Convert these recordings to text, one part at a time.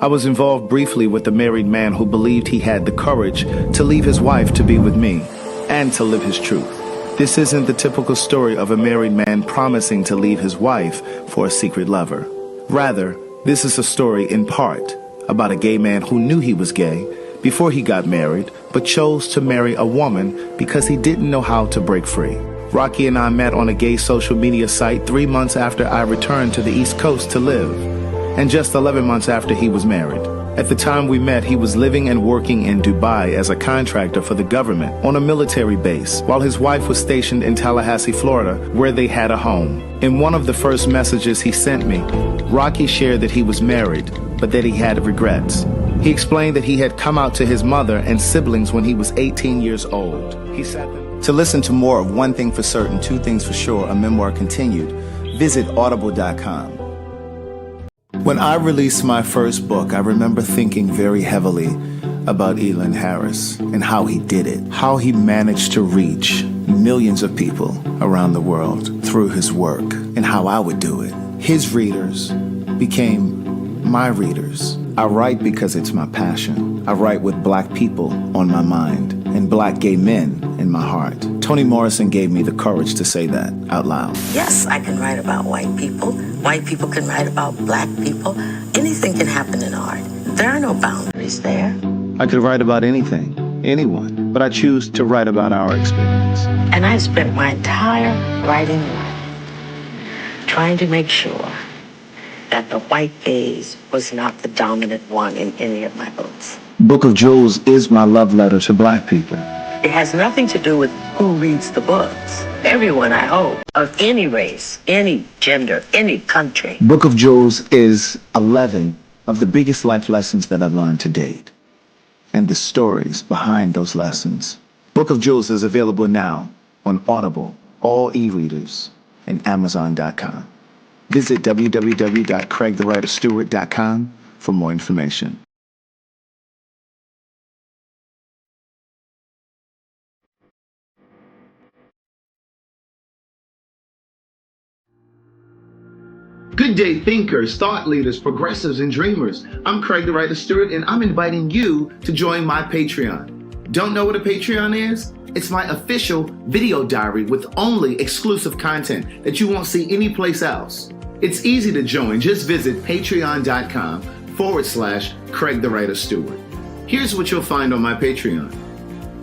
I was involved briefly with a married man who believed he had the courage to leave his wife to be with me and to live his truth. This isn't the typical story of a married man promising to leave his wife for a secret lover. Rather, this is a story in part about a gay man who knew he was gay before he got married, but chose to marry a woman because he didn't know how to break free. Rocky and I met on a gay social media site 3 months after I returned to the East Coast to live, and just 11 months after he was married. At the time we met, he was living and working in Dubai as a contractor for the government on a military base, while his wife was stationed in Tallahassee, Florida, where they had a home. In one of the first messages he sent me, Rocky shared that he was married, but that he had regrets. He explained that he had come out to his mother and siblings when he was 18 years old. He said that to listen to more of One Thing for Certain, Two Things for Sure, a memoir continued, visit audible.com. When I released my first book, I remember thinking very heavily about Elon Harris and how he did it, how he managed to reach millions of people around the world through his work, and how I would do it. His readers became my readers. I write because it's my passion. I write with black people on my mind and black gay men in my heart. Toni Morrison gave me the courage to say that out loud. Yes, I can write about white people. White people can write about black people. Anything can happen in art. There are no boundaries there. I could write about anything, anyone, but I choose to write about our experience. And I spent my entire writing life trying to make sure that the white gaze was not the dominant one in any of my books. Book of Jewels is my love letter to black people. It has nothing to do with who reads the books. Everyone, I hope, of any race, any gender, any country. Book of Jewels is 11 of the biggest life lessons that I've learned to date, and the stories behind those lessons. Book of Jewels is available now on Audible, all e-readers, and Amazon.com. Visit www.craigthewriterstewart.com for more information. Good day, thinkers, thought leaders, progressives, and dreamers. I'm Craig the Writer Stewart, and I'm inviting you to join my Patreon. Don't know what a Patreon is? It's my official video diary with only exclusive content that you won't see anyplace else. It's easy to join. Just visit patreon.com/Craig the Writer Stewart. Here's what you'll find on my Patreon.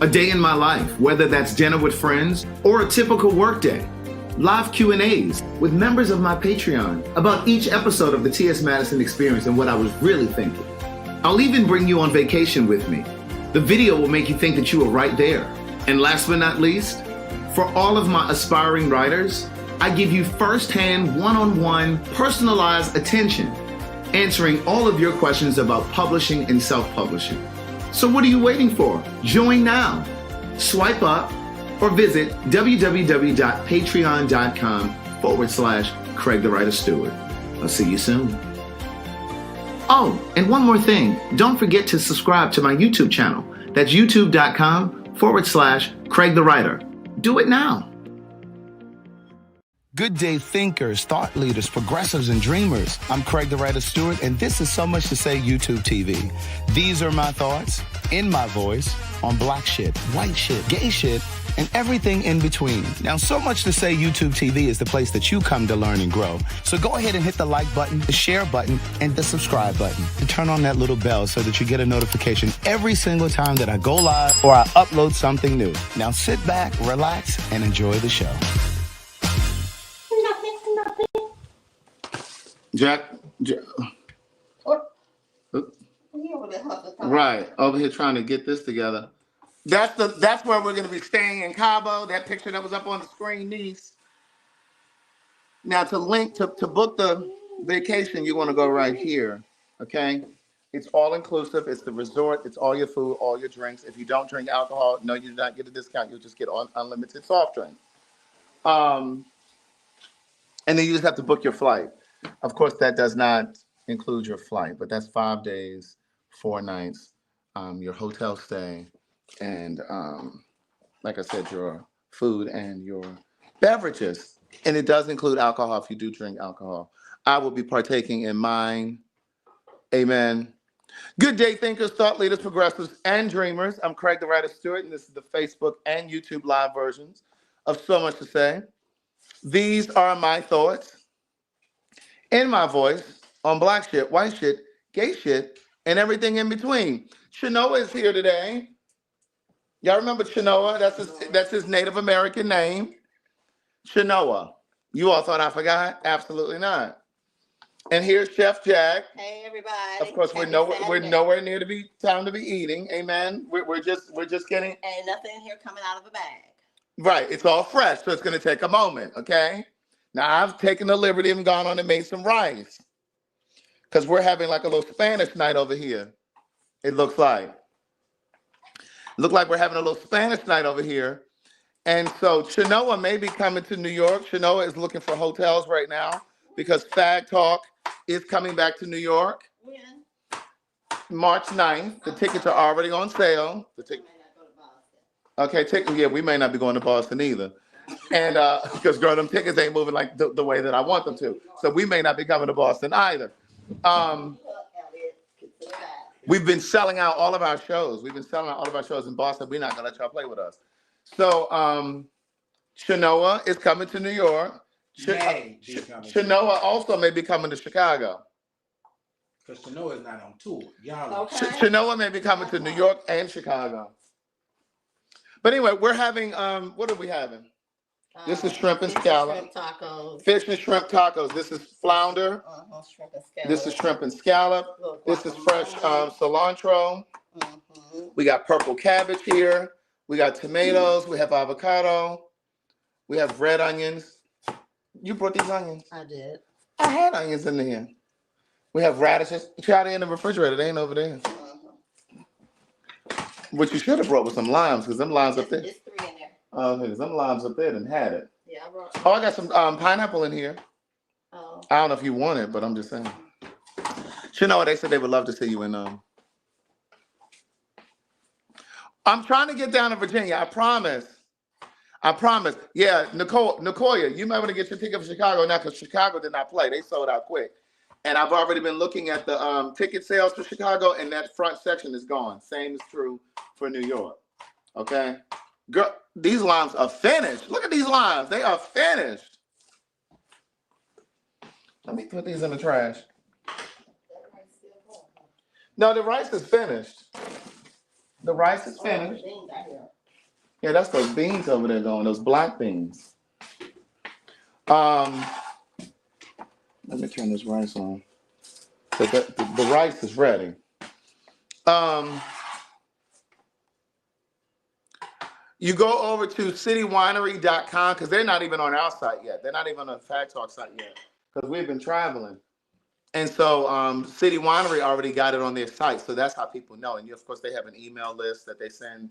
A day in my life, whether that's dinner with friends or a typical workday. Live Q&As with members of my Patreon about each episode of the T.S. Madison Experience and what I was really thinking. I'll even bring you on vacation with me. The video will make you think that you were right there. And last but not least, for all of my aspiring writers, I give you firsthand, one-on-one, personalized attention, answering all of your questions about publishing and self-publishing. So what are you waiting for? Join now. Swipe up or visit www.patreon.com/Craig the Writer Stewart. I'll see you soon. Oh, and one more thing. Don't forget to subscribe to my YouTube channel. That's youtube.com/Craig the Writer. Do it now. Good day, thinkers, thought leaders, progressives, and dreamers. I'm Craig the Writer Stewart, and this is So Much to Say YouTube TV. These are my thoughts, in my voice, on black shit, white shit, gay shit, and everything in between. Now, So Much to Say YouTube TV is the place that you come to learn and grow. So go ahead and hit the like button, the share button, and the subscribe button. And turn on that little bell so that you get a notification every single time that I go live or I upload something new. Now sit back, relax, and enjoy the show. Jacque. Right, over here trying to get this together. That's where we're going to be staying in Cabo. That picture that was up on the screen, niece. Now to book the vacation, you want to go right here. Okay, it's all inclusive. It's the resort. It's all your food, all your drinks. If you don't drink alcohol, no, you do not get a discount. You'll just get unlimited soft drink. And then you just have to book your flight. Of course, that does not include your flight, but that's 5 days, 4 nights, your hotel stay, and like I said, your food and your beverages. And it does include alcohol if you do drink alcohol. I will be partaking in mine Amen. Good day, thinkers, thought leaders, progressives, and dreamers. I'm Craig the Writer Stewart, and this is the Facebook and YouTube live versions of So Much to Say. These are my thoughts in my voice on black shit, white shit, gay shit, and everything in between. Chinoa is here today. Y'all remember Chinoa? That's his Native American name. Chinoa. You all thought I forgot? Absolutely not. And here's Chef Jacque. Hey everybody. Of course, we're nowhere near to be time to be eating. Amen. We're just getting. And nothing here coming out of a bag. Right. It's all fresh, so it's gonna take a moment. Okay. Now I've taken the liberty and gone on and made some rice because we're having like a little Spanish night over here. It looks like. We're having a little Spanish night over here. And so Chinoa may be coming to New York. Chinoa is looking for hotels right now because PhagTawlk is coming back to New York. When? March 9th. The tickets are already on sale. Yeah, we may not be going to Boston either. And because girl, them tickets ain't moving like the way that I want them to. So we may not be coming to Boston either. We've been selling out all of our shows. in Boston. We're not gonna let y'all play with us. So Chinoa is coming to New York. Chinoa also may be coming to Chicago. Because Chinoa is not on tour. Y'all Okay. Chinoa may be coming to New York and Chicago. But anyway, we're having what are we having? This is shrimp and scallop. Shrimp tacos. Fish and shrimp tacos. This is flounder. Shrimp and scallop. This is shrimp and scallop. This is fresh cilantro. Mm-hmm. We got purple cabbage here. We got tomatoes. We have avocado. We have red onions. You brought these onions? I did. I had onions in there. We have radishes. Try it in the refrigerator. They ain't over there. What you should have brought was some limes, because them limes up there. It's 3 in there. Because them limes up there done had it. Yeah, I brought. Oh, I got some pineapple in here. Oh. I don't know if you want it, but I'm just saying. You know what? They said they would love to see you in. I'm trying to get down to Virginia. I promise. Yeah, Nicoya, you might want to get your ticket for Chicago now because Chicago did not play. They sold out quick. And I've already been looking at the ticket sales for Chicago, and that front section is gone. Same is true for New York. Okay? Girl, these limes are finished. Look at these limes. They are finished. Let me put these in the trash. No, the rice is finished. The rice is finished. Yeah, that's those beans over there going, those black beans. Let me turn this rice on. The rice is ready. You go over to citywinery.com because they're not even on our site yet. They're not even on the PhagTawlk site yet because we've been traveling. And so City Winery already got it on their site. So that's how people know. And of course, they have an email list that they send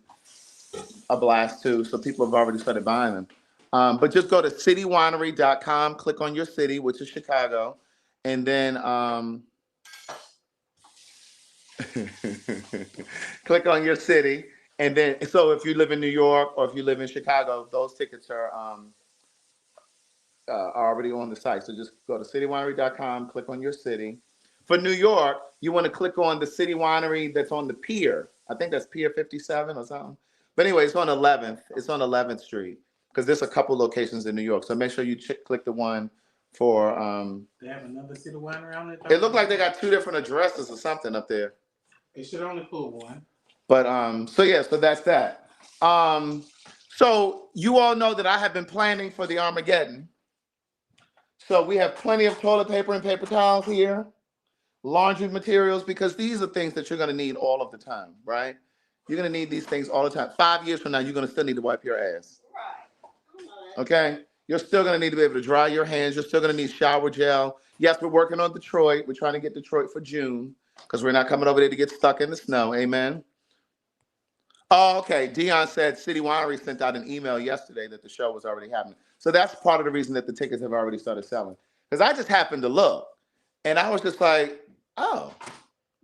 a blast to. So people have already started buying them. But just go to citywinery.com, click on your city, which is Chicago. And then click on your city. And then, so if you live in New York or if you live in Chicago, those tickets are already on the site. So just go to citywinery.com, click on your city. For New York, you want to click on the City Winery that's on the pier. I think that's Pier 57 or something. But anyway, it's on 11th. It's on 11th Street because there's a couple locations in New York. So make sure you click the one for. They have another City Winery on it? It looked like they got 2 different addresses or something up there. It should only pull one. But so that's that. So you all know that I have been planning for the Armageddon. So we have plenty of toilet paper and paper towels here, laundry materials, because these are things that you're going to need all of the time, right? You're going to need these things all the time. 5 years from now, you're going to still need to wipe your ass. Right. Okay? You're still going to need to be able to dry your hands. You're still going to need shower gel. Yes, we're working on Detroit. We're trying to get Detroit for June because we're not coming over there to get stuck in the snow. Amen. Oh, okay. Dion said City Winery sent out an email yesterday that the show was already happening. So that's part of the reason that the tickets have already started selling. Because I just happened to look, and I was just like, oh,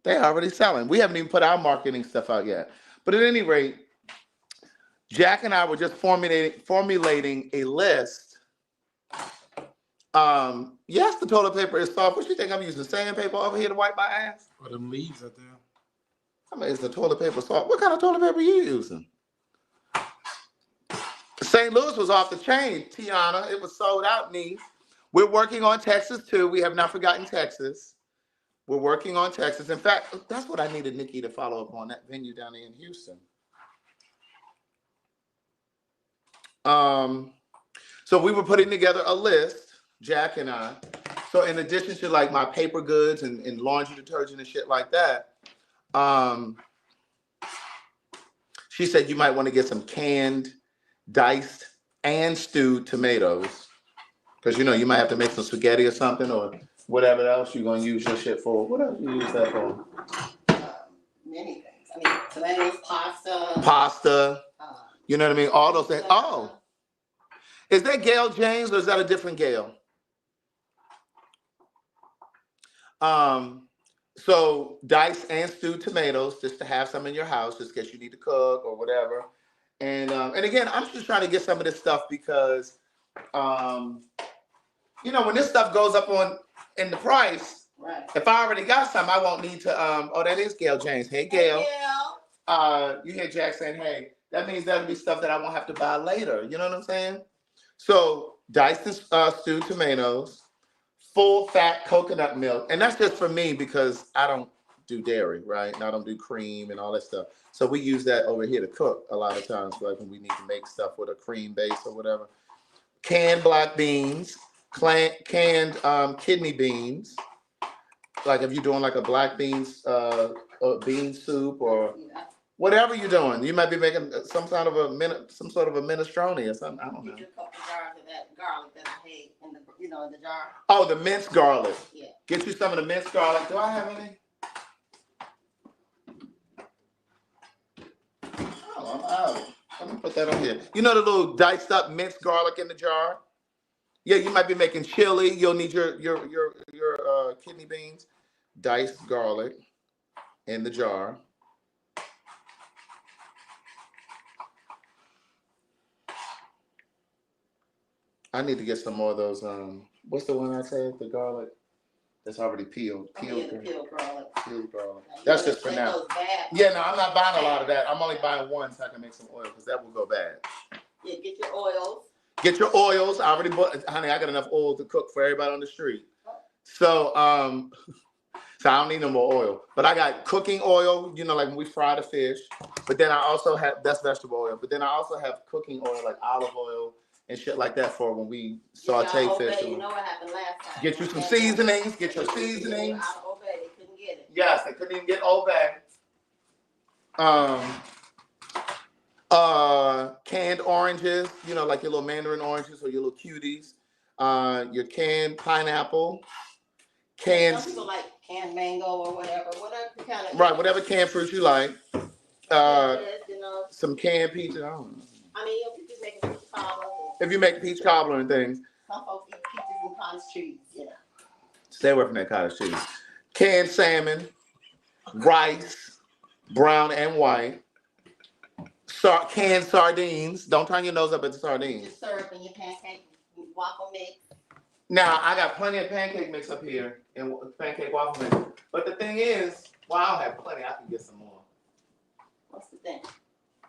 they're already selling. We haven't even put our marketing stuff out yet. But at any rate, Jacque and I were just formulating a list Yes, the toilet paper is soft. What you think I'm using? Sandpaper over here to wipe my ass? Or them leaves up there. I mean, is the toilet paper soft? What kind of toilet paper are you using? St. Louis was off the chain, Tiana. It was sold out, niece. We're working on Texas, too. We have not forgotten Texas. We're working on Texas. In fact, that's what I needed Nikki to follow up on, that venue down there in Houston. So we were putting together a list, Jacque and I. So in addition to like my paper goods and laundry detergent and shit like that, she said you might want to get some canned, diced, and stewed tomatoes. Because, you know, you might have to make some spaghetti or something or whatever else you're going to use your shit for. What else do you use that for? Many things. I mean, tomatoes, pasta. Pasta. You know what I mean? All those things. Oh. Is that Gail James or is that a different Gail? So diced and stewed tomatoes, just to have some in your house, just in case you need to cook or whatever. And again, I'm just trying to get some of this stuff because, you know, when this stuff goes up in the price, Right. if I already got some, I won't need to. Oh, that is Gail James. Hey, Gail. You hear Jack saying, "Hey," that means that'll be stuff that I won't have to buy later. You know what I'm saying? So diced and stewed tomatoes, full fat coconut milk, and that's just for me because I don't do dairy, right? And I don't do cream and all that stuff. So we use that over here to cook a lot of times, like when we need to make stuff with a cream base or whatever. Canned black beans, canned kidney beans. Like if you're doing like a black beans bean soup or whatever you're doing, you might be making some sort of a minestrone or something. I don't know. Get you a couple jars of that garlic that I made in the, you know, in the jar. Oh, the minced garlic. Yeah. Get you some of the minced garlic. Do I have any? Oh, I'm out. Let me put that on here. You know the little diced up minced garlic in the jar? Yeah, you might be making chili. You'll need your kidney beans. Diced garlic in the jar. I need to get some more of those. What's the one I said? The garlic that's already peeled. Peeled garlic. Peeled garlic. That's just for now. Yeah, no, I'm not buying a lot of that. I'm only buying one so I can make some oil because that will go bad. Yeah, get your oils. Get your oils. I already bought, honey, I got enough oil to cook for everybody on the street. So, so I don't need no more oil. But I got cooking oil, you know, like when we fry the fish. But then I also have, that's vegetable oil. But then I also have cooking oil, like olive oil and shit like that for when we saute fish. You know what happened last time. Get you some seasonings. Get your seasonings. Out of Obey, they couldn't get it. Yes, they couldn't even get Obey. Canned oranges, you know, like your little mandarin oranges or your little cuties. Your canned pineapple. Canned. Some people like canned mango or whatever kind of. Right, whatever canned fruit you like. You know, Some canned peaches. I don't know. I mean, you just make peach cobbler. If you make peach cobbler and things. Some folks eat peaches and cottage cheese, you know. Stay away from that cottage cheese. Canned salmon, rice, brown and white. Canned sardines. Don't turn your nose up at the sardines. Just syrup in your pancake waffle mix. Now, I got plenty of pancake mix up here and pancake waffle mix. But the thing is, well, I don't have plenty. I can get some more. What's the thing?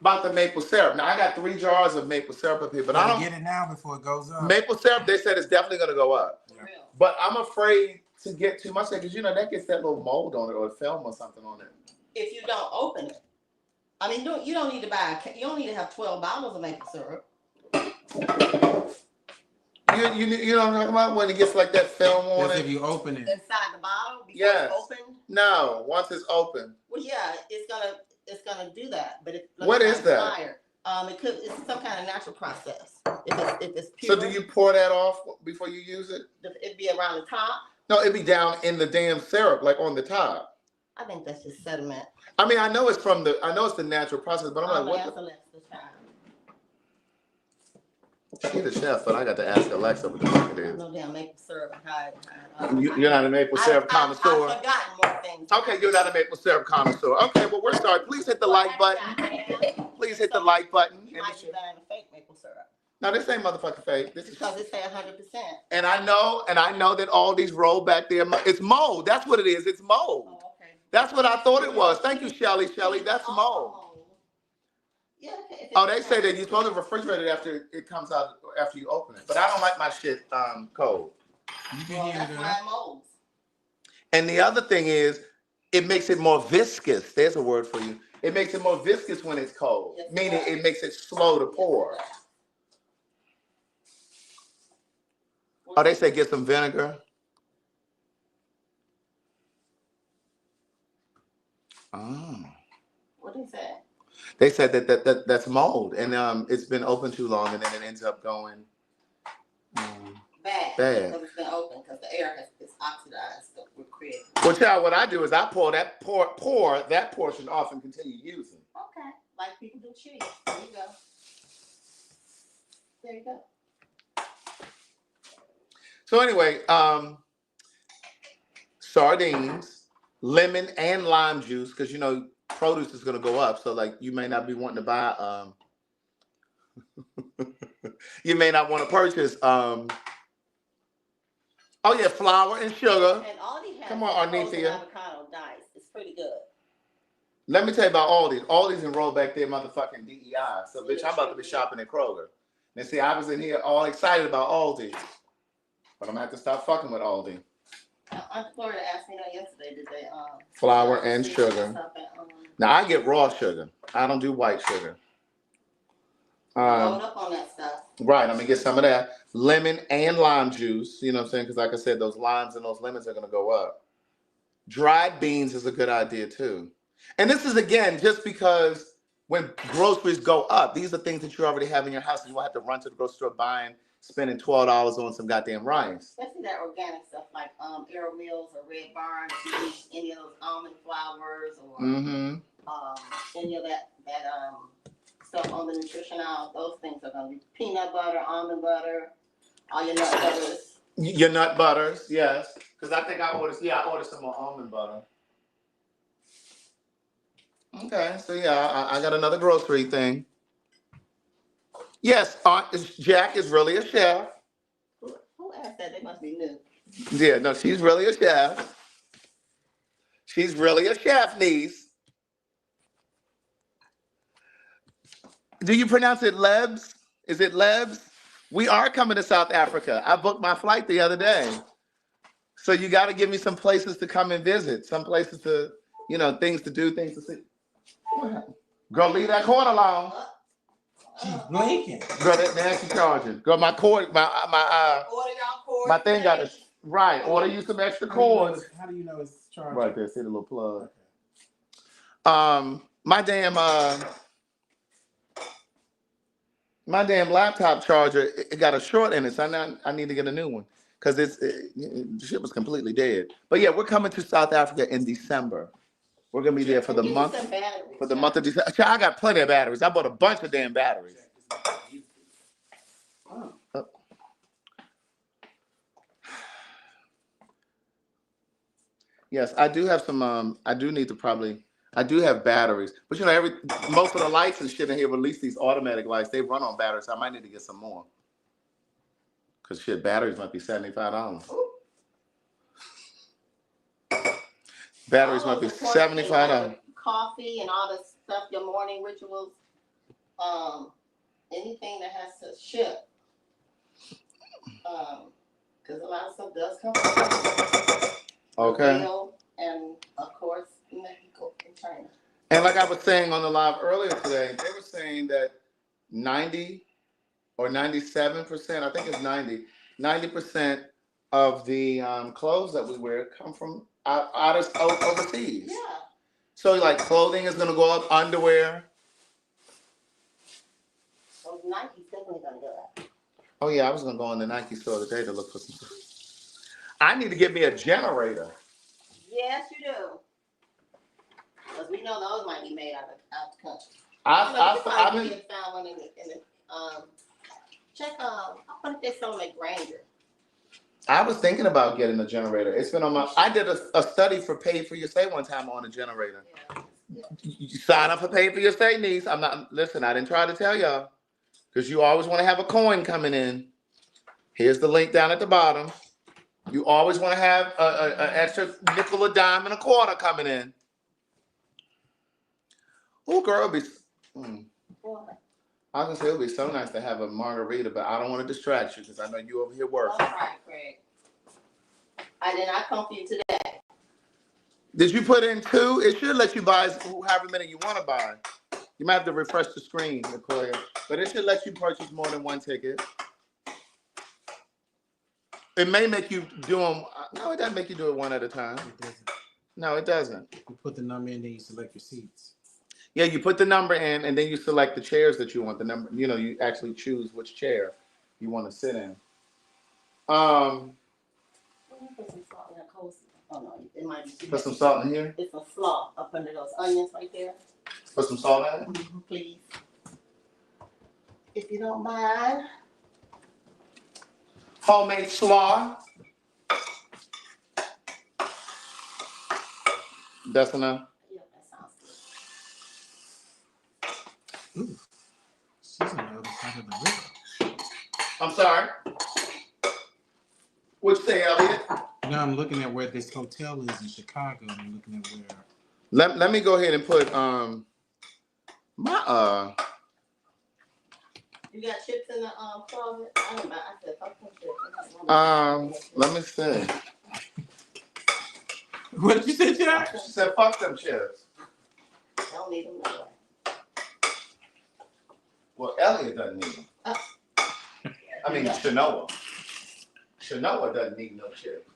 About the maple syrup. Now, I got 3 jars of maple syrup up here, but I don't get it now before it goes up. Maple syrup, they said it's definitely going to go up. For real. But I'm afraid to get too much because, you know, that gets that little mold on it or film or something on it. If you don't open it. I mean, you don't need to buy, you don't need to have 12 bottles of maple syrup. You know what I'm talking about? When it gets like that film on That's it? if you open it. Inside the bottle before Yes. it's open? No, once it's open. Well, yeah, it's gonna do that. But What is that? Expired. It's some kind of natural process. If it's pure. So do you pour that off before you use it? It'd be around the top. No, it'd be down in the damn syrup, like on the top. I think that's just sediment. I mean, I know it's the natural process, but I'm like, what the? She's the chef, but I got to ask Alexa what the fuck it is. No damn maple syrup. You're not a maple syrup connoisseur? I've forgotten more things. Okay, you're not a maple syrup connoisseur. Okay, well, we're sorry. Please hit the like button. Please hit the like button. You might be buying a fake maple syrup. No, this ain't motherfucking fake. This is Because it say 100%. and I know that all these roll back there. It's mold. That's what it is. It's mold. Oh, okay. That's what I thought it was. Thank you, Shelly. Shelly, that's mold. Yeah, okay. Oh, they say that you're supposed to refrigerate it after it comes out, after you open it. But I don't like my shit cold. You can Well, hear that's it. why it molds. And the other thing is, it makes it more viscous. There's a word for you. It makes it more viscous when it's cold, Yes, meaning it makes it slow to pour. Oh, they say get some vinegar. Oh. What did he say? They said that's mold, and it's been open too long, and then it ends up going Bad. bad. Because it's been open, because the air is oxidized with create. Well, child, what I do is I pour that portion off and continue using. Okay. Like people do cheese. There you go. There you go. So anyway, sardines, lemon and lime juice, because you know produce is going to go up. So like you may not be wanting to buy. You may not want to purchase. Oh yeah, flour and sugar. And Aldi has Come on, frozen Arnethia. avocado dice. It's pretty good. Let me tell you about Aldi's. Aldi's enrolled back there, motherfucking DEI. So bitch, I'm about to be shopping at Kroger. And see, I was in here all excited about Aldi, but I'm gonna have to stop fucking with Aldi. Aunt Florida asked me that yesterday. Did they Flour and sugar. stuff at, Now I get raw sugar. I don't do white sugar. load up on that stuff. Right, I'm gonna get some of that lemon and lime juice. You know what I'm saying? Because like I said, those limes and those lemons are gonna go up. Dried beans is a good idea too. And this is again just because when groceries go up, these are things that you already have in your house. And you won't have to run to the grocery store spending $12 on some goddamn rice. Especially that organic stuff like Arrow Mills or Red Barn. If you use any of those almond flours or any of that stuff on the nutrition aisle, those things are gonna be peanut butter, almond butter, all your nut butters. Your nut butters, yes. Because I think I ordered some more almond butter. Okay, so yeah, I got another grocery thing. Yes, Jacque is really a chef. Who asked that? They must be new. Yeah, no, she's really a chef. She's really a chef, niece. Do you pronounce it Lebs? Is it Lebs? We are coming to South Africa. I booked my flight the other day. So you got to give me some places to come and visit, some places to, you know, things to do, things to see. Girl, leave that cord alone. She's blinking. Girl, now she's charging. Girl, my cord, my Order y'all cords. my thing got this. Right, order you some extra cords. How do you know it's charging? Right there, see the little plug. Okay. My damn laptop charger, it got a short in it, so I need to get a new one because the shit was completely dead. But yeah, we're coming to South Africa in December. We're gonna be there for the month. For the month of December. I got plenty of batteries. I bought a bunch of damn batteries. Oh. Yes, I do have some. I do have batteries, but you know, most of the lights and shit in here, release these automatic lights. They run on batteries. So I might need to get some more. Cause shit, batteries might be $75. Batteries might be $75. Coffee and all the stuff, your morning rituals, anything that has to ship. Because a lot of stuff does come from Okay. Brazil and of course Mexico and China. And like I was saying on the live earlier today, they were saying that 90 or 97%, I think it's 90% of the clothes that we wear come from overseas. Yeah. So like clothing is gonna go up, underwear. Those Nike's definitely gonna go up. Oh yeah, I was gonna go in the Nike store today to look for some. I need to get me a generator. Yes, you do. Because we know those might be made out the country. I've been. Found one in the check. I wonder if they sell them at Granger. I was thinking about getting a generator. It's been on my. I did a study for Pay for Your Stay one time on a generator. Yeah. You sign up for Pay for Your Stay, niece. I'm not. Listen, I didn't try to tell y'all. because you always want to have a coin coming in. Here's the link down at the bottom. You always want to have an extra nickel, a dime, and a quarter coming in. Oh, girl, I was gonna say it'll be so nice to have a margarita, but I don't want to distract you because I know you over here working. All right, Craig. I did not come for you today. Did you put in 2? It should let you buy however many you want to buy. You might have to refresh the screen, Latoya, but it should let you purchase more than 1 ticket. It may make you do them. No, it doesn't make you do it one at a time. It doesn't. No, it doesn't. You put the number in, then you select your seats. Yeah, you put the number in, and then you select the chairs that you want. The number, you actually choose which chair you want to sit in. Put some salt in that coleslaw. Oh no, it might be. Put some salt in here. It's a slaw up under those onions right there. Put some salt in it. Please, if you don't mind. Homemade slaw. That's enough. Yeah, that sounds good. Ooh, she's on the other side of the river. I'm sorry. What'd you say, Elliot? Now I'm looking at where this hotel is in Chicago, and I'm looking at where. Let me go ahead and put my You got chips in the closet? I don't know. I said fuck them chips. let me see. What did you say, Jack? She said, "Fuck them chips." Don't need them anyway. Well, Elliot doesn't need them. I mean, Shanoa. Shanoa doesn't need no chips.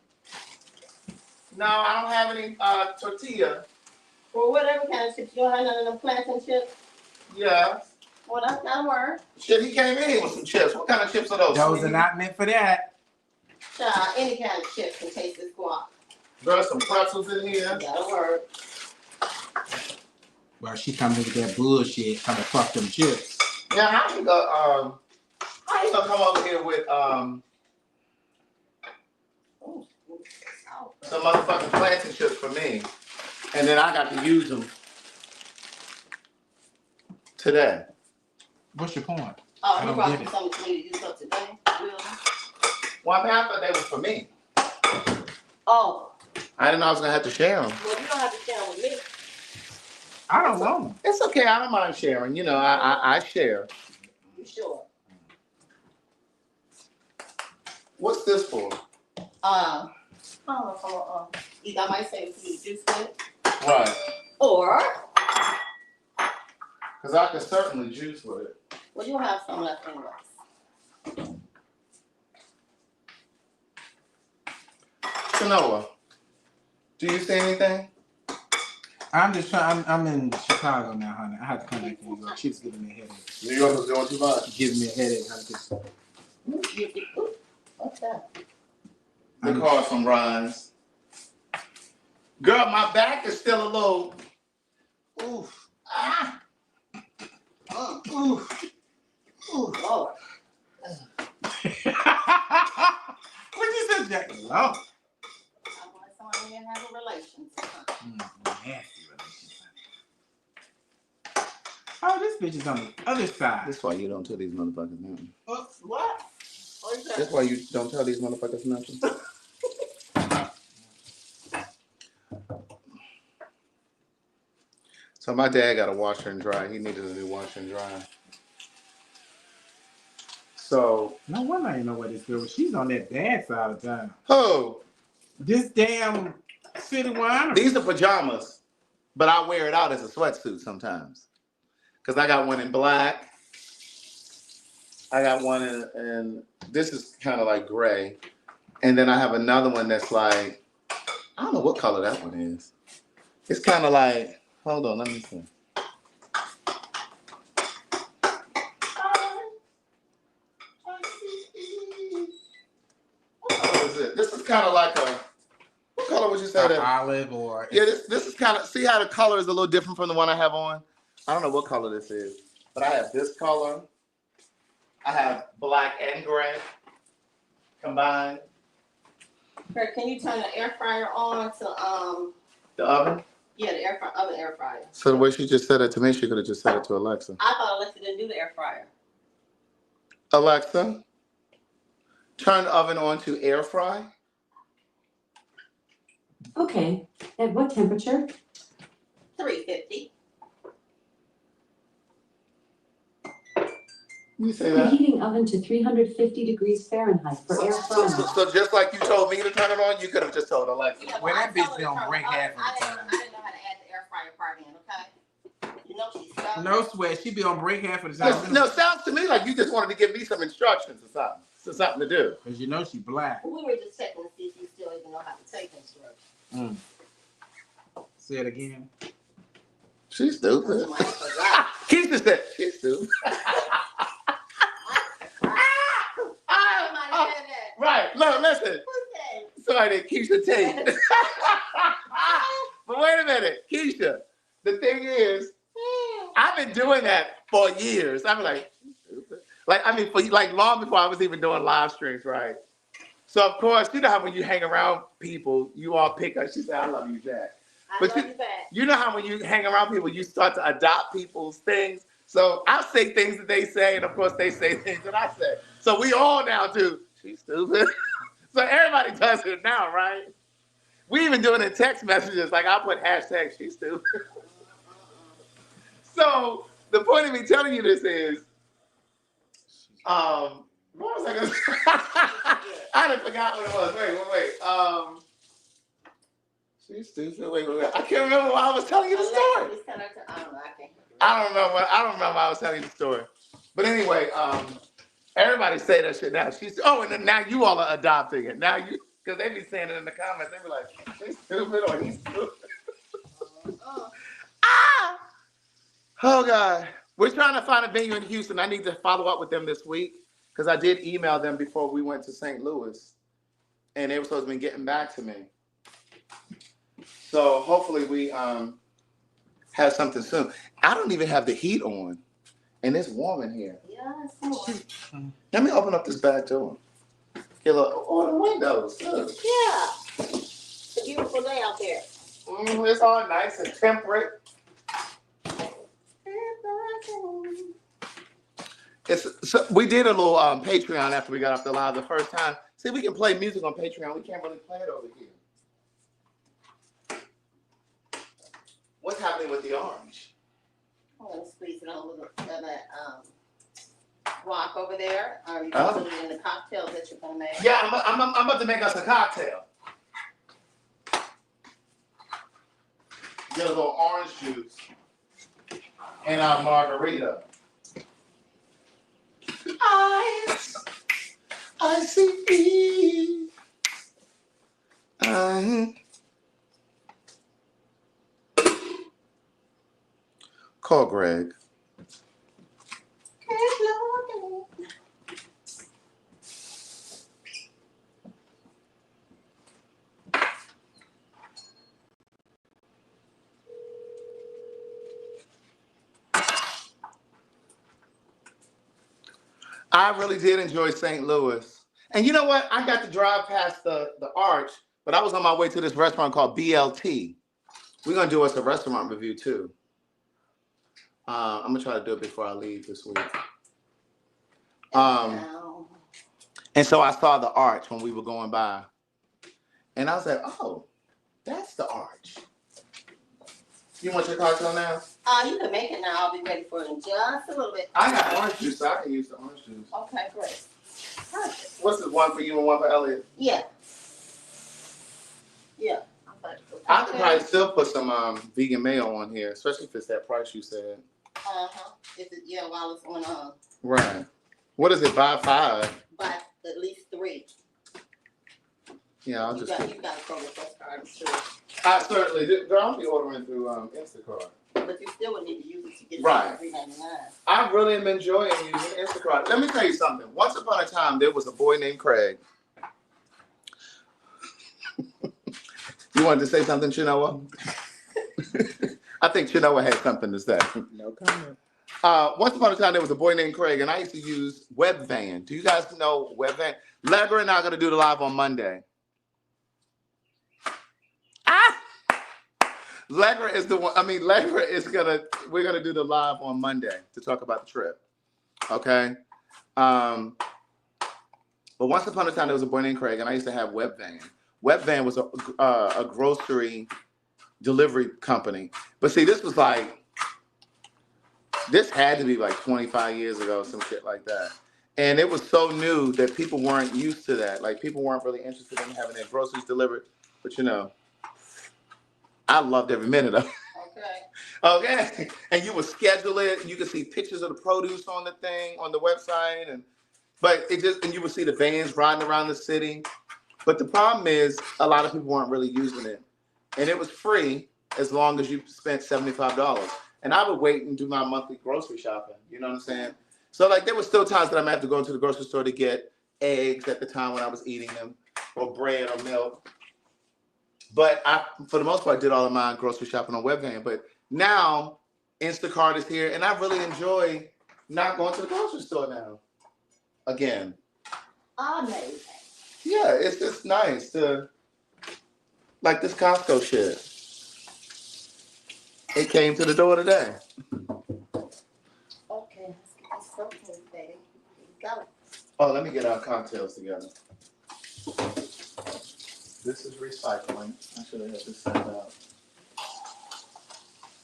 No, I don't have any tortilla. Well, whatever kind of chips. You don't have none of them plantain chips? Yeah. Well, that's not a word. Shit, he came in here with some chips. What kind of chips are those? Those are not meant for that. Child, any kind of chip can taste this guac. There's some pretzels in here. Got a word. Well, she comes in with that bullshit, trying to fuck them chips. Yeah, how you gonna come over here with some motherfucking plantain chips for me, and then I got to use them today. What's your point? Oh, I he don't brought get you it. something for me to use up today? Really? Well, I thought they were for me. Oh, I didn't know I was gonna have to share them. well, you don't have to share with me. I don't know. It's okay. I don't mind sharing. I share. You sure? What's this for? I don't know. Either I might say it's for you to juice with it, Right. or, Because I could certainly juice with it. well, you'll have some left anyways. Shanoa, do you see anything? I'm just trying. I'm in Chicago now, honey. I have to come back to New York. She's giving me a headache. New York is doing too much. Giving me a headache, honey. 'Cause What's that? The car's from Rise. Girl, my back is still a little. Oof. Ah. Oof. Ooh, Lord. What you said, Jack? Oh. I want someone to have a relationship. Nasty relationship. Oh, this bitch is on the other side. That's why you don't tell these motherfuckers nothing. What? What is that? That's why you don't tell these motherfuckers nothing. So my dad got a washer and dry. He needed a new washer and dry. So No wonder I didn't know what this girl was. She's on that bad side of town. oh, This damn city wine. these are pajamas, but I wear it out as a sweatsuit sometimes. Cause I got one in black. I got one in this is kind of like gray. And then I have another one that's like, I don't know what color that one is. It's kind of like, hold on, let me see. What color is it? This is kind of like a, what color would you say that? Olive or Yeah, this is kind of, see how the color is a little different from the one I have on? I don't know what color this is, but I have this color. I have black and gray combined. Kurt, can you turn the air fryer on to The oven? yeah, the air fryer. So the way she just said it to me, she could have just said it to Alexa. I thought Alexa didn't do the air fryer. Alexa, turn the oven on to air fry. Okay. At what temperature? 350. You say that? Preheating oven to 350 degrees Fahrenheit for air frying. So just like you told me to turn it on, you could have just told Alexa. Yeah, Well, that I told bitch her to don't turn break it on. half of the I time. didn't know how to add the air fryer part in, okay? You know she's stubborn. No sweat. She be on break half of the time. No, sounds to me like you just wanted to give me some instructions or something. So something to do. Because you know she black. We were just checking to see if you still even know how to take instructions. Say it again. She's stupid. I forgot. Keisha said she's stupid. Somebody said that. Right. No, listen. Who said? Somebody named Keisha Tate. But wait a minute, Keisha. The thing is, I've been doing that for years. I'm like, for like long before I was even doing live streams, right? So of course, you know how when you hang around people, you all pick up. She said, "I love you, Jacque." But you know how when you hang around people, you start to adopt people's things. So I say things that they say, and of course they say things that I say. So we all now do. She's stupid. So everybody does it now, right? We even do it in text messages. Like I'll put hashtag she's stupid. So the point of me telling you this is, what was I gonna say? I done forgot what it was. Wait. She's stupid. Wait. I can't remember why I was telling you the story. I don't remember why I was telling you the story. But anyway, everybody say that shit now. And then now you all are adopting it. Now you, because they be saying it in the comments. They be like, she's stupid or he's stupid. Oh God. We're trying to find a venue in Houston. I need to follow up with them this week because I did email them before we went to St. Louis. And they were supposed to be getting back to me. So hopefully we have something soon. I don't even have the heat on. And it's warm in here. Yeah, it's warm. Let me open up this back door. Get a little, the windows. Too. Yeah. It's a beautiful day out there. It's all nice and temperate. So we did a little Patreon after we got off the live the first time. See, we can play music on Patreon. We can't really play it over here. What's happening with the orange? I'm gonna squeeze it on with that rock over there. Are you gonna put it in the cocktails that you're gonna make? Yeah, I'm about to make us a cocktail. Get a little orange juice and our margarita. I see. Call Greg. I really did enjoy St. Louis. And you know what? I got to drive past the arch, but I was on my way to this restaurant called BLT. We're going to do us a restaurant review too. I'm going to try to do it before I leave this week. And so I saw the arch when we were going by. And I was like, oh, that's the arch. You want your cocktail now? You can make it now. I'll be ready for it in just a little bit. I got orange juice, so I can use the orange juice. Okay, great. Perfect. What's this, one for you and one for Elliot? Yeah. Yeah. I could probably still put some vegan mayo on here, especially if it's that price you said. While it's on. Right. What is it, buy 5? Buy at least 3. Yeah, I'll You just. got to go with first card, I'm sure. I certainly do. Girl, I'll be ordering through Instacart. But you still would need to use it to get Right. $3.99. I really am enjoying using Instacart. Let me tell you something. Once upon a time, there was a boy named Craig. You wanted to say something, Chinoa? I think Chinoa had something to say. No comment. Once upon a time, there was a boy named Craig, and I used to use Webvan. Do you guys know Webvan? Legger and I are going to do the live on Monday. Legger is the one. I mean, we're going to do the live on Monday to talk about the trip. Okay? But once upon a time, there was a boy named Craig, and I used to have Webvan. Webvan was a grocery delivery company. But see, this was like, this had to be like 25 years ago, some shit like that. And it was so new that people weren't used to that. Like, people weren't really interested in having their groceries delivered. But you know, I loved every minute of it. Okay. And you would schedule it. You could see pictures of the produce on the thing, on the website. And you would see the vans riding around the city. But the problem is, a lot of people weren't really using it. And it was free as long as you spent $75. And I would wait and do my monthly grocery shopping. You know what I'm saying? So, like, there were still times that I might have to go into the grocery store to get eggs at the time when I was eating them, or bread or milk. But I, for the most part, did all of my grocery shopping on Webvan. But now, Instacart is here, and I really enjoy not going to the grocery store now. Again. Amazing. Yeah, it's just nice to, like this Costco shit. It came to the door today. Okay, let's get this something, baby. Go. Oh, let me get our cocktails together. This is recycling. I should have had this set out.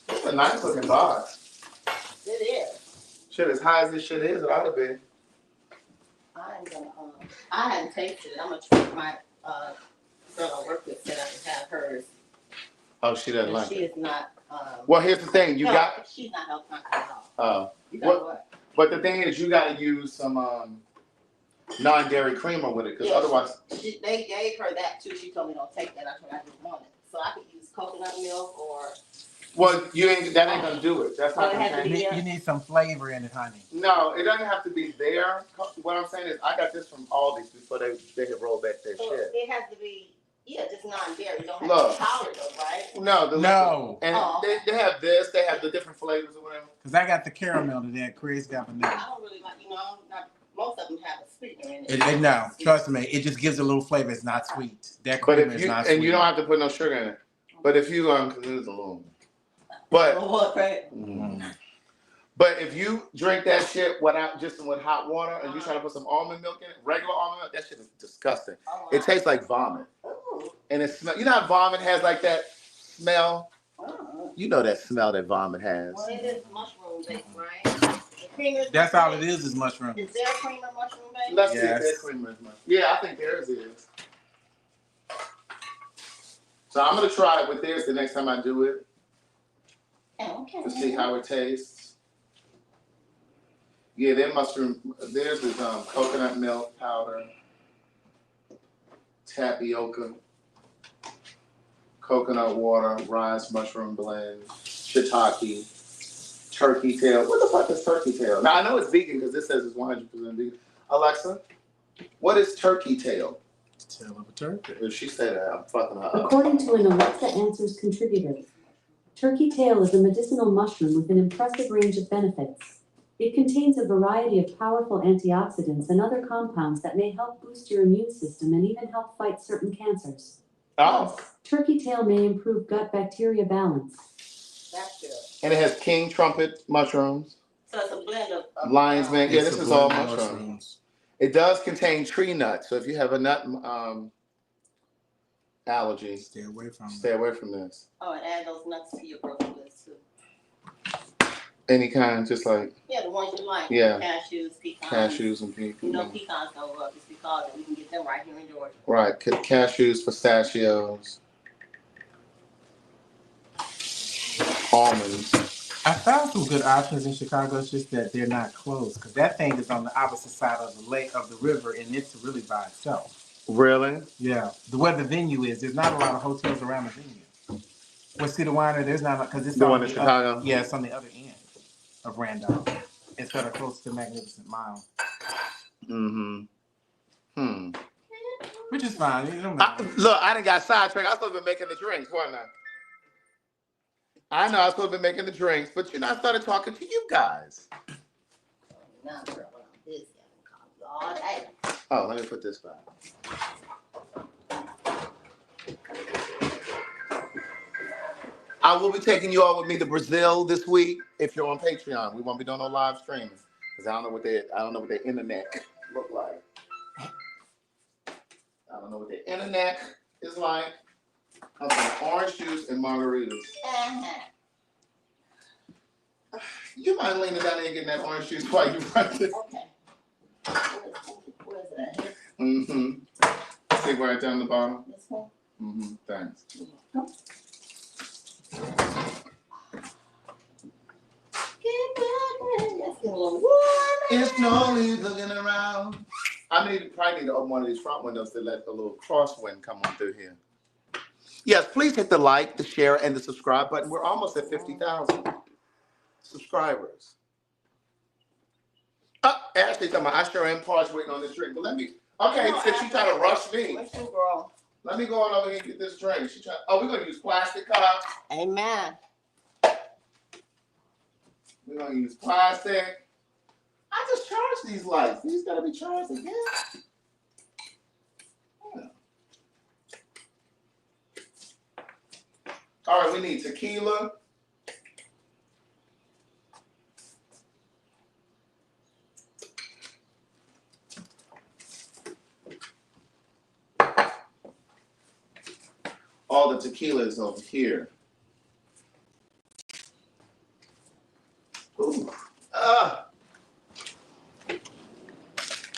It's a nice looking box. It is. Shit, as high as this shit is, it ought to be. I hadn't tasted it. I'm gonna try my girl I work with said I could have hers. Oh, she doesn't like She it. is not. Well, here's the thing. She's not health conscious at all. Oh. You got what? But the thing is, you got to use some non-dairy creamer with it, because otherwise. They gave her that too. She told me don't take that. I told her I didn't want it. So I could use coconut milk or. Well, that ain't gonna do it. That's not gonna change it. You need some flavor in it, honey. No, it doesn't have to be there. What I'm saying is, I got this from Aldi's before they had rolled back their So shit. it has to be, just non-dairy. You don't have Look. to powder though, right? No, No. And they have this. They have the different flavors or whatever. Because I got the caramel today. Craig's got vanilla. I don't really like, not most of them have a sweetener in it. No, trust me. It just gives a little flavor. It's not sweet. That creamer is not sweet. And you don't have to put no sugar in it. But if you because it is a little. But but if you drink that shit with hot water and you try to put some almond milk in it, regular almond milk, that shit is disgusting. Oh, wow. It tastes like vomit. Ooh. And it smells. You know how vomit has like that smell? Oh. You know that smell that vomit has. Well, it is mushroom based, right? The creamer is That's all it is mushroom. Is there creamer mushroom based? Let's see if Yes. their creamer is mushroom. Yeah, I think theirs is. So I'm gonna try it with theirs the next time I do it. Okay. To see how it tastes. Yeah, their mushroom, theirs is coconut milk powder, tapioca, coconut water, rice mushroom blend, shiitake, turkey tail. What the fuck is turkey tail? Now I know it's vegan because this says it's 100% vegan. Alexa, what is turkey tail? Tail of a turkey. If she said that, I'm fucking her up. According to an Alexa Answers contributor, turkey tail is a medicinal mushroom with an impressive range of benefits. It contains a variety of powerful antioxidants and other compounds that may help boost your immune system and even help fight certain cancers. Oh. Turkey tail may improve gut bacteria balance. That's good. And it has king trumpet mushrooms. So it's a blend of Lion's mane. Yeah, this is all mushrooms. mushrooms. It does contain tree nuts, so if you have a nut allergy, Stay away from this. Oh, and add those nuts to your grocery list too. Any kind, just like Yeah, the ones you like. Yeah. Cashews, pecans. cashews and pecans. You know pecans go up. It's because we can get them right here in Georgia. Right, cashews, pistachios, almonds. I found some good options in Chicago. It's just that they're not closed because that thing is on the opposite side of the lake of the river, and it's really by itself. Really? Yeah, where the venue is, there's not a lot of hotels around the venue. Well, see the Winery, there's not because it's The on one in Chicago? Yeah, it's on the other end of Randolph. It's sort of close to Magnificent Mile. Which is fine. You don't matter. Look, I done got sidetracked. I was supposed to be making the drinks, wasn't I? I know I was supposed to be making the drinks, but I started talking to you guys. Now, girl, when I'm busy, I can call you all day. Oh, let me put this back. I will be taking you all with me to Brazil this week if you're on Patreon. We won't be doing no live streaming. because I don't know what their internet look like. I don't know what their internet is like. Okay, orange juice and margaritas. You mind leaning down there and getting that orange juice while you run this? Okay. Where's that? See right down the bottom? This one? Thanks. Let's get a little warm. It's no use looking around. Probably need to open one of these front windows to let the little crosswind come on through here. Yes, please hit the like, the share, and the subscribe button. We're almost at 50,000 subscribers. Ashley's talking about, I sure am parched waiting on this drink. But let me, since you trying to rush me, let me go on over here and get this drink. We're going to use plastic cups. Amen. We're going to use plastic. I just charged these lights. These got to be charged again. Yeah. All right, we need tequila. All the tequila is over here. Ooh.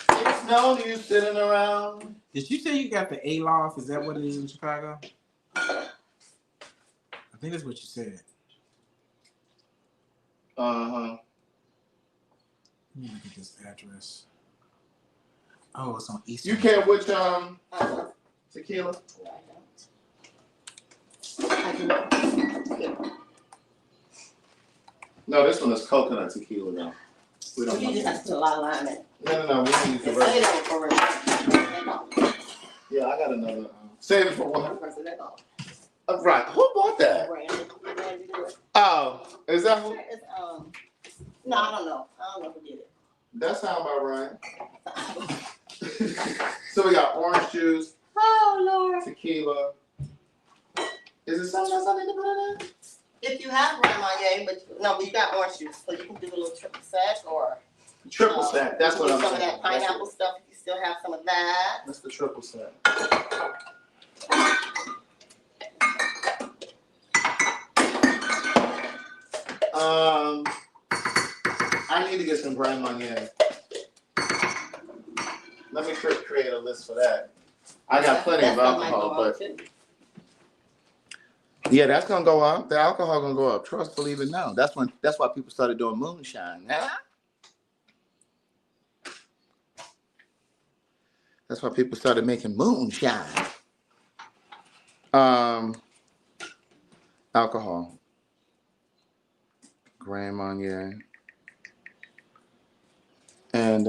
There's no use sitting around. Did you say you got the A-Loft? Is that what it is in Chicago? I think that's what you said. Uh-huh. Let me look at this address. Oh, it's on East. You care which tequila? No, this one is coconut tequila though. We don't You just have to put a lot of lime in. No, we can use the rest. Yeah, I got another. Save it for one. Right. Who bought that? Oh, is that who? No, I don't know. I don't know who did it. That sounds about right. So we got orange juice. Oh, Lord. Tequila. Is it something else I need to put in there? If you have Armageddon, but you got orange juice, so you can do a little triple sec or triple sec. That's what I'm saying. Some of that pineapple stuff, if you still have some of that. That's the triple sec. I need to get some Grand Marnier. Let me create a list for that. I got plenty of alcohol, but yeah, that's gonna go up. The alcohol gonna go up. Trust, believe it now. That's why people started doing moonshine. Huh? That's why people started making moonshine. Alcohol. Grand Marnier. And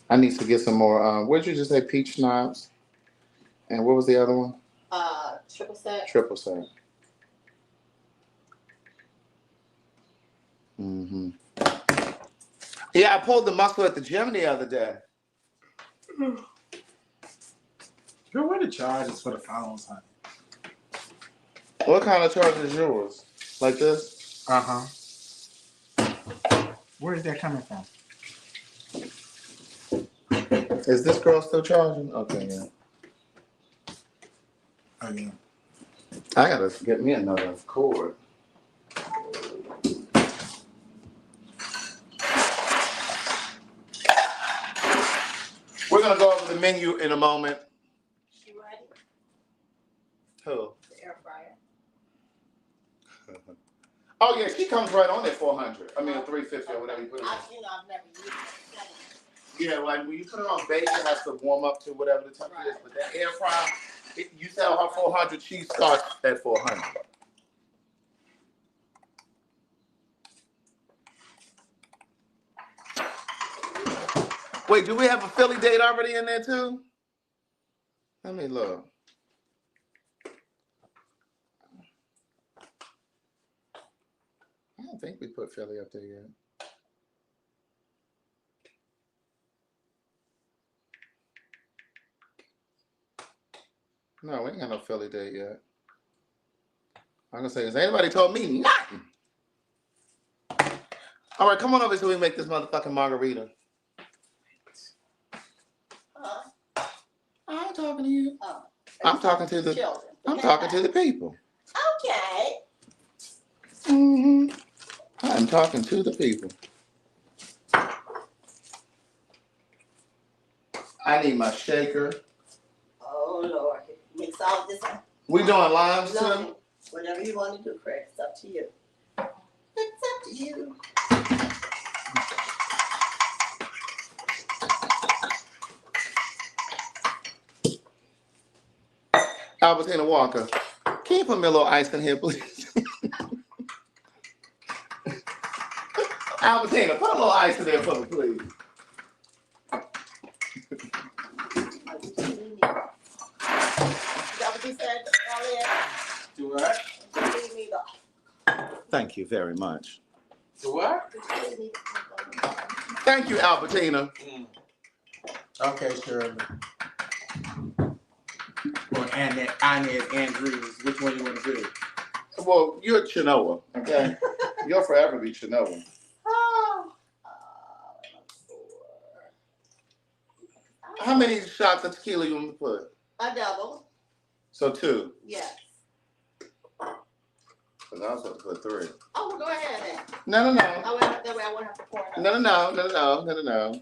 I need to get some more. What did you just say? Peach schnapps. And what was the other one? Triple sec. Triple sec. Yeah, I pulled the muscle at the gym the other day. Girl, what are the charges for the phones, honey? What kind of charge is yours? Like this? Uh-huh. Where is that coming from? Is this girl still charging? Okay, yeah. Oh, yeah. I gotta get me another cord. We're gonna go over the menu in a moment. She ready? Who? The air fryer. Oh yeah, she comes right on at 400. I mean, 350 or whatever you put it on. I've never used it. Yeah, like when you put it on base, it has to warm up to whatever the temperature is. But that air fryer, you tell her 400, she starts at 400. Wait, do we have a Philly date already in there too? Let me look. I don't think we put Philly up there yet. No, we ain't got no Philly date yet. I'm gonna say, has anybody told me nothing? All right, come on over so we can make this motherfucking margarita. I'm talking to you. Oh, I'm talking to the children. I'm talking to the people. Okay. I'm talking to the people. I need my shaker. Oh Lord, mix all this up. We doing limes too? No, whatever you want to do, Craig, it's up to you. It's up to you. Albertina Walker, can you put me a little ice in here, please? Albertina, put a little ice in there for me, please. Do what? Thank you very much. Do what? Thank you, Albertina. Okay, Shirley. Or Inez Andrews. Which one you want to do? Well, you're Chinoa, okay? You'll forever be Chinoa. How many shots of tequila you want to put? A double. So 2. Yes. Because I was going to put 3. Oh, well, go ahead then. No. That way I won't have to pour it up. No.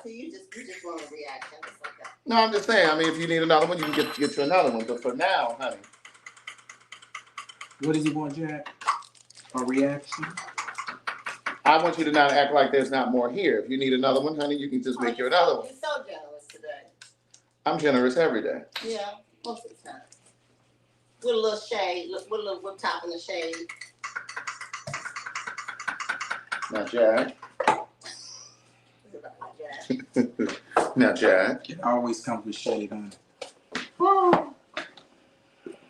So you just want a reaction. It's like that. No, I'm just saying. I mean, if you need another one, you can get you another one. But for now, honey. What does he want, Jack? A reaction? I want you to not act like there's not more here. If you need another one, honey, you can just make you another one. You're so generous today. I'm generous every day. Yeah, most of the time. With a little shade, with a little whip top in the shade. Now, Jack. Now, Jack. It always comes with shade, huh? Oh.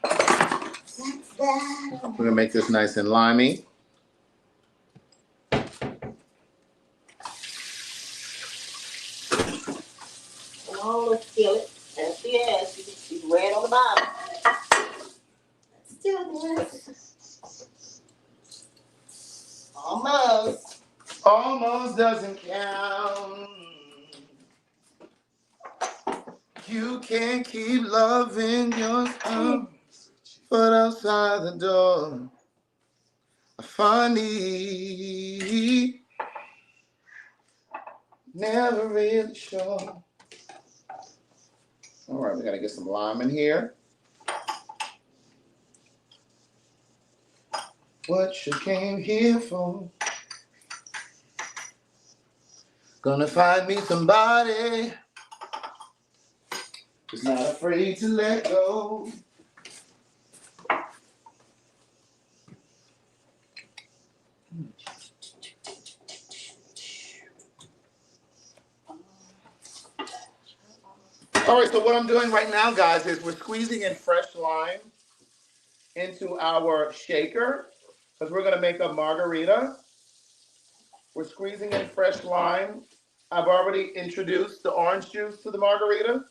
That's that. We're going to make this nice and limey. Oh, let's feel it. Yes, yes. She's red on the bottom. Let's do this. Almost. Almost doesn't count. You can't keep loving yourself, but outside the door, funny, never really sure. All right, we gotta get some lime in here. What you came here for? Gonna find me somebody who's not afraid to let go. All right, so what I'm doing right now, guys, is we're squeezing in fresh lime into our shaker because we're gonna make a margarita. We're squeezing in fresh lime. I've already introduced the orange juice to the margarita.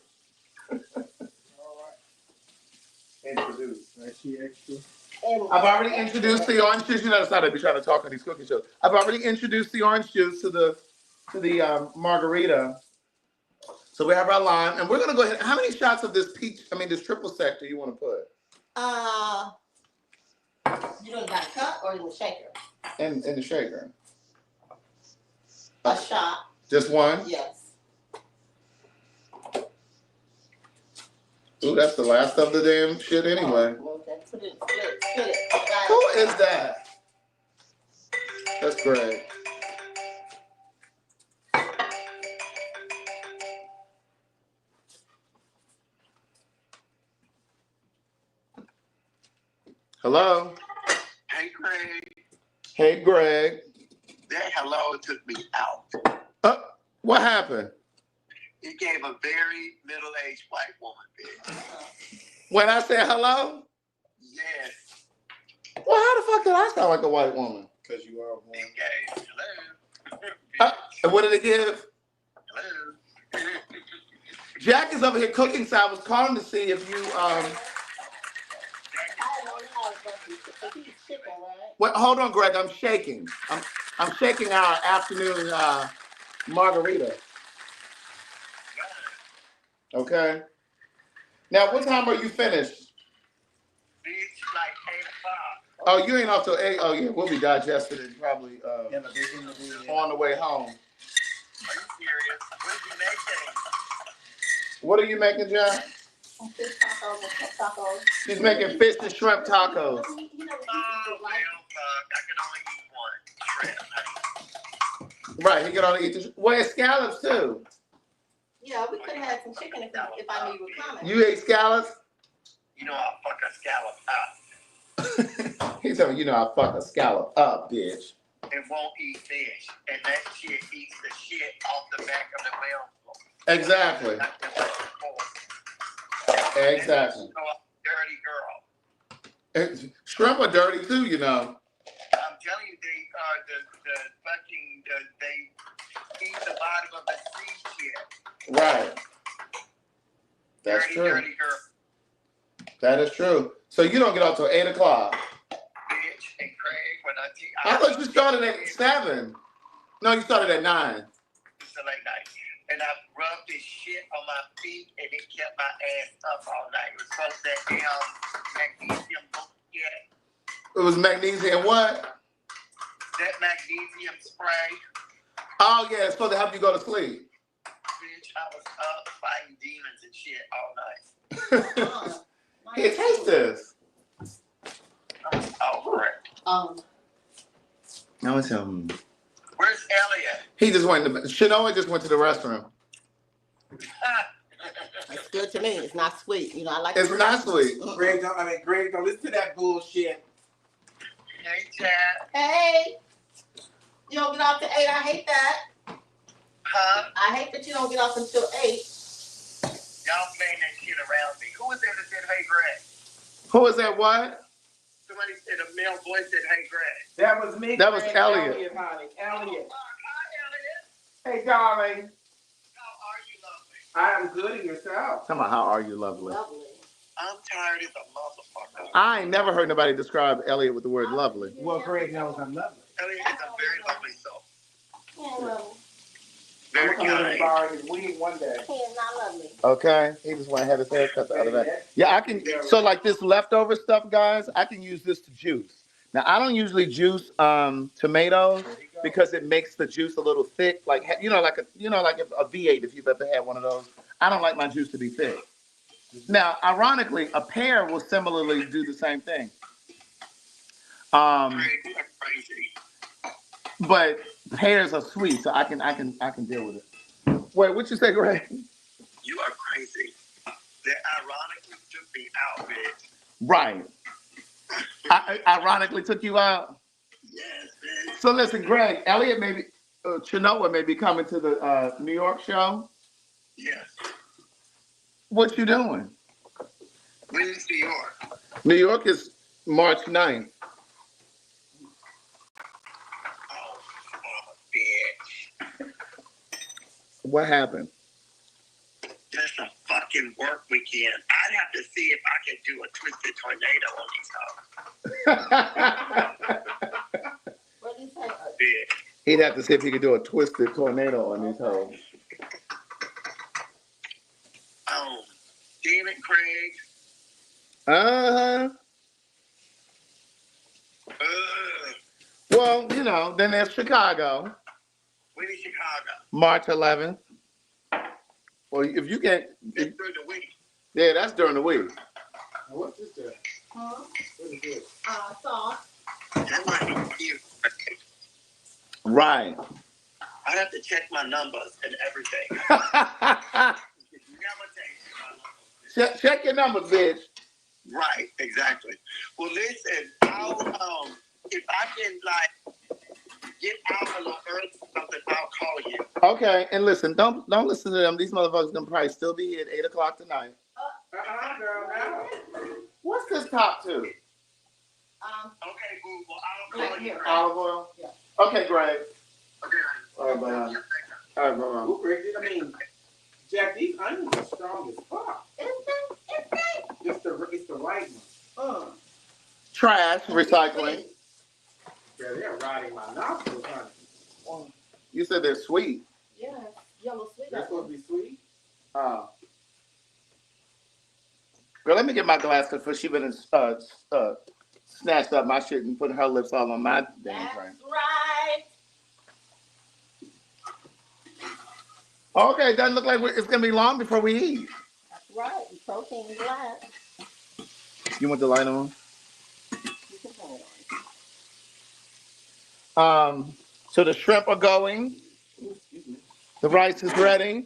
Introduce. Is she extra? I've already introduced the orange juice. You know, it's not to be trying to talk on these cooking shows. I've already introduced the orange juice to the margarita. So we have our lime, and we're gonna go ahead. How many shots of this this triple sec do you want to put? You doing got a cup or in the shaker? In the shaker. A shot. Just one? Yes. Ooh, that's the last of the damn shit anyway. Oh, okay. Put it, split it. Who is that? That's great. Hello? Hey, Craig. Hey, Greg. That hello took me out. What happened? He gave a very middle-aged white woman, bitch. When I said hello? Yes. Well, how the fuck did I sound like a white woman? Because you are one. He gave hello. And what did it give? Hello. Jacque is over here cooking, so I was calling to see if you I don't know how it's going to be chicken, right? Wait, hold on, Greg. I'm shaking. I'm shaking our afternoon margarita. Okay. Now, what time are you finished? It's like 8 o'clock. Oh, you ain't off till 8. Oh, yeah, we'll be digested and probably on the way home. Are you serious? What What are you making? are you making, John? Fish tacos and tacos. She's making fish and shrimp tacos. You know what Oh, like? I can only eat one. Shrimp, honey. Right, he can only eat the well, scallops too. Yeah, we could have had some chicken if I knew you were coming. You ate scallops? You know I'll fuck a scallop up. He told me, you know, I fuck a scallop up, bitch. It won't eat fish, and that shit eats the shit off the back of the whale. Exactly. Exactly. Dirty girl. Shrimp are dirty too, you know. I'm telling you, they are they eat the bottom of the sea shit. Right. That's dirty, true. Dirty girl. That is true. So you don't get off till 8 o'clock. Bitch and Craig, when I thought you started at 7. No, you started at 9. It's a late night. And I rubbed this shit on my feet, and it kept my ass up all night. It was supposed to damn magnesium shit. It was magnesium what? That magnesium spray. Oh yeah, it's supposed to help you go to sleep. Bitch, I was up fighting demons and shit all night. Here, taste this. Oh, correct. Now it's him. Where's Elliot? He just went to Shanoa just went to the restroom. It's good to me. It's not sweet. You know, I like It's not sweet. Greg, don't listen to that bullshit. Hey, Chad. Hey, you don't get off till 8. I hate that. Huh? I hate that you don't get off until 8. Y'all playing that shit around me. Who was there that said, hey, Greg? Who was that? What? Somebody said, a male voice said, hey, Greg. That was me. That was Elliot. Elliot. Honey. Elliot. Hi, Elliot. Hey, darling. How are you, lovely? I am good in yourself. Tell me, how are you, lovely? Lovely. I'm tired as a motherfucker. I ain't never heard nobody describe Elliot with the word lovely. Well, Greg knows I'm lovely. Elliot is a very lovely soul. Yeah, lovely. Very I'm gonna kind. borrow his wig one day. He is not lovely. Okay, he just want to have his hair cut the other day. Yeah, I can. So like this leftover stuff, guys, I can use this to juice. Now I don't usually juice tomatoes because it makes the juice a little thick, like like a V8 if you've ever had one of those. I don't like my juice to be thick. Now, ironically, a pear will similarly do the same thing. Crazy. But pears are sweet, so I can deal with it. Wait, what you say, Greg? You are crazy. That ironically took me out, bitch. Right. I ironically took you out. Yes, bitch. So listen, Greg, Elliot Chinoa may be coming to the New York show. Yes. What you doing? When is New York? New York is March 9th. Oh, bitch. What happened? Just a fucking work weekend. I'd have to see if I could do a twisted tornado on these hoes. What did you say? Bitch. He'd have to see if he could do a twisted tornado on these hoes. Damn it, Craig. Uh-huh. Well, then there's Chicago. When is Chicago? March 11th. Well, if you can't... That's during the week. Yeah, that's during the week. What's this there? Huh? What is this? Sauce. That might be cute. Right. I'd have to check my numbers and everything. Check your numbers, bitch. Right, exactly. Well, listen, I'll, if I can, get out a little early or something, I'll call you. Okay, and listen, don't listen to them. These motherfuckers gonna probably still be here at 8 o'clock tonight. Girl, now. What's this top to? Okay, boo. Well, I'll call you. Greg. Olive oil? Yeah. Okay, Greg. Okay. All right, bye. All right, bye. Ooh, Greg, Jack, these onions are strong as fuck. It's the white one. Trash, recycling. Yeah, they're rotting my nostrils, honey. You said they're sweet. Yeah, yellow sweet. They're supposed to be sweet. Girl, let me get my glass before she been snatched up my shit and put her lips all on my damn drink. That's right. Okay, it doesn't look like it's gonna be long before we eat. That's right. Protein glass. You want the light on? You can turn it on. So the shrimp are going. The rice is ready.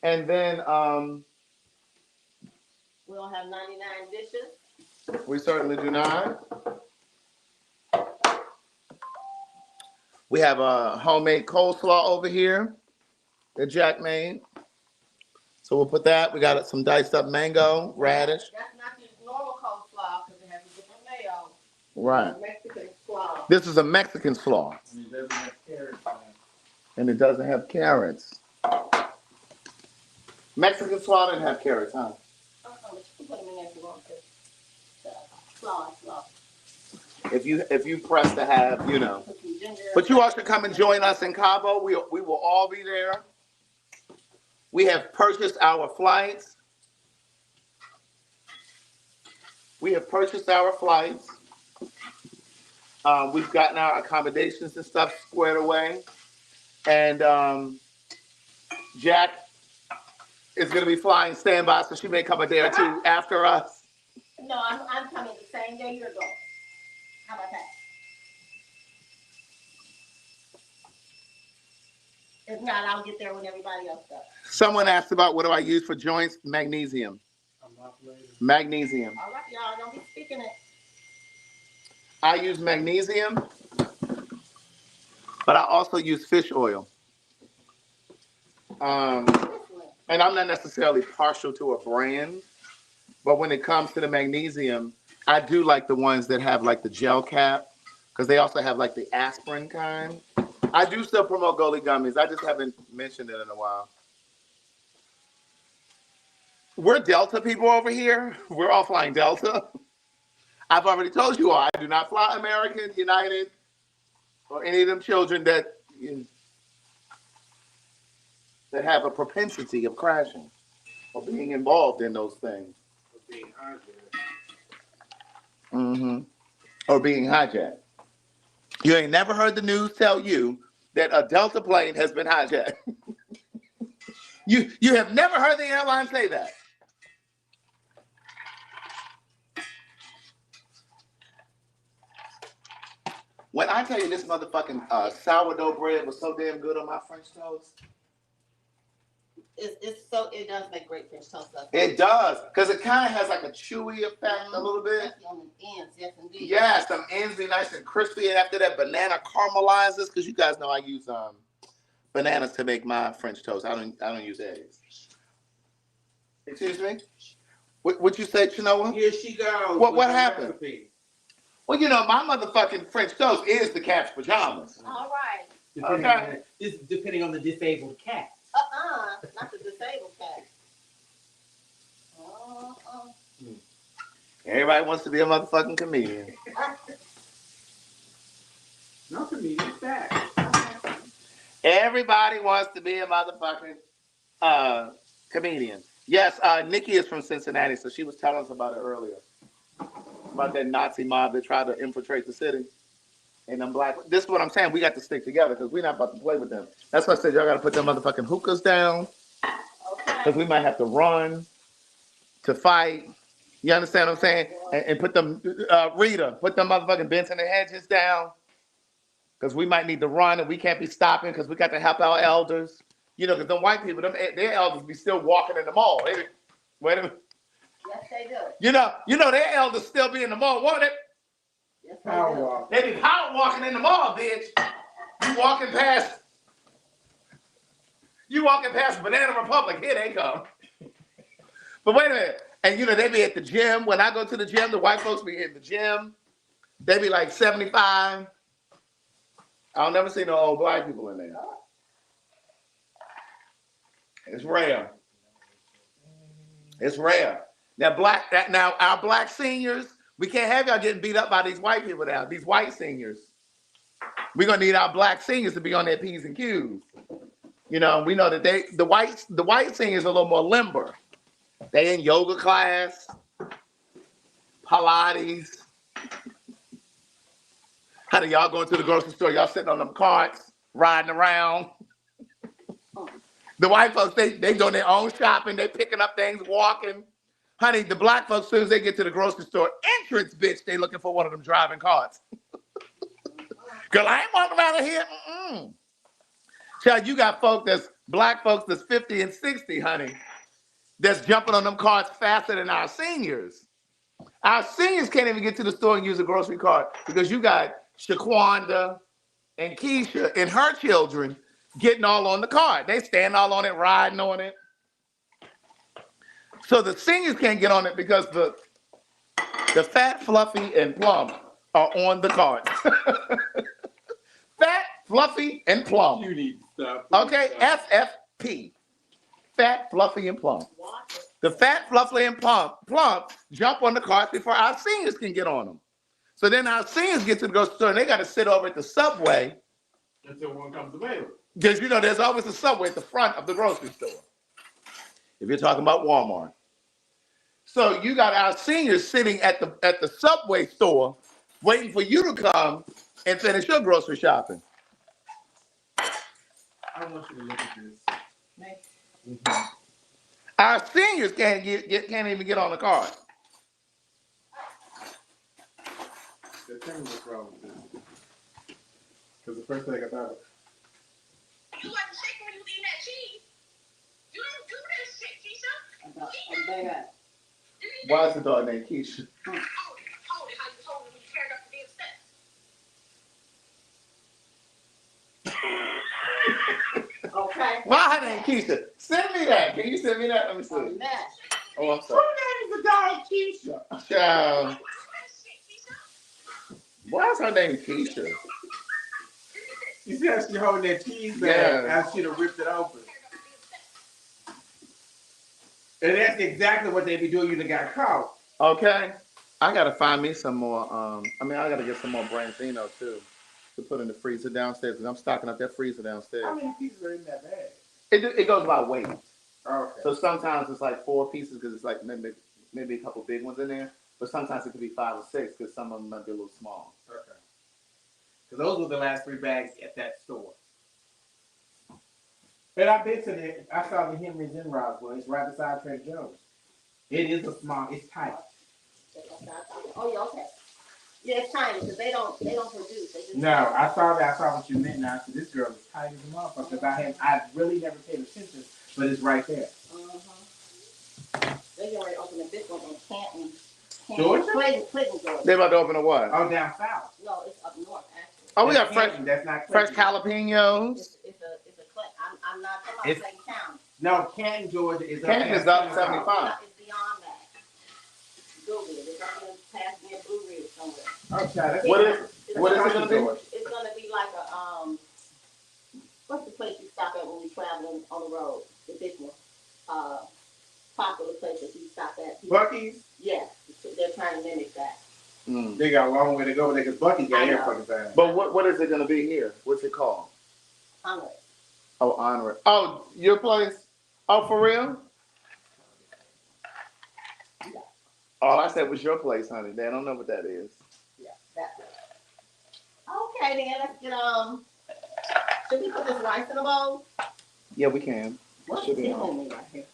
And then We don't have 99 dishes. we certainly do not. We have a homemade coleslaw over here that Jacque made. So we'll put that. We got some diced up mango, radish. That's not the normal coleslaw because it has a different mayo. Right. Mexican slaw. This is a Mexican slaw. And it doesn't have carrots. Mexican slaw didn't have carrots, huh? But you can put them in there if you want to. Slaw. If you press to have, you know. Put some ginger. But you all should come and join us in Cabo. We will all be there. We have purchased our flights. We've gotten our accommodations and stuff squared away. And Jacque is going to be flying standby, so she may come a day or two after us. No, I'm coming the same day you're going. How about that? If not, I'll get there when everybody else does. Someone asked about what do I use for joints? Magnesium. Magnesium. All right, y'all, don't be speaking it. I use magnesium, but I also use fish oil. And I'm not necessarily partial to a brand, but when it comes to the magnesium, I do like the ones that have like the gel cap, because they also have like the aspirin kind. I do still promote Goli gummies. I just haven't mentioned it in a while. We're Delta people over here. We're all flying Delta. I've already told you all, I do not fly American, United, or any of them children that have a propensity of crashing or being involved in those things. Or being hijacked. You ain't never heard the news tell you that a Delta plane has been hijacked. You have never heard the airline say that. When I tell you this motherfucking sourdough bread was so damn good on my French toast. It does make great French toast. It does, because it kind of has like a chewy effect a little bit. Especially on the ends, yes indeed. Yeah, some ends be nice and crispy, and after that banana caramelizes, because you guys know I use bananas to make my French toast. I don't use eggs. Excuse me? What you say, Chinoa? Here she goes. What happened? Recipe. Well, you know, my motherfucking French toast is the cat's pajamas. All right. Depending on the disabled cat. Not the disabled cat. Everybody wants to be a motherfucking comedian. No comedian, fact. Everybody wants to be a motherfucking comedian. Yes, Nikki is from Cincinnati, so she was telling us about it earlier. About that Nazi mob that tried to infiltrate the city. And them black. This is what I'm saying. We got to stick together because we're not about to play with them. That's why I said y'all got to put them motherfucking hookahs down. Because we might have to run to fight. You understand what I'm saying? And put them, Rita, put them motherfucking Benson and Hedges down. Because we might need to run and we can't be stopping because we got to help our elders. You know, because them white people, their elders be still walking in the mall. Wait a minute. Yes, they do. You know their elders still be in the mall, won't it? Yes, Power walk. They be power walking in the mall, bitch. You walking past Banana Republic. Here they come. But wait a minute. And you know, they be at the gym. When I go to the gym, the white folks be in the gym. They be like 75. I'll never see no old black people in there. It's rare. It's rare. Now our black seniors, we can't have y'all getting beat up by these white people now, these white seniors. we're gonna need our black seniors to be on their P's and Q's. You know, we know that the white seniors are a little more limber. They in yoga class, Pilates. How do y'all going to the grocery store? Y'all sitting on them carts, riding around. The white folks, they doing their own shopping. They picking up things, walking. Honey, the black folks, as soon as they get to the grocery store entrance, bitch, they looking for one of them driving carts. Girl, I ain't walking around here. Child, you got black folks that's 50 and 60, honey, that's jumping on them carts faster than our seniors. Our seniors can't even get to the store and use a grocery cart because you got Shaquanda and Keisha and her children getting all on the cart. They stand all on it, riding on it. So the seniors can't get on it because the fat, fluffy, and plump are on the cart. Fat, fluffy, and plump. You need stuff. Okay, FFP. Fat, fluffy, and plump. The fat, fluffy, and plump jump on the cart before our seniors can get on them. So then our seniors get to the grocery store and they got to sit over at the Subway. Until one comes available. Because, you know, there's always a Subway at the front of the grocery store. If you're talking about Walmart. So you got our seniors sitting at the Subway store waiting for you to come and finish your grocery shopping. I want you to look at this. Our seniors can't even get on the cart. Tell me what's wrong with this. Because the first thing I thought of. You wasn't shaking when you was eating that cheese. You don't do that shit, Keisha. Why is the dog named Keisha? Hold it how you told me when you carried up the damn steps. Okay. Why her name Keisha? Send me that. Can you send me that? Let me see. Oh, I'm sorry. Who named the dog Keisha? Child. Why is her name Keisha? You see how she holding that cheese bag? Yeah. I should have ripped it open. And that's exactly what they be doing. You done got caught. Okay. I gotta find me some more. I gotta get some more branzino too to put in the freezer downstairs because I'm stocking up that freezer downstairs. How many pieces are in that bag? It goes by weight. Okay. So sometimes it's like 4 pieces because it's like maybe a couple big ones in there. But sometimes it could be 5 or 6 because some of them might be a little small. Okay. Because those were the last 3 bags at that store. And I've been to the, I saw the Henry's in Roswell. It's right beside Trader Joe's. It is a small, it's tight. Oh, yeah, okay. Yeah, it's tiny because they don't produce. They just No, I saw what you meant now. I said, this girl is tight as a motherfucker. Because I really never paid attention, but it's right there. They get ready to open a big one in Canton. Georgia? Clayton, Georgia. They about to open a what? Oh, down south. No, it's up north, actually. Oh, we got Canton, that's not fresh Clayton. jalapenos. It's a Clayton. I'm not talking about Clayton County. No, Canton, Georgia is up Canton is up 75. No, it's beyond that. Google it. It's up in past near Blue Ridge somewhere. Okay. What is it going to be? It's going to be like a, what's the place you stop at when we travel on the road? The big one. Popular place that you stop at. Buc-ee's? Yeah, they're trying to mimic that. They got a long way to go because Buc-ee's got air fucking time. But what is it going to be here? What's it called? Honor it. Oh, Honor It. Oh, your place? Oh, for real? Yeah. All I said was your place, honey. They don't know what that is. Yeah, that place. Okay, then let's get, should we put this rice in a bowl? Yeah, we can. What's Should be the on. right here?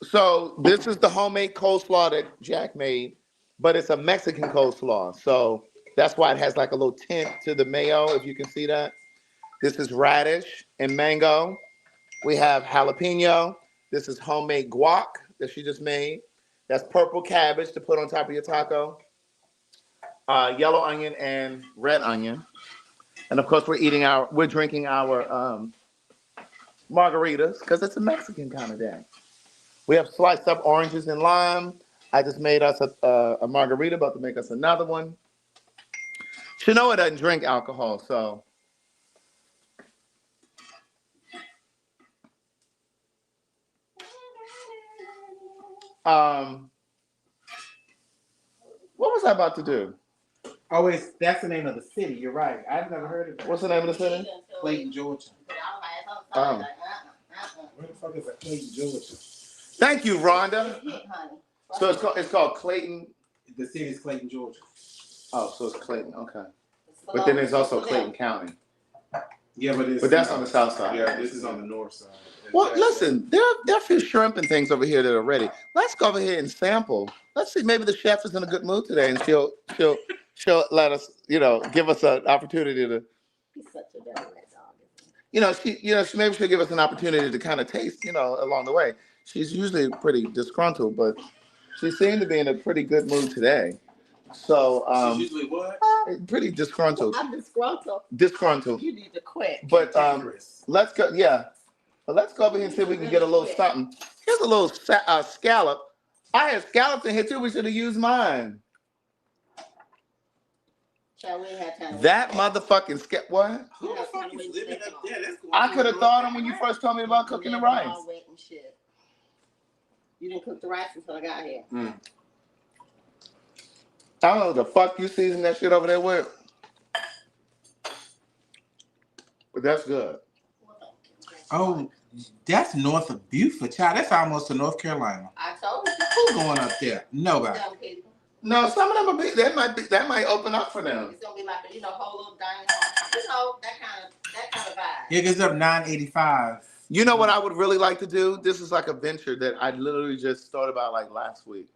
So this is the homemade coleslaw that Jacque made, but it's a Mexican coleslaw. So that's why it has like a little tint to the mayo, if you can see that. This is radish and mango. We have jalapeno. This is homemade guac that she just made. That's purple cabbage to put on top of your taco. Yellow onion and red onion. And of course, we're drinking our margaritas because it's a Mexican kind of day. We have sliced up oranges and lime. I just made us a margarita, about to make us another one. Shanoa doesn't drink alcohol, so. What I about to do? Oh, that's the name of the city. You're right. I've never heard of that. What's the name of the city? Clayton, Georgia. Oh. Where the fuck is that? Clayton, Georgia. Thank you, Rhonda. So it's called Clayton. The city is Clayton, Georgia. Oh, so it's Clayton. Okay. But then there's also Clayton County. Yeah, but that's on the south side. Yeah, this is on the north side. Well, listen, there are a few shrimp and things over here that are ready. Let's go over here and sample. Let's see, maybe the chef is in a good mood today, and she'll let us, give us an opportunity to. He's such a dog. Maybe she'll give us an opportunity to kind of taste, along the way. She's usually pretty disgruntled, but she seemed to be in a pretty good mood today. So, she's usually what? Pretty disgruntled. I'm disgruntled. Disgruntled. You need to quit. But let's go. Yeah, but let's go over here and see if we can get a little something. Here's a little scallop. I had scallops in here too. We should have used mine. Child, we ain't had time. That motherfucking what? Who the fuck is living up there? I could have thought of when you first told me about cooking the rice. You didn't cook the rice until I got here. I don't know what the fuck you season that shit over there with. But that's good. Oh, that's north of Beaufort, child. That's almost to North Carolina. I told you. Who's going up there? Nobody. No, some of them will be. That might open up for them. It's gonna be like a whole little dining hall. That kind of vibe. Yeah, it's up 985. You know what I would really like to do? This is like a venture that I literally just thought about like last week.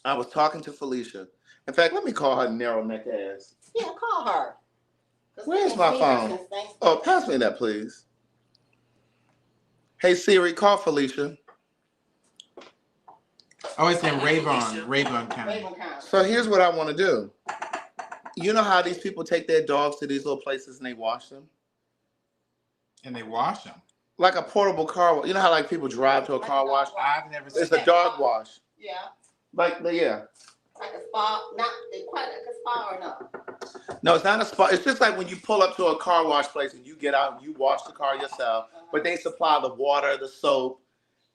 I was talking to Felicia. In fact, let me call her narrow neck ass. Yeah, call her. Where's my phone? Oh, pass me that, please. Hey Siri, call Felicia. Oh, it's in Rayburn County. So here's what I want to do. You know how these people take their dogs to these little places and they wash them? And they wash them? Like a portable car wash. You know how like people drive to a car wash? I've never seen It's a dog wash. Yeah. Yeah. Like a spa, not quite like a spa or no? No, it's not a spa. It's just like when you pull up to a car wash place and you get out and you wash the car yourself, but they supply the water, the soap,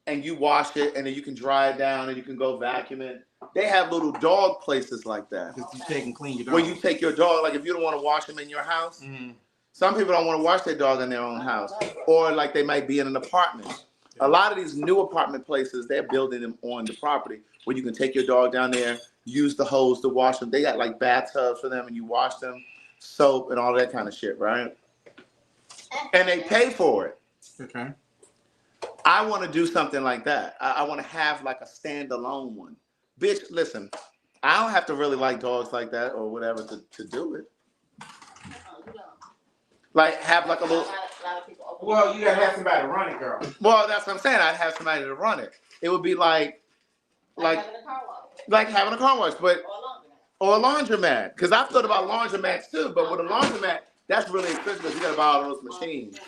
and you wash it, and then you can dry it down and you can go vacuum it. They have little dog places like that. Because you take and clean your dog. Where you take your dog, like if you don't want to wash them in your house, some people don't want to wash their dog in their own house, or like they might be in an apartment. A lot of these new apartment places, they're building them on the property where you can take your dog down there, use the hose to wash them. They got like bathtubs for them and you wash them, soap and all that kind of shit, right? And they pay for it. Okay. I want to do something like that. I want to have like a standalone one. Bitch, listen, I don't have to really like dogs like that or whatever to do it. Like have like a little. Well, you gotta have somebody to run it, girl. Well, that's what I'm saying. I'd have somebody to run it. It would be like having a car wash, but or a laundromat. Because I've thought about laundromats too, but with a laundromat, that's really expensive because you gotta buy all those machines.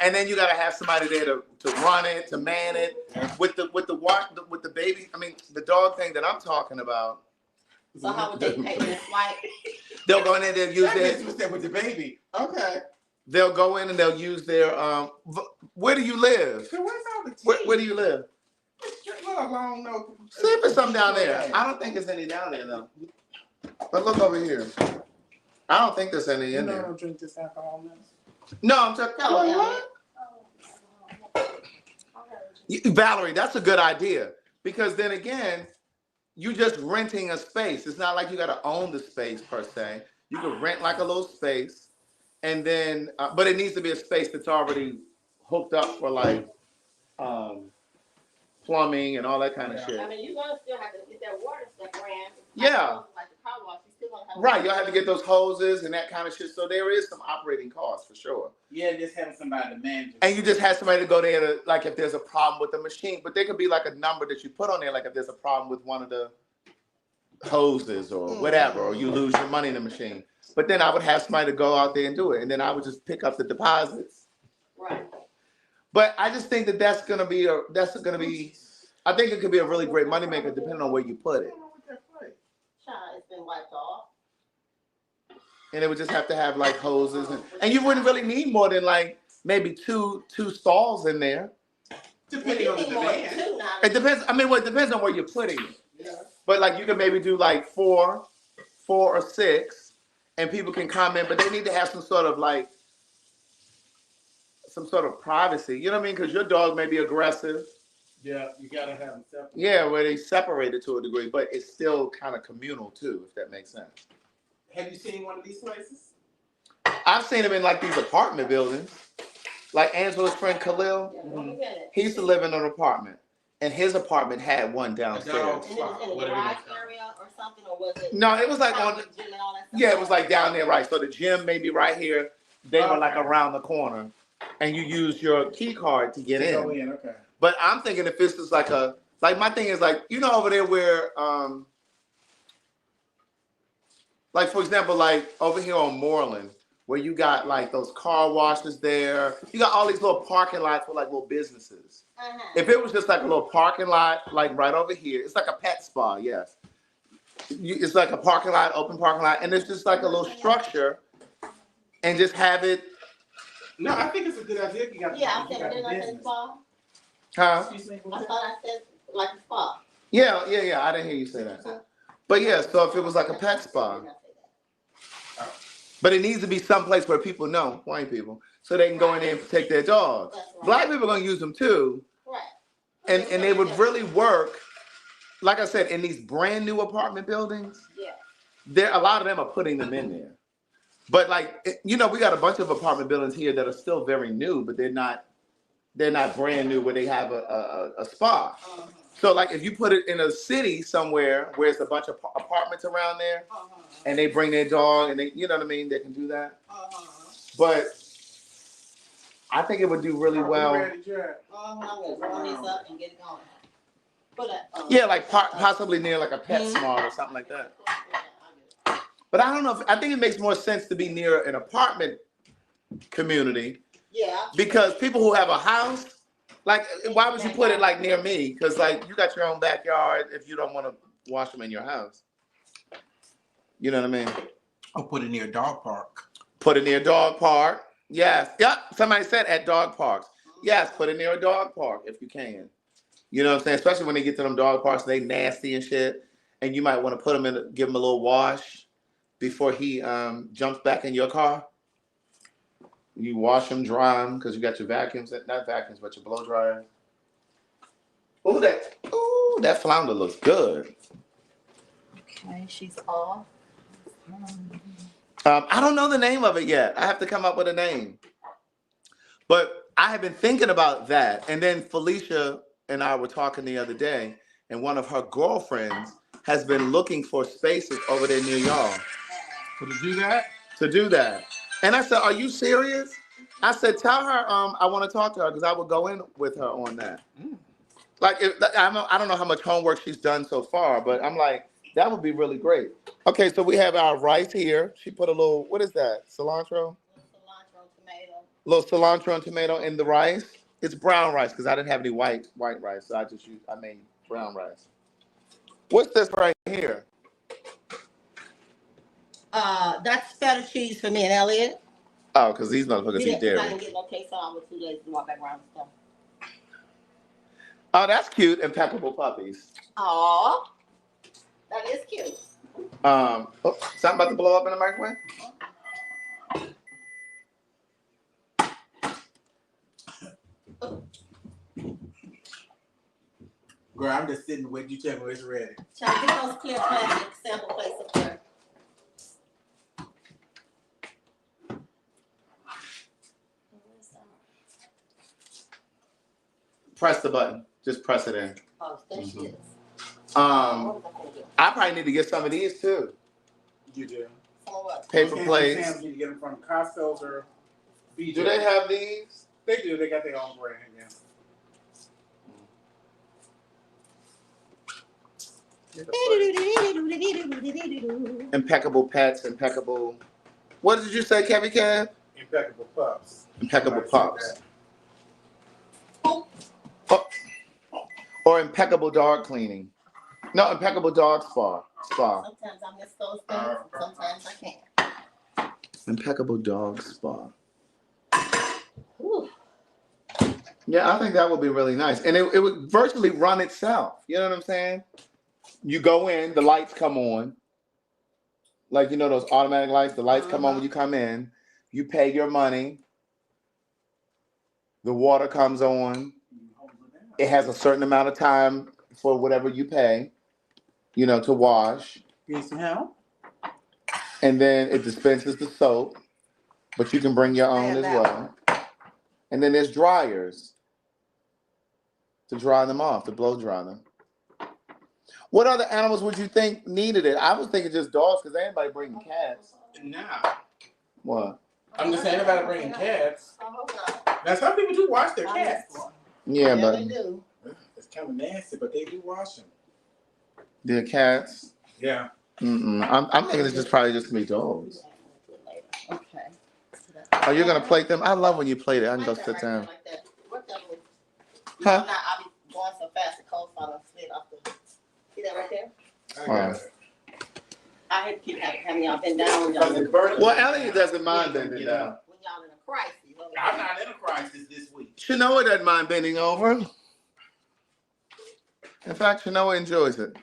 And then you gotta have somebody there to run it, to man it. With the baby, I mean the dog thing that I'm talking about. So how would they pay this? Like they'll go in there, they'll use their with the baby. Okay. They'll go in and they'll use their where do you live? So where's all the tea? Where do you live? See if there's something down there. I don't think there's any down there though. But look over here. I don't think there's any in there. I don't drink this alcohol now. No, I'm just Valerie, that's a good idea. Because then again, you're just renting a space. It's not like you gotta own the space per se. You can rent like a little space. And then, but it needs to be a space that's already hooked up for like plumbing and all that kind of shit. I mean, you're gonna still have to get that water stuff ran. Yeah. Like the car wash, you still gonna have Right, you'll have to get those hoses and that kind of shit. So there is some operating costs for sure. Yeah, just having somebody to manage it. And you just have somebody to go there to, like if there's a problem with the machine, but there could be like a number that you put on there, like if there's a problem with one of the hoses or whatever, or you lose your money in the machine. But then I would have somebody to go out there and do it, and then I would just pick up the deposits. Right. But I just think that's gonna be I think it could be a really great moneymaker depending on where you put it. Child, it's been wiped off. And it would just have to have like hoses and you wouldn't really need more than like maybe two stalls in there. Depending on the demand. It depends. I mean, well, it depends on where you're putting it. Yeah. But like you can maybe do like four or six, and people can comment, but they need to have some sort of privacy. You know what I mean? Because your dog may be aggressive. Yeah, you gotta have them separate. Yeah, where they separated to a degree, but it's still kind of communal too, if that makes sense. Have you seen one of these places? I've seen them in like these apartment buildings. Like Angela's friend Khalil, he used to live in an apartment, and his apartment had one downstairs. And it was in a garage area or something, or was it? No, it was like on. Yeah, it was like down there, right? So the gym may be right here. They were like around the corner, and you use your key card to get in. Go in, okay. But I'm thinking if this is like my thing is like, you know, over there where, like for example, like over here on Moreland, where you got like those car washes there, you got all these little parking lots for like little businesses. If it was just like a little parking lot, like right over here, it's like a pet spa, yes. It's like a parking lot, open parking lot, and it's just like a little structure, and just have it. No, I think it's a good idea. You got Yeah, I said, didn't I say spa? Huh? Excuse me. I thought I said like a spa. Yeah. I didn't hear you say that. But yeah, so if it was like a pet spa, but it needs to be someplace where people know, white people, so they can go in there and take their dogs. Black people are gonna use them too. Right. And they would really work, like I said, in these brand new apartment buildings. Yeah. A lot of them are putting them in there. But like, you know, we got a bunch of apartment buildings here that are still very new, but they're not brand new where they have a spa. So like if you put it in a city somewhere where it's a bunch of apartments around there, and they bring their dog and they, you know what I mean, they can do that. But I think it would do really well. I'm gonna roll these up and get it going. Yeah, like possibly near like a PetSmart or something like that. But I don't know. I think it makes more sense to be near an apartment community. Yeah. Because people who have a house, like, why would you put it like near me? Because like you got your own backyard if you don't want to wash them in your house. You know what I mean? Or put it near a dog park. Put it near a dog park. Yes. Yep. Somebody said at dog parks. Yes. Put it near a dog park if you can. You know what I'm saying? Especially when they get to them dog parks, they nasty and shit, and you might want to put them in, give him a little wash before he jumps back in your car. You wash them, dry them, because you got your vacuums, not vacuums, but your blow dryers. Ooh, that flounder looks good. Okay, she's off. I don't know the name of it yet. I have to come up with a name. But I have been thinking about that. And then Felicia and I were talking the other day, and one of her girlfriends has been looking for spaces over there near y'all. So to do that? To do that. And I said, are you serious? I said, tell her I want to talk to her because I would go in with her on that. Like, I don't know how much homework she's done so far, but I'm like, that would be really great. Okay, so we have our rice here. She put a little, what is that? Cilantro? Cilantro, tomato. Little cilantro and tomato in the rice. It's brown rice because I didn't have any white rice, so I made brown rice. What's this right here? That's feta cheese for me and Elliot. Oh, because these motherfuckers eat dairy. I didn't get no taste on with 2 days to walk back around and stuff. Oh, that's cute. Impeccable puppies. Aw, that is cute. Something about to blow up in the microwave? Girl, I'm just sitting waiting. You tell me when it's ready. Try to get those clear plastic sample plates up there. Press the button. Just press it in. Oh, there she is. I probably need to get some of these too. You do. For what? Paper Okay, plates. Sam's, you can get them from Costco's or BJ. Do they have these? They do. They got their own brand. Yeah. Impeccable pets, impeccable. What did you say, Kevin Cab? Impeccable pups. Impeccable pups. Oh. Or impeccable dog cleaning. No, impeccable dog spa. Sometimes I miss those things. Sometimes I can't. Impeccable dog spa. Ooh. Yeah, I think that would be really nice. And it would virtually run itself. You know what I'm saying? You go in, the lights come on. Like, you know, those automatic lights, the lights come on when you come in. You pay your money. The water comes on. It has a certain amount of time for whatever you pay, you know, to wash. Need some help? And then it dispenses the soap, but you can bring your own as well. And then there's dryers to dry them off, to blow dry them. What other animals would you think needed it? I was thinking just dogs, because anybody bringing cats. Nah. What? I'm just saying anybody bringing cats. Now some people do wash their cats. Yeah, but they do. It's kind of nasty, but they do wash them. the cats. Yeah. I'm thinking it's just probably just gonna be dogs. Okay. Oh, you're gonna plate them? I love when you plate it. I can go sit down. Huh? I'll be going so fast the cold fall and slid off the. See that right there? Wow. I hate to keep having y'all been down when y'all. Well, Elliot doesn't mind bending down. When y'all in a crisis. I'm not in a crisis this week. Shanoa doesn't mind bending over. In fact, Shanoa enjoys it.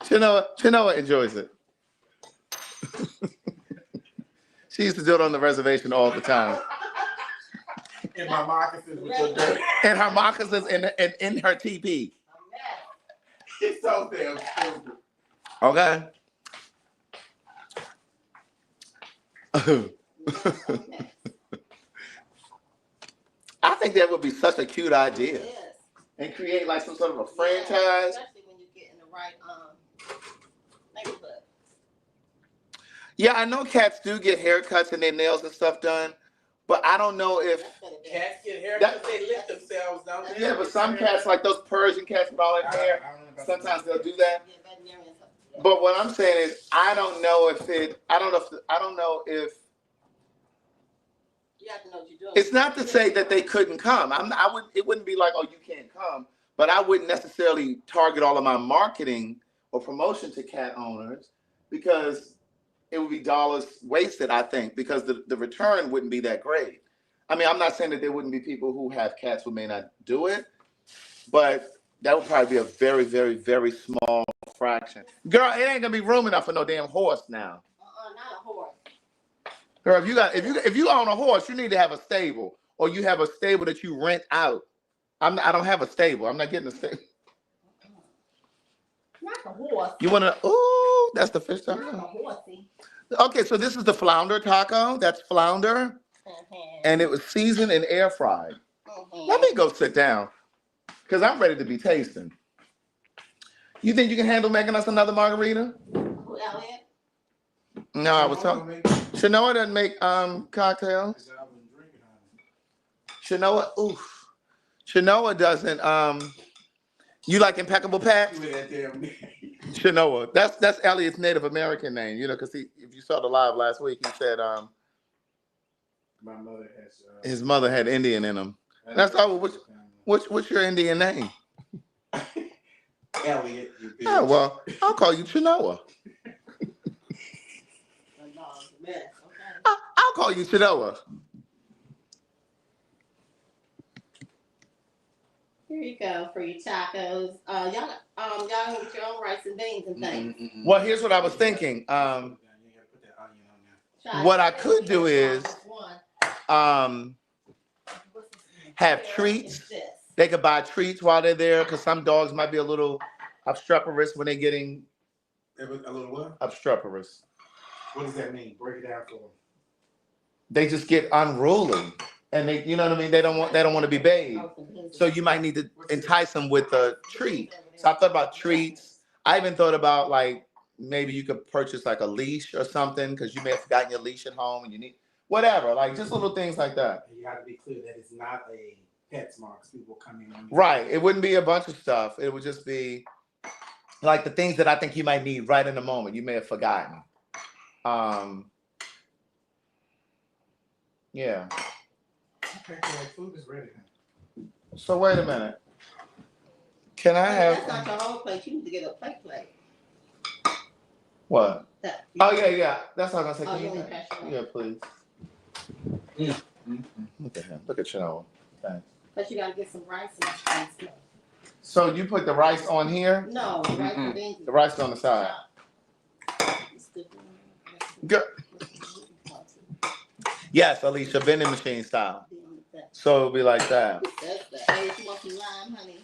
Shanoa enjoys it. She used to do it on the reservation all the time. In my moccasins with your dirt. And her moccasins in her teepee. It's so damn stupid. Okay. I think that would be such a cute idea. Yes. And create like some sort of a franchise. Especially when you get in the right neighborhood. Yeah, I know cats do get haircuts and their nails and stuff done, but I don't know if Cats get haircuts, they lift themselves, don't they? yeah, but some cats, like those Persian cats with all that hair, sometimes they'll do that. But what I'm saying is, I don't know if you have to know what you're doing. it's not to say that they couldn't come. It wouldn't be like, oh, you can't come, but I wouldn't necessarily target all of my marketing or promotion to cat owners because it would be dollars wasted, I think, because the return wouldn't be that great. I mean, I'm not saying that there wouldn't be people who have cats who may not do it, but that would probably be a very, very, very small fraction. Girl, it ain't gonna be room enough for no damn horse now. Not a horse. Girl, if you own a horse, you need to have a stable, or you have a stable that you rent out. I don't have a stable. I'm not getting a stable. Not a horse. You wanna? Ooh, that's the fish taco. Not a horsey. Okay, so this is the flounder taco. That's flounder, and it was seasoned and air fried. Let me go sit down, cause I'm ready to be tasting. You think you can handle making us another margarita? Who, Elliot? No, I was talking. Shanoa doesn't make cocktails. Shanoa doesn't. You like Impeccable Pat? Shanoa. That's Elliot's Native American name. You know, because if you saw the live last week, he said my mother has his mother had Indian in him. That's all. What's your Indian name? Elliot. Oh well, I'll call you Shanoa. I'll call you Shanoa. Here you go for your tacos. Y'all with your own rice and beans and things. Well, here's what I was thinking. What I could do is have treats. They could buy treats while they're there, because some dogs might be a little obstreperous when they're getting a little what? Obstreperous. What does that mean? Break it down for them. They just get unruly, and they, you know what I mean. They don't want to be bathed. So you might need to entice them with a treat. So I thought about treats. I even thought about like maybe you could purchase like a leash or something, because you may have forgotten your leash at home and you need whatever, like just little things like that. You got to be clear that it's not a PetSmart. People come in. Right. It wouldn't be a bunch of stuff. It would just be like the things that I think you might need right in the moment. You may have forgotten. Yeah. Okay, so food is ready. So wait a minute. Can I have? That's not your whole plate. You need to get a plate. What? That. Oh yeah. That's what I was gonna say. Oh, Can you? Yeah, please. Look at him. Look at you. Thanks. But you gotta get some rice and stuff. So you put the rice on here? No, the rice and beans. The rice on the side. Good. Yes, Alicia, vending machine style. So it'll be like that. Hey, you want some lime, honey?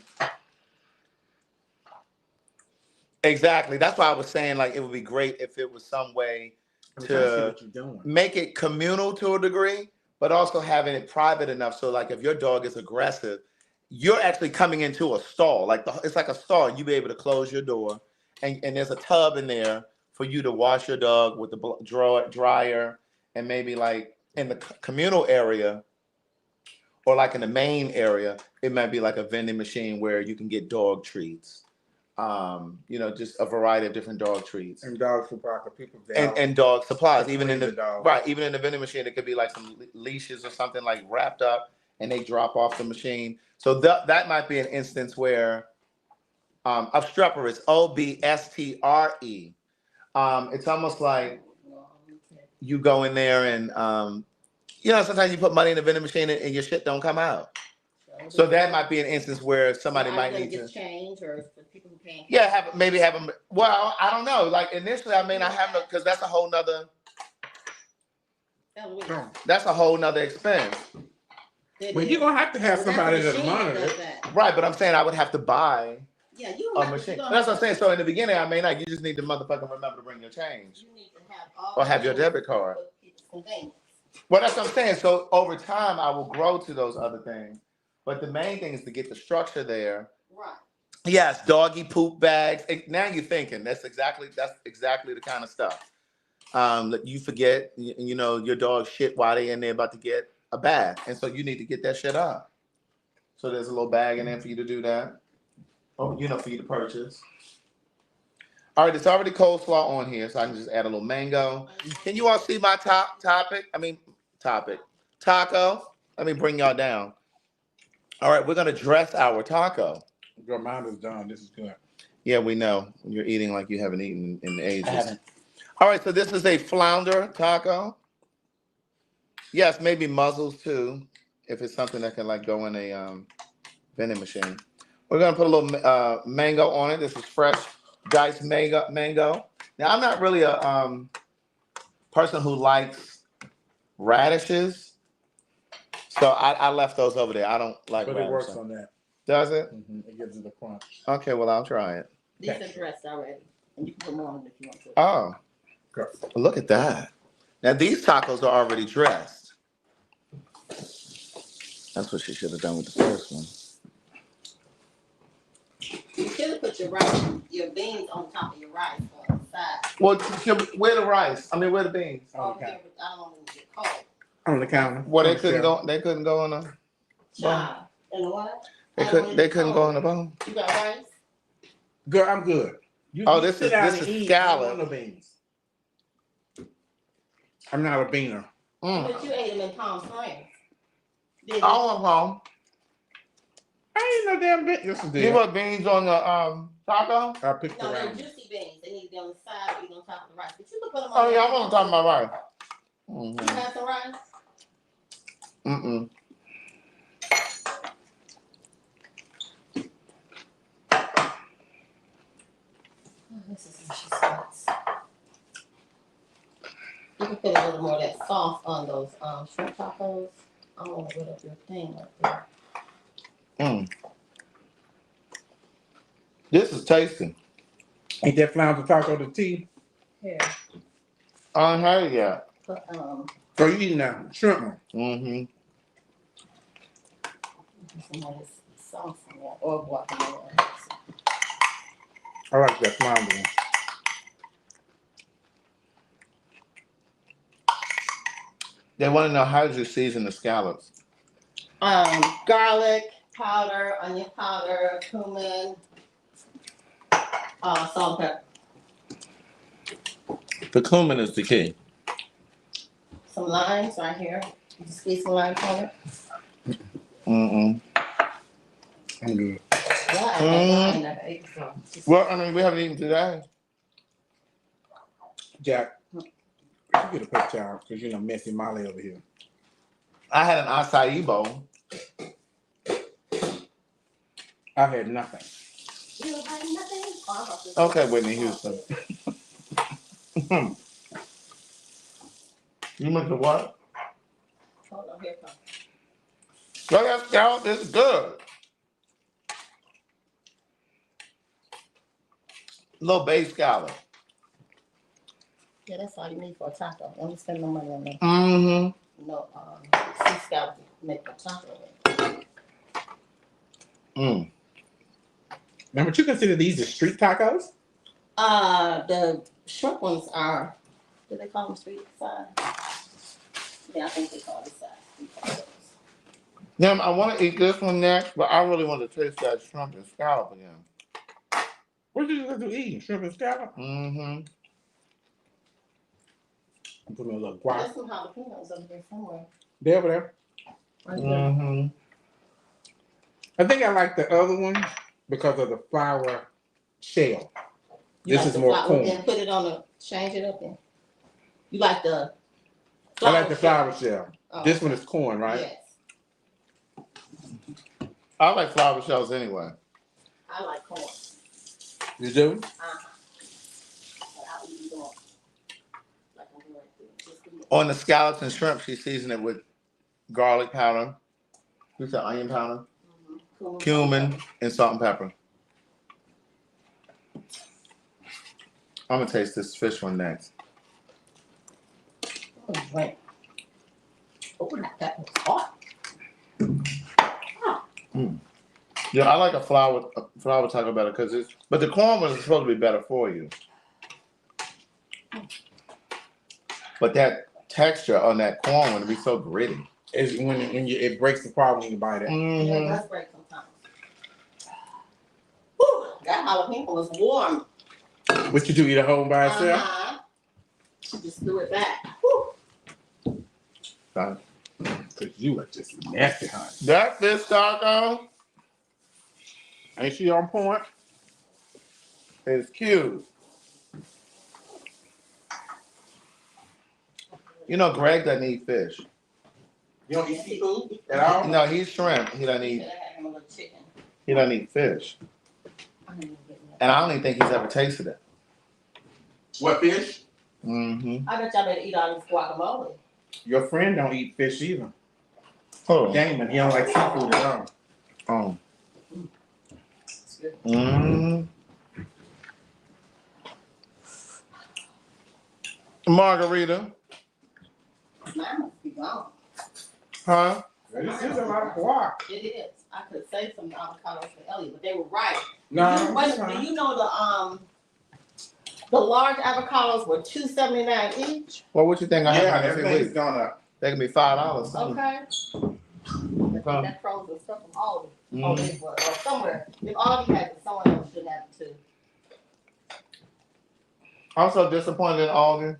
Exactly. That's why I was saying like it would be great if it was some way to make it communal to a degree, but also having it private enough so like if your dog is aggressive, you're actually coming into a stall. Like it's like a stall. You be able to close your door, and there's a tub in there for you to wash your dog with the dryer, and maybe like in the communal area or like in the main area, it might be like a vending machine where you can get dog treats. Just a variety of different dog treats and dog supply for people. And dog supplies. Even in the dog. Right, even in the vending machine, it could be like some leashes or something like wrapped up, and they drop off the machine. So that might be an instance where obstreperous, OBSTRE. It's almost like you go in there and sometimes you put money in the vending machine and your shit don't come out. So that might be an instance where somebody might need to change, or for people who can't. Yeah, have them. Well, I don't know. Like initially, I may not have no, because that's a whole nother. That's a whole nother expense. Well, you're gonna have to have somebody to monitor it. Right, but I'm saying I would have to buy a machine. That's what I'm saying. So in the beginning, I may not. You just need to motherfucking remember to bring your change. You need to have or have your debit card. Well, that's what I'm saying. So over time, I will grow to those other things. But the main thing is to get the structure there. Right. Yes, doggy poop bags. Now you're thinking that's exactly the kind of stuff. You forget, your dog shit while they in there about to get a bath, and so you need to get that shit up. So there's a little bag in there for you to do that. Oh, for you to purchase. All right, it's already coleslaw on here, so I can just add a little mango. Can you all see my topic? Taco. Let me bring y'all down. All right, we're gonna dress our taco. Girl, mine is done. This is good. Yeah, we know. You're eating like you haven't eaten in ages. I haven't. All right, so this is a flounder taco. Yes, maybe muzzles too, if it's something that can like go in a vending machine. We're gonna put a little mango on it. This is fresh diced mango. Now, I'm not really a person who likes radishes. So I left those over there. I don't like But radishes. it works on that. Does it? Mm-hmm. It gives it a crunch. Okay, well, I'll try it. These are dressed already. And you can put them on if you want to. Oh, Good. look at that. Now, these tacos are already dressed. That's what she should have done with the first one. You should have put your beans on top of your rice on the side. Well, where the rice? Where the beans? Over here, but I don't want them to get cold. On the counter. Well, they couldn't go. They couldn't go on a. Child. And what? They couldn't go on the bone. You got rice? Girl, I'm good. This is scallop. Beans. I'm not a beaner. But you ate them in Palm Springs. I want home. I ain't no damn beans. Yes, it did. You put beans on the taco? I picked No, they're around. juicy beans. They need to be on the side, or you on top of the rice. But you can put them on. Oh yeah, I want to talk about rice. You have some rice? Mm-mm. This is what she says. You can put a little more of that sauce on those shrimp tacos. I don't want to rid up your thing right there. This is tasty. Ain't that flounder taco the tea? Here. I ain't had it yet. Put, So you eating that shrimp one? Mm-hmm. some of this sauce in there, or guacamole. I like that flounder one. They want to know how did you season the scallops? Garlic powder, onion powder, cumin, salt, pepper. The cumin is the key. Some limes right here. You can squeeze some limes on it. Mm-mm. I'm good. Yeah, I like lime that I ate before. Well, we haven't eaten today. Jack, you get a quick child because messy Molly over here. I had an acai bowl. I had nothing. You had nothing? Oh, I thought this Okay, was- Whitney Houston. You went to what? Hold on, here it comes. Well, that scallop is good. Little bay scallop. Yeah, that's all you need for a taco. Don't spend no money on that. Mm-hmm. No, sea scallops to make a taco with. Mm. Now, would you consider these the street tacos? The shrimp ones are, do they call them street side? Yeah, I think they call it side. Yeah, I want to eat this one next, but I really want to taste that shrimp and scallop again. What did you guys do eating? Shrimp and scallop? Mm-hmm. Put me a little There's guac. some jalapenos over here somewhere. They over there. Right there. Mm-hmm. I think I like the other one because of the flour shell. You This like is the more flour- corn. Then put it on the, change it up then. You like the I like the flour flour shell. Oh, This one is corn, right? Yes, I like flour shells anyway. I like corn. You do? But I would eat more. Like I'm doing it. Just do it. On the scallops and shrimp, she seasoned it with garlic powder. You said onion powder, cumin, and salt and pepper. I'm gonna taste this fish one next. Oh, right. Oh, that was hot. Yeah, I like a flour taco better because it's. But the corn one is supposed to be better for you. But that texture on that corn one would be so gritty. It's when it breaks the problem when you bite it. Yeah, it Mm-hmm. does break sometimes. Whew, that jalapeno was warm. What you do, eat a whole by itself? She just threw it back. Whew. Because you are just nasty, honey. That fish taco Ain't she on point? is cute. You know, Greg doesn't eat fish. You don't eat seafood at all? No, he's shrimp. He doesn't eat. Should have had him a little chicken. He doesn't eat fish, I didn't even get that. and I don't even think he's ever tasted it. What fish? Mm-hmm. I bet y'all better eat all this guacamole. Your friend don't eat fish either. Oh. Damon, he don't like seafood at all. Oh. It's good. Mm. Margarita, Mine must be gone. huh? This is a lot of guac. It is. I could say some avocados for Elliot, but they were right. No, Wait, it's do fine. you know the large avocados were $2.79 each? Well, what you think I Yeah, have in a few everything's weeks? gone up. They can be $5. Okay. Okay. That frozen stuff from Aldi. Mm. Oh, they were, or somewhere. If Aldi has it, someone else should have it too. I'm so disappointed in Alden.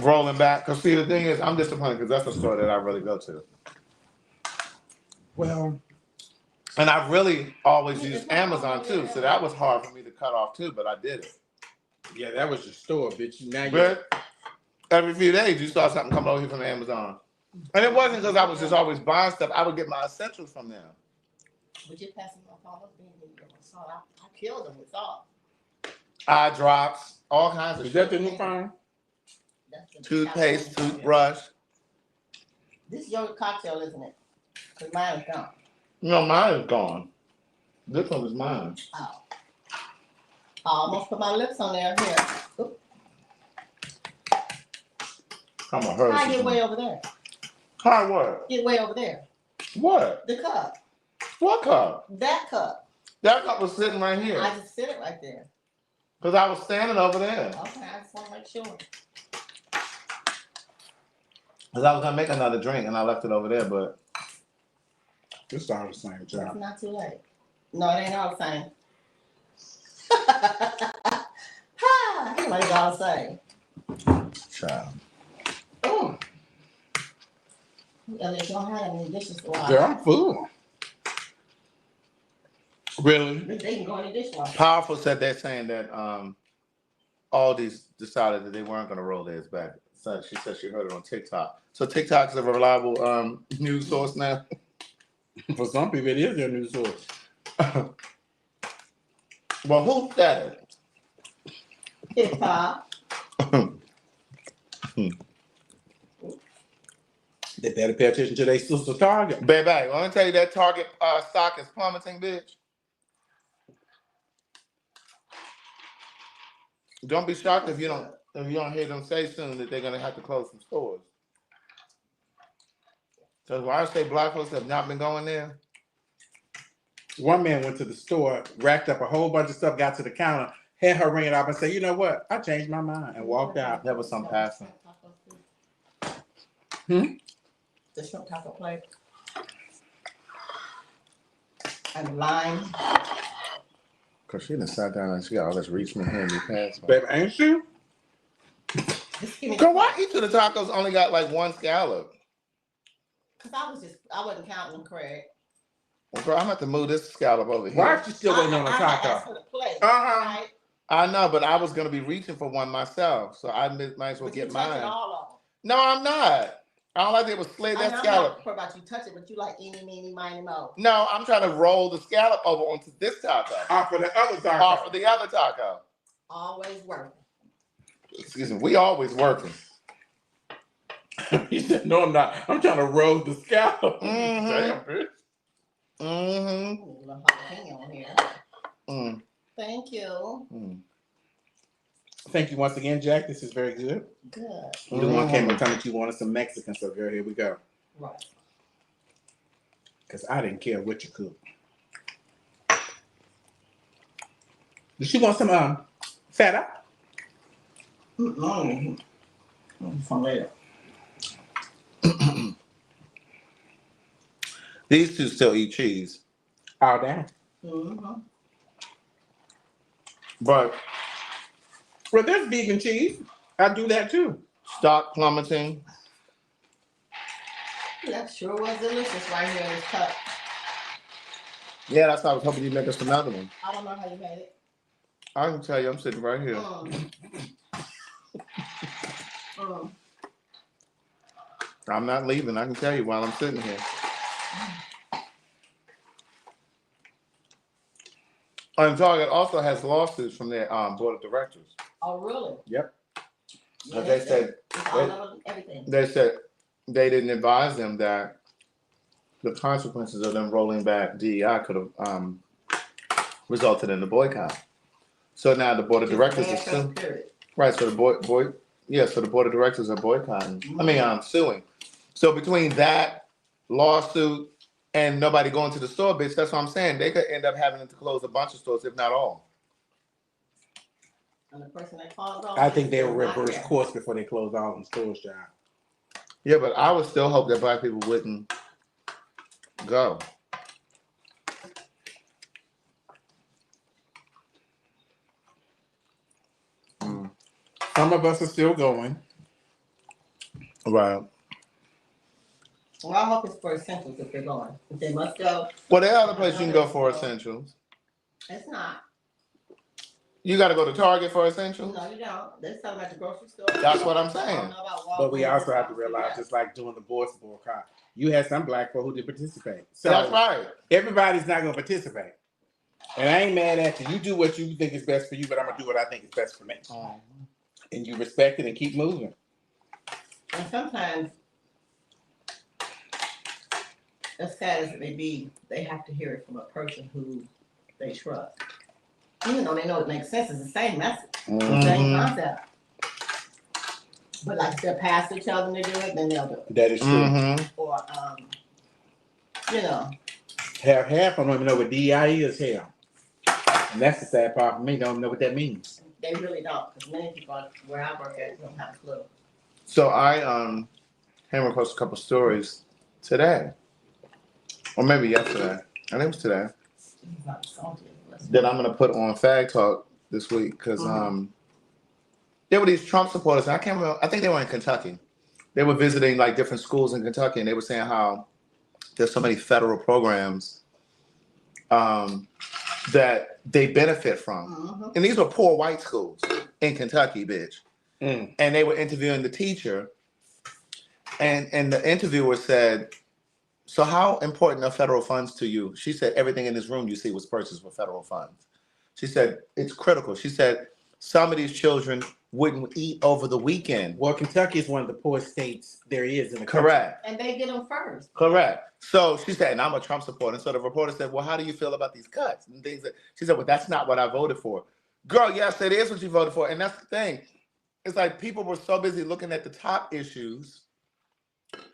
Rolling back, cause see the thing is, I'm disappointed because that's the store that I really go to, Well, and I really always use Amazon too. So that was hard for me to cut off too, but I did it. yeah, that was your store, bitch. Now you But every few days you saw something come over here from Amazon, and it wasn't because I was just always buying stuff. I would get my essentials from them. Would you pass them off all those beans in your salt? I killed them with salt. Eye drops, all kinds of is shit. that the new phone? That's the Toothpaste, cocktail. toothbrush. This is your cocktail, isn't it? Because mine is gone. No, mine is gone. This one is mine. Oh. I almost put my lips on there. Here. Oop. Come on, hers. Hi, get way over there. Hi, what? Get way over there. What? The cup. What cup? That cup. That cup was sitting right here. I just sit it right there. Because I was standing over there. Okay, I just want to make sure. Because I was going to make another drink and I left it over there, but It's all the same It's job. not too late. No, it ain't all the same. Ha! Everybody's all the same. child. Oh. Elliot don't have any dishes to wash. Yeah, I'm full. Really? They can go in the dishwasher. Powerful said they're saying that Aldi's decided that they weren't going to roll theirs back. So she said she heard it on TikTok. So TikTok is a reliable news source now. For some people, it is their news source. Well, who said it? Hip hop. They better pay attention to their sister Target. Baby, I want to tell you that Target stock is plummeting, bitch. Don't be shocked if you don't hear them say soon that they're gonna have to close some stores. Because why I say black folks have not been going there. One man went to the store, racked up a whole bunch of stuff, got to the counter, had her ring it off and said, you know what? I changed my mind and walked out. That was some passing. The shrimp taco plate. And lime. Cause she done sat down and she got all this reach me, hand me, pass. Baby, ain't she? Just give me Girl, why each of the tacos only got like one scallop? Cause I wasn't counting them, Craig. Well, girl, I'm about to move this scallop over here. Why is she still waiting on a I asked taco? for the plate. Uh-huh. I know, but I was gonna be reaching for one myself, so I might as well But get you touching mine. all of them. No, I'm not. All I did was slid that I'm scallop. not about you touch it, but you like eeny, meeny, miny, mo. No, I'm trying to roll the scallop over onto this taco. Off of the other taco. Off of the other taco. Always working. Excuse me, we always working. He said, no, I'm not. I'm trying to roll the scallop. Mm-hmm. Damn, bitch. Mm-hmm. Ooh, a little jalapeno on here. Mm. Thank you. Mm. Thank you once again, Jack. This is very good. Good. You the one came and told me you wanted some Mexican, so girl, here we go. Right. Because I didn't care what you cooked. Did she want some feta? Mm-mm. From later. These two still eat cheese. Oh, damn. Mm-hmm. But Well, there's vegan cheese. I do that too. stock plummeting. That sure was delicious right here in this cup. Yeah, that's why I was hoping you'd make us another one. I don't know how you made it. I can tell you, I'm sitting right here. Mm. I'm not leaving. I can tell you while I'm sitting here. And Target also has lawsuits from their board of directors. Oh, really? Yep. Yeah, They said it's all over everything. they said they didn't advise them that the consequences of them rolling back DEI could have resulted in the boycott. So now the board of directors is suing. Right. So the so the board of directors are boycotting. Suing. So between that lawsuit and nobody going to the store, bitch, that's what I'm saying. They could end up having to close a bunch of stores, if not all. And the person that called on I think they will is not reverse there. course before they close all them stores down. Yeah, but I would still hope that black people wouldn't go. Some of us are still going. Right. Well, I hope it's for essentials if they're going. If they must go, Well, there are other places you can go for essentials. it's not. You got to go to Target for essentials. No, you don't. They're selling at the grocery store. That's what I'm I saying. don't know about Walgreens. But we also have to realize, just like doing the boys boycott, you had some black folk who did participate. So That's right. everybody's not going to participate. And I ain't mad at you. You do what you think is best for you, but I'm going to do what I think is best for me. And you respect it and keep moving. And sometimes, as sad as it may be, they have to hear it from a person who they trust. Even though they know it makes sense, it's the same message, same concept. But like if their pastor tells them to do it, then they'll do it. That is true. Mm-hmm. Or, you know, Half I don't even know what DEI is, hell. And that's the sad part for me, don't know what that means. they really don't. Because many people where I work at don't have a clue. So I came across a couple stories today, or maybe yesterday. I think it was today. It's not salty. That I'm gonna put on PhagTawlk this week because there were these Trump supporters. And I can't remember. I think they were in Kentucky. They were visiting like different schools in Kentucky, and they were saying how there's so many federal programs that they benefit from, and these were poor white schools in Kentucky, bitch. And they were interviewing the teacher, and the interviewer said, So how important are federal funds to you? She said everything in this room you see was purchased with federal funds. She said it's critical. She said some of these children wouldn't eat over the weekend. Well, Kentucky is one of the poorest states there is in the country. Correct. And they get them first. Correct. So she said, and I'm a Trump supporter. And so the reporter said, well, how do you feel about these cuts and things that she said, well, that's not what I voted for. Girl, yes, it is what you voted for. And that's the thing. It's like people were so busy looking at the top issues.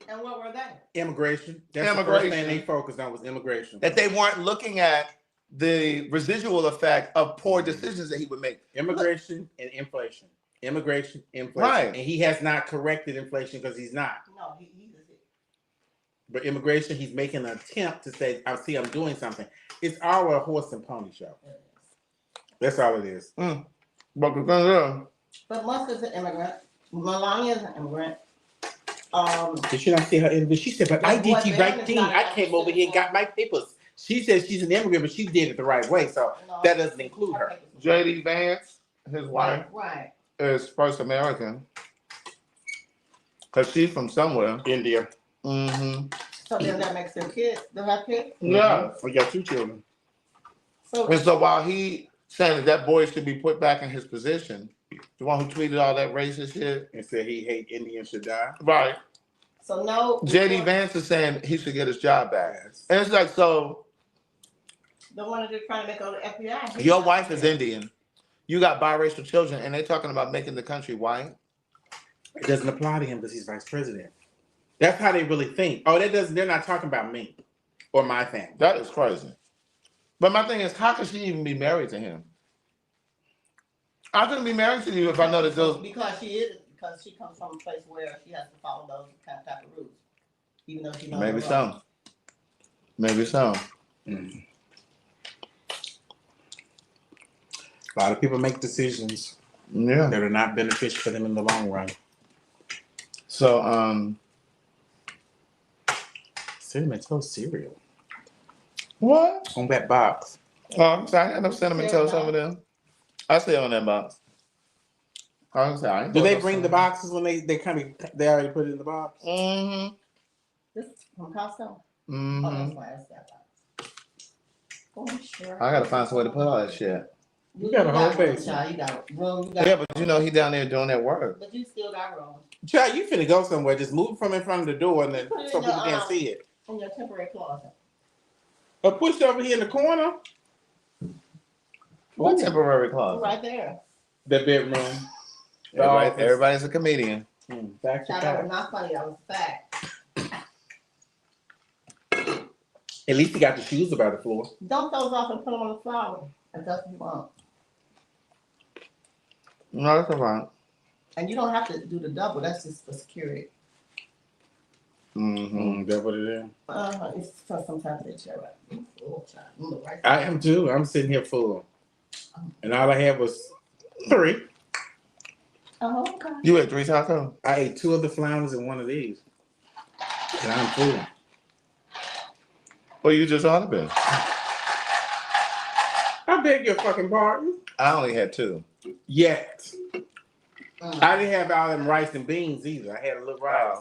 And what were they? Immigration. That's the first thing they focused on was immigration. That they weren't looking at the residual effect of poor decisions that he would make. Immigration and inflation. Immigration, inflation. Right. And he has not corrected inflation because he's not. No, he is. But immigration, he's making an attempt to say, I'm doing something. It's all a horse and pony show. That's all it is. But the thing is, But Musk is an immigrant. Melania is an immigrant. Did you not see her interview? She said, but I did the right thing. I came over here and got my papers. She said she's an immigrant, but she did it the right way. So that doesn't include her. J.D. Vance, his wife, Right. is first American. Because she's from somewhere. India. Mm-hmm. So then that makes them kids. They have kids? Yeah. We got 2 children. So And so while he saying that boy should be put back in his position, the one who tweeted all that racist shit. And said he hate Indians should die. Right. So no. J.D. Vance is saying he should get his job back. And it's like, so The one that they're trying to make over the FBI. your wife is Indian. You got biracial children, and they're talking about making the country white. It doesn't apply to him because he's vice president. That's how they really think. Oh, that doesn't. They're not talking about me or my family. That is crazy. But my thing is, how could she even be married to him? I couldn't be married to you if I know that those. Because she comes from a place where she has to follow those kind of type of rules. Even though she knows. Maybe so. Maybe so. Mm. A lot of people make decisions Yeah. that are not beneficial for them in the long run. So, Cinnamon Toast cereal what? on that box. Oh, I'm sorry. I end up cinnamon toast over there. I stay on that box. I'm sorry. Do they bring the boxes when they already put it in the box? Mm-hmm. This is from Costco. Mm-hmm. Oh, that's why it's that box. Oh, sure. I gotta find some way to put all that shit. You got a whole room, basement. child. You got room. You got Yeah, but you know he down there doing that work. But you still got room. Child, you finna go somewhere. Just move from in front of the door and then Put it so in people your, can't see it. In your temporary closet. Or push it over here in the corner. What temporary closet? Right there. The bedroom. The office. Everybody's a comedian. Back to Child, that back. was not funny. That was a fact. At least he got the shoes about the floor. Dump those off and put them on the floor. If that's what you want. No, that's all right. And you don't have to do the double. That's just for security. Mm-hmm. That's what it is. It's for sometimes they share it. Oh, child. Look right I am too. I'm sitting here full. And all I had was 3. Oh, okay. You ate 3 tacos? I ate 2 of the flounders and 1 of these. And I'm full. Well, you just ought to be. I beg your fucking pardon. I only had 2. Yet. I didn't have all them rice and beans either. I had a little rice.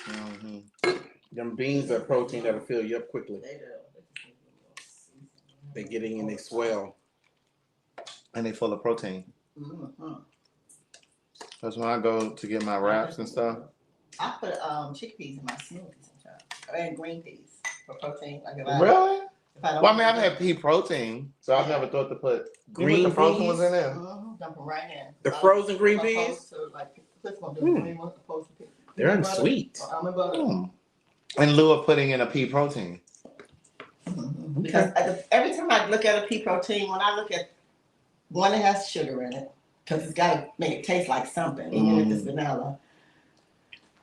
Mm-hmm. Them beans are protein that'll fill you up quickly. They do. They get in and they swell. And they full of protein. Mm-hmm. That's when I go to get my wraps and stuff. I put chickpeas in my smoothie sometimes. And green peas for protein. Like if Really? if I don't Well, I mean, I've had pea protein, so I've never thought to put Green the frozen peas? ones in there. Dump them right in. The frozen green Opposed peas? to, like, this one, the green one, opposed to They're peanut butter, unsweet. or almond butter. In lieu of putting in a pea protein. Because every time I look at a pea protein, when I look at one that has sugar in it, because it's got to make it taste like something, even if it's vanilla.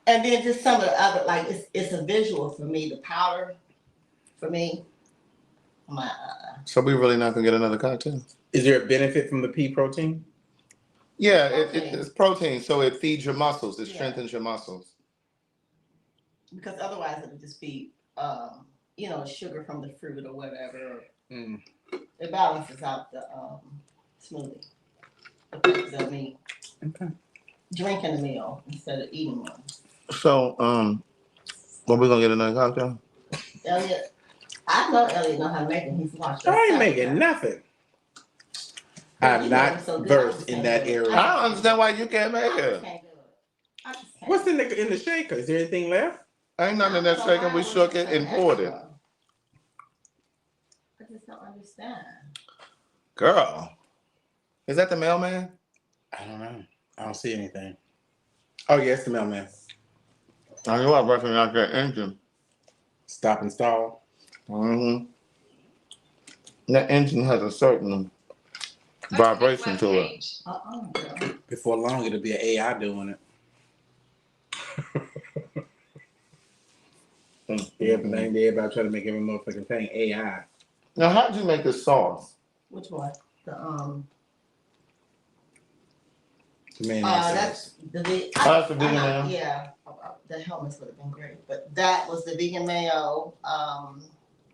And then just some of the other, like it's a visual for me, the powder for me. I'm like, So we really not gonna get another cocktail? Is there a benefit from the pea protein? Yeah, Protein. it's protein, so it feeds your muscles. It Yeah. strengthens your muscles. because otherwise it would just be, sugar from the fruit or whatever. Mm. It balances out the smoothie. The purpose of me Okay. drinking a meal instead of eating one. So, When we gonna get another cocktail? Elliot, I know Elliot know how to make it. He's watched I that ain't stuff. making nothing. Well, I'm you not know, so good. versed I in just that can't do it. area. I don't understand why you can't make I just it. can't do it. I just can't. What's in the shaker? Is there anything left? Ain't nothing in that shaking. We shook it and poured it. I just don't understand. Girl, is that the mailman? I don't know. I don't see anything. Oh, yes, the mailman. I knew I recognized that engine. Stop and stall. Mm-hmm. That engine has a certain vibration to it. Girl. Before long, it'll be an AI doing it. Everybody try to make every motherfucking thing AI. Now, how did you make this sauce? Which one? Man, that's the vegan. That's the vegan mayo? Yeah, the helmets would have been great, but that was the vegan mayo.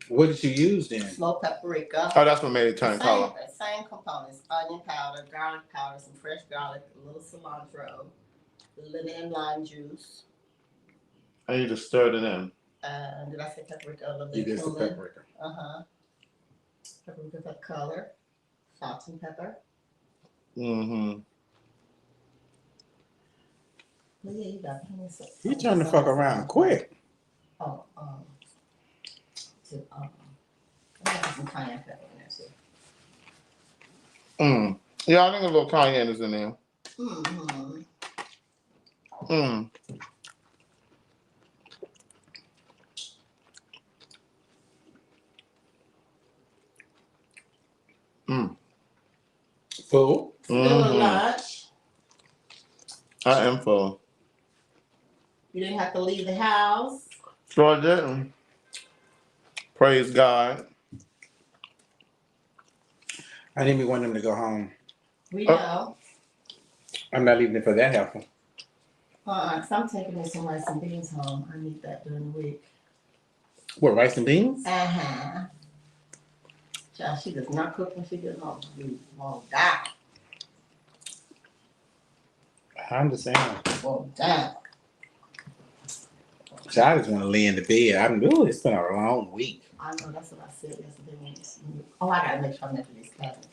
What did you use then? Smoked paprika. Oh, that's what made it turn color. Same components: onion powder, garlic powder, some fresh garlic, a little cilantro, lemon and lime juice. And you just stirred it in. Did I say paprika? A little bit You did of some cumin. paprika. Paprika for color, salt and pepper. Mm-hmm. Well, yeah, you got plenty of stuff. You turned the fuck around quick. Oh, I got some cayenne pepper in there too. Yeah, I think a little cayenne is in there. Full? Little lunch. I am full. You didn't have to leave the house. Sure didn't. Praise God. I didn't even want them to go home. We know. I'm not leaving it for that helpful. Cause I'm taking me some rice and beans home. I need that during the week. What, rice and beans? Child, she does not cook when she gets home. You won't die. I understand. Won't die. So I just want to lay in the bed. I can do it. It's been a long week. I know, that's what I said yesterday. Oh, I gotta make sure I'm making these cabinets.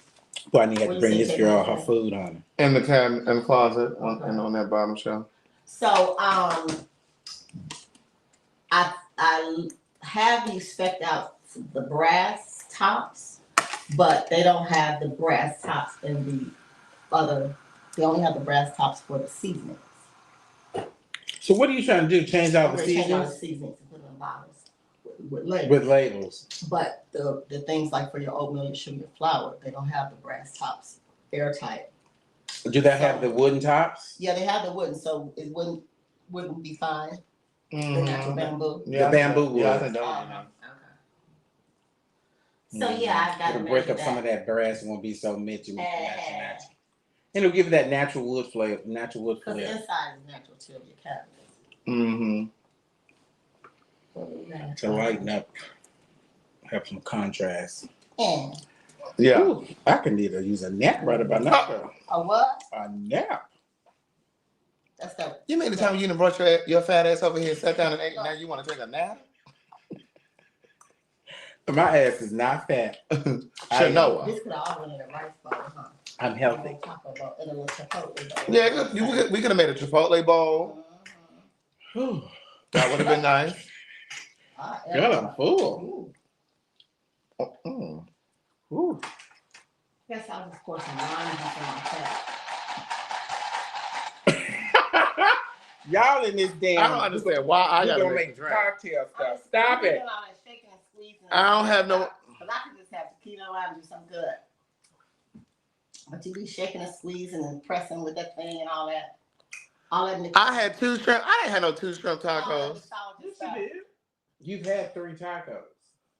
But I need to What you bring say, this girl her Kevin? food on. In the cabinet, in the closet, and on that bottom shelf. So, I have these specced out the brass tops, but they don't have the brass tops in the other. They only have the brass tops for the seasonings. So what are you trying to do? Change out I'm the gonna change out the seasonings? seasonings and put them in bottles with labels. With labels. But the things like for your oatmeal, your sugar, your flour, they don't have the brass tops airtight. Do they have the wooden tops? Yeah, they have the wooden, so it wouldn't be fine. The natural bamboo. The bamboo wood. Yeah, I think that would be nice. Okay. So yeah, I got to It'll break up some of that brass and won't be so matchy. And it'll give it that natural wood flavor. Because the inside is natural too of your cabinets. To lighten up, have some contrast. Yeah. Ooh, I can either use a nap right about now. A what? A nap. That's that. You mean the time you done brought your fat ass over here and sat down and ate, and now you want to take a nap? My ass is not fat. Should know. This could all been in a rice bowl, huh? I'm healthy. Taco bowl, in a little chipotle bowl. Yeah, we could have made a Chipotle bowl. That would have been nice. Girl, I'm full. Ooh. Guess I'll just pour some lime and some like that. Y'all in this damn. I don't understand why I gotta make drink. cocktail stuff. Stop it. I don't have no. Because I could just have tequila and do something good. But you be shaking and squeezing and pressing with that thing and all that. I had 2 shrimp. I didn't have no 2 shrimp tacos. Yes, you did. You've had 3 tacos.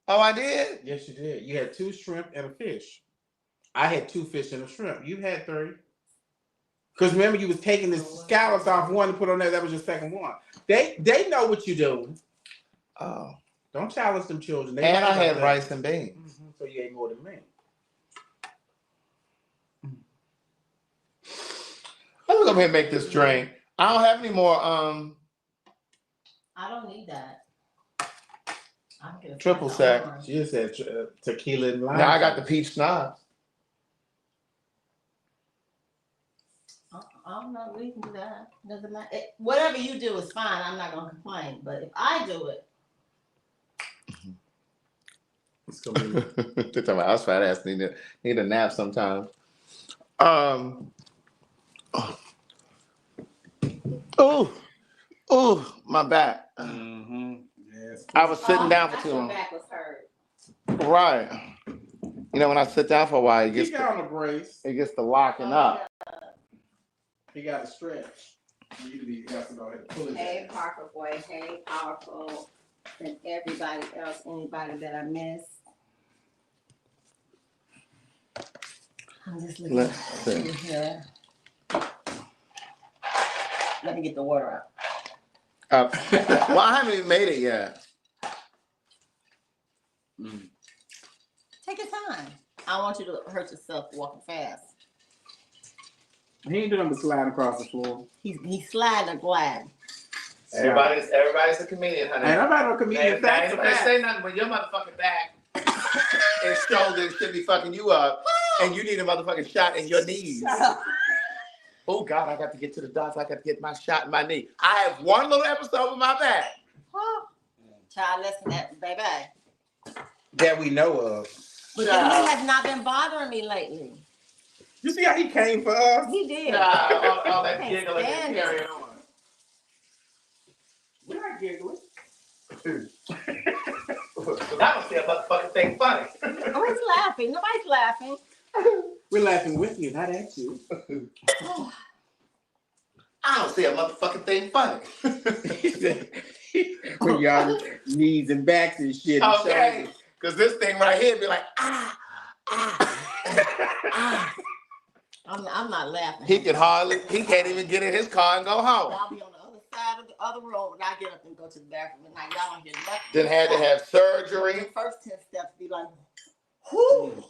Oh, I did? Yes, you did. You had 2 shrimp and a fish. I had 2 fish and a shrimp. You had 3. Because remember, you was taking the scallops off one to put on there. That was your second one. They know what you're doing. Oh. Don't challenge them children. And I had rice and beans. So you ate more than me. Let me go ahead and make this drink. I don't have any more. I don't need that. Triple sec. She just said tequila and lime. Now I got the peach schnapps. I don't know. We can do that. Doesn't matter. Whatever you do is fine. I'm not gonna complain. But if I do it, It's gonna be. They're talking about us fat ass need a nap sometime. Oh, my back. Yes. I was sitting down for too your long. back was hurt. Right. You know, when I sit down for a while, He got on a brace. it gets to locking up. He got a stretch. You have to go ahead and pull his Hey, ass. Parker boy. Hey, powerful, and everybody else. Anybody that I missed. I'm just looking Let's see. here. Let me get the water out. Well, I haven't even made it yet. Take your time. I want you to hurt yourself walking fast. He ain't doing but sliding across the floor. He's sliding or glad. Everybody's a comedian, honey. Ain't nobody no comedian. Facts are Ain't facts. say nothing, but your motherfucking back and shoulders should be fucking you up, and you need a motherfucking shot in your knees. Oh God, I got to get to the doctor. I got to get my shot in my knee. I have one little episode with my back. Child, listen, that baby. That we know of. But then he has not been bothering me lately. You see how he came for us? He did. All that Can't giggling and stand it. carrying on. We're not giggling. I don't see a motherfucking thing funny. Oh, he's laughing. Nobody's laughing. We're laughing with you, not at you. I don't see a motherfucking thing funny. When y'all knees and backs and shit. And Okay, shoulders. because this thing right here be like, I'm not laughing. he can't even get in his car and go home. I'll be on the other side of the other room and I get up and go to the bathroom and like y'all don't hear nothing. Then had to have surgery. The first 10 steps be like, whoo.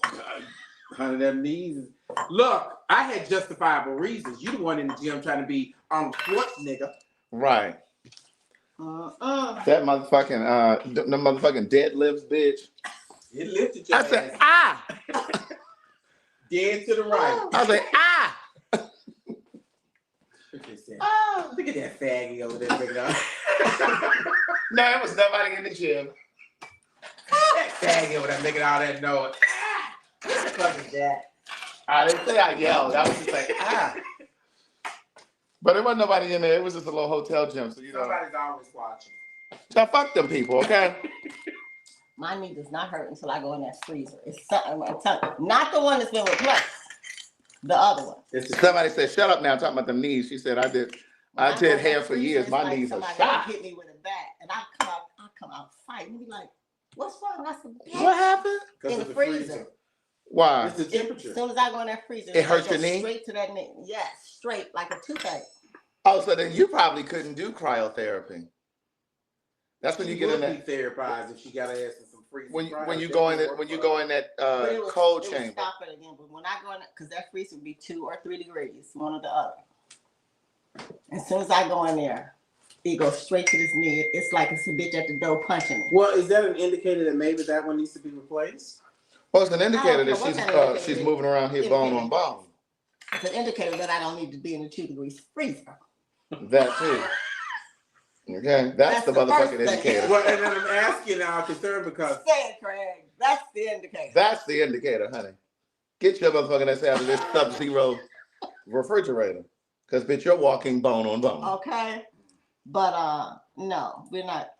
Honey, them knees. Look, I had justifiable reasons. You the one in the gym trying to be Arnold Schwarzenegger. Right. Uh-uh. That motherfucking, the motherfucking deadlifts, bitch. It lifted your I said, ass. Dead to the right. I was like, Look at that faggy over there. Big dog. No, it was nobody in the gym. That faggy over there making all that noise. What the fuck is that? I didn't say I yelled. I was just like, But there wasn't nobody in there. It was just a little hotel gym. So, you know. Somebody's always watching. So fuck them people, okay? My knee does not hurt until I go in that freezer. It's something, I'm telling you, not the one that's been replaced. The other one. Somebody said, shut up now, talking about them knees. She said, I did hair for years. My knees are shot. Hit me with a bat, and I come out fighting. And be like, what's wrong? I said, What happened? in the freezer. Why? It's the temperature. As soon as I go in that freezer, It hurts goes your knee? Straight to that knee. Yes, straight like a toothache. Oh, so then you probably couldn't do cryotherapy. That's when you get in that. Be therapized if she got her ass in some freezing. When you go in that But it would- cold it would chamber. Stop it again, but when I go in, because that freezer would be 2 or 3 degrees, one or the other. As soon as I go in there, it goes straight to this knee. It's like it's a bitch at the door punching me. Well, is that an indicator that maybe that one needs to be replaced? Well, it's an indicator I don't that care what she's kind of moving around here bone on bone. It's an indicator that I don't need to be in the 2 degrees freezer. That too. Okay, that's the the motherfucking first thing. indicator. Well, and then I'm asking now, I'm concerned because Say it, Craig. That's the indicator. That's the indicator, honey. Get your motherfucking ass out of this sub-zero refrigerator. Because, bitch, you're walking bone on bone. Okay. But no, we're not.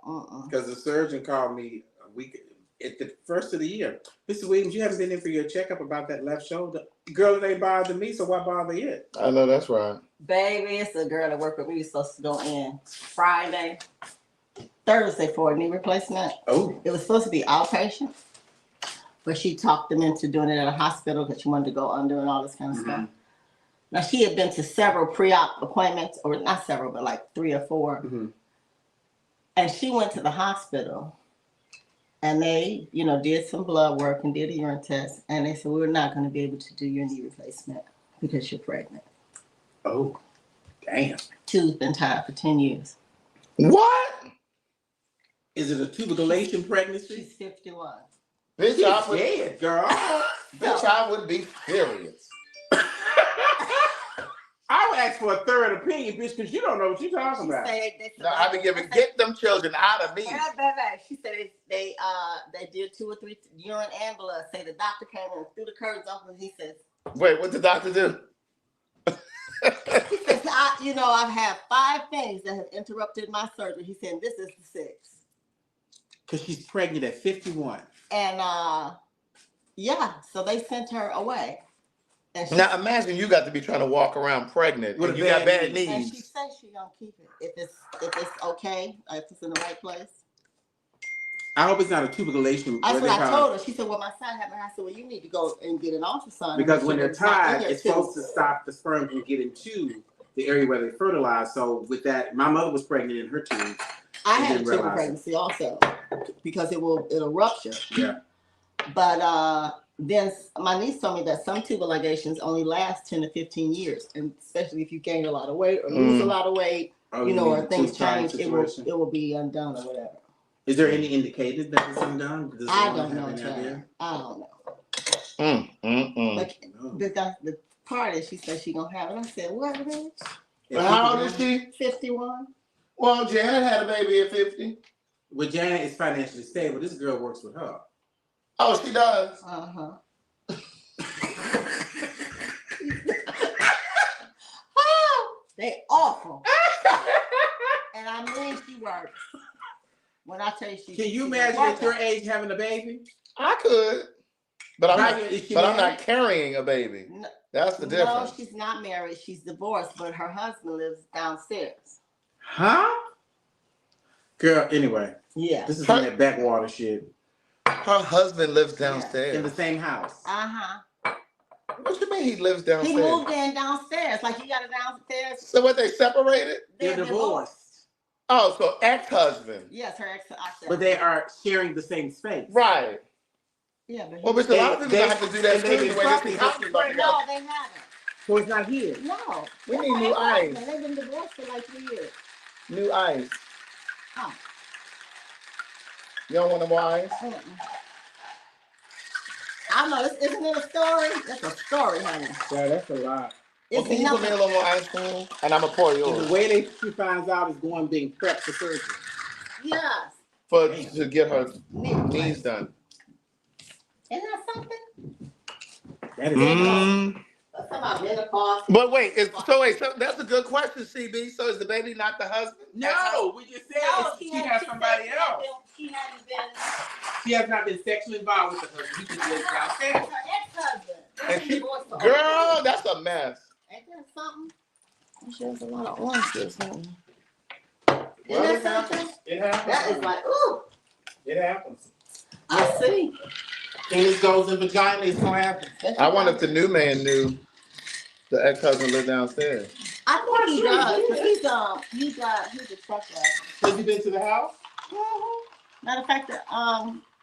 because the surgeon called me a week at the first of the year. Mr. Williams, you haven't been in for your checkup about that left shoulder. Girl, it ain't bothering me, so why bother it? I know that's right. Baby, it's a girl that worked with me. We were supposed to go in Friday, Thursday for a knee replacement. Oh. It was supposed to be outpatient, but she talked them into doing it at a hospital because she wanted to go under and all this kind of stuff. Now, she had been to several pre-op appointments, or not several, but like 3 or 4. And she went to the hospital and they, did some blood work and did a urine test. And they said, we're not going to be able to do your knee replacement because you're pregnant. Oh, damn. Tooth been tied for 10 years. What? Is it a tuberculation pregnancy? She's 51. Bitch, She's I would, dead, girl. bitch, I would be furious. I would ask for a third opinion, bitch, because you don't know what you're talking about. No, I be giving, get them children out of me. She said they did 2 or 3 urine and blood. Say the doctor came and threw the curtains open and he says, Wait, what the doctor do? he says, I've had 5 things that have interrupted my surgery. He said, this is the 6th. Because she's pregnant at 51. And so they sent her away. And Now imagine you got to be trying to walk around pregnant With and a you got bad bad knee. And she knees. says she's gonna keep it if it's okay, if it's in the right place. I hope it's not a tuberculation. That's what I told her. She said, well, my son happened. I said, well, you need to go and get an ultrasound. Because when they're tied, it's supposed to stop the sperm from getting to the area where they fertilize. So with that, my mother was pregnant in her tubes. I had a triple pregnancy also because it'll rupture. Yeah. But then my niece told me that some tubal ligations only last 10 to 15 years, and especially if you gain a lot of weight or lose a lot of weight, or things change, it will be undone or whatever. Is there any indicated that it's undone? I don't know, Chad. I don't know. But the part is, she said she gonna have it. I said, what, bitch? Well, how old is she? 51. Well, Janet had a baby at 50. Well, Janet is financially stable. This girl works with her. Oh, she does. They awful. And I mean, she works. When I tell you Can you imagine at your age having a baby? I could. But I'm not carrying a baby. No, that's the difference. No, she's not married. She's divorced, but her husband lives downstairs. Huh? Girl, anyway. Yeah. This is some that backwater shit. Her husband lives downstairs. In the same house. What you mean he lives downstairs? He moved in downstairs. Like you got a downstairs. So what, they separated? They're divorced. Oh, so ex-husband. Yes, her ex. But they are sharing the same space. Right. Yeah, but well, but a lot of people have to do that too. No, they haven't. So it's not here. No. We need new ice. They've been divorced for like 3 years. New ice. Huh. You don't want no more ice? I know. Isn't it a story? That's a story, honey. Yeah, that's a lot. Well, can you put me a little more ice cream? And I'm going to pour yours. And the way she finds out is being prepped for surgery. Yes. To get her knees done. Isn't that something? That is That's about menopause. But wait, so that's a good question, CB. So is the baby not the husband? No, we just said she has somebody else. She has not been sexually involved with the husband. He just lives downstairs. Her ex-husband. Girl, that's a mess. Ain't that something? She has a lot of oranges. Well, Isn't that something? It happens. That is like, ooh. It happens. I see. Things goes in vagina, it's gonna happen. I wonder if the new man knew the ex-husband lived downstairs. I think he does. He's a truck driver. Has he been to the house? Matter of fact, the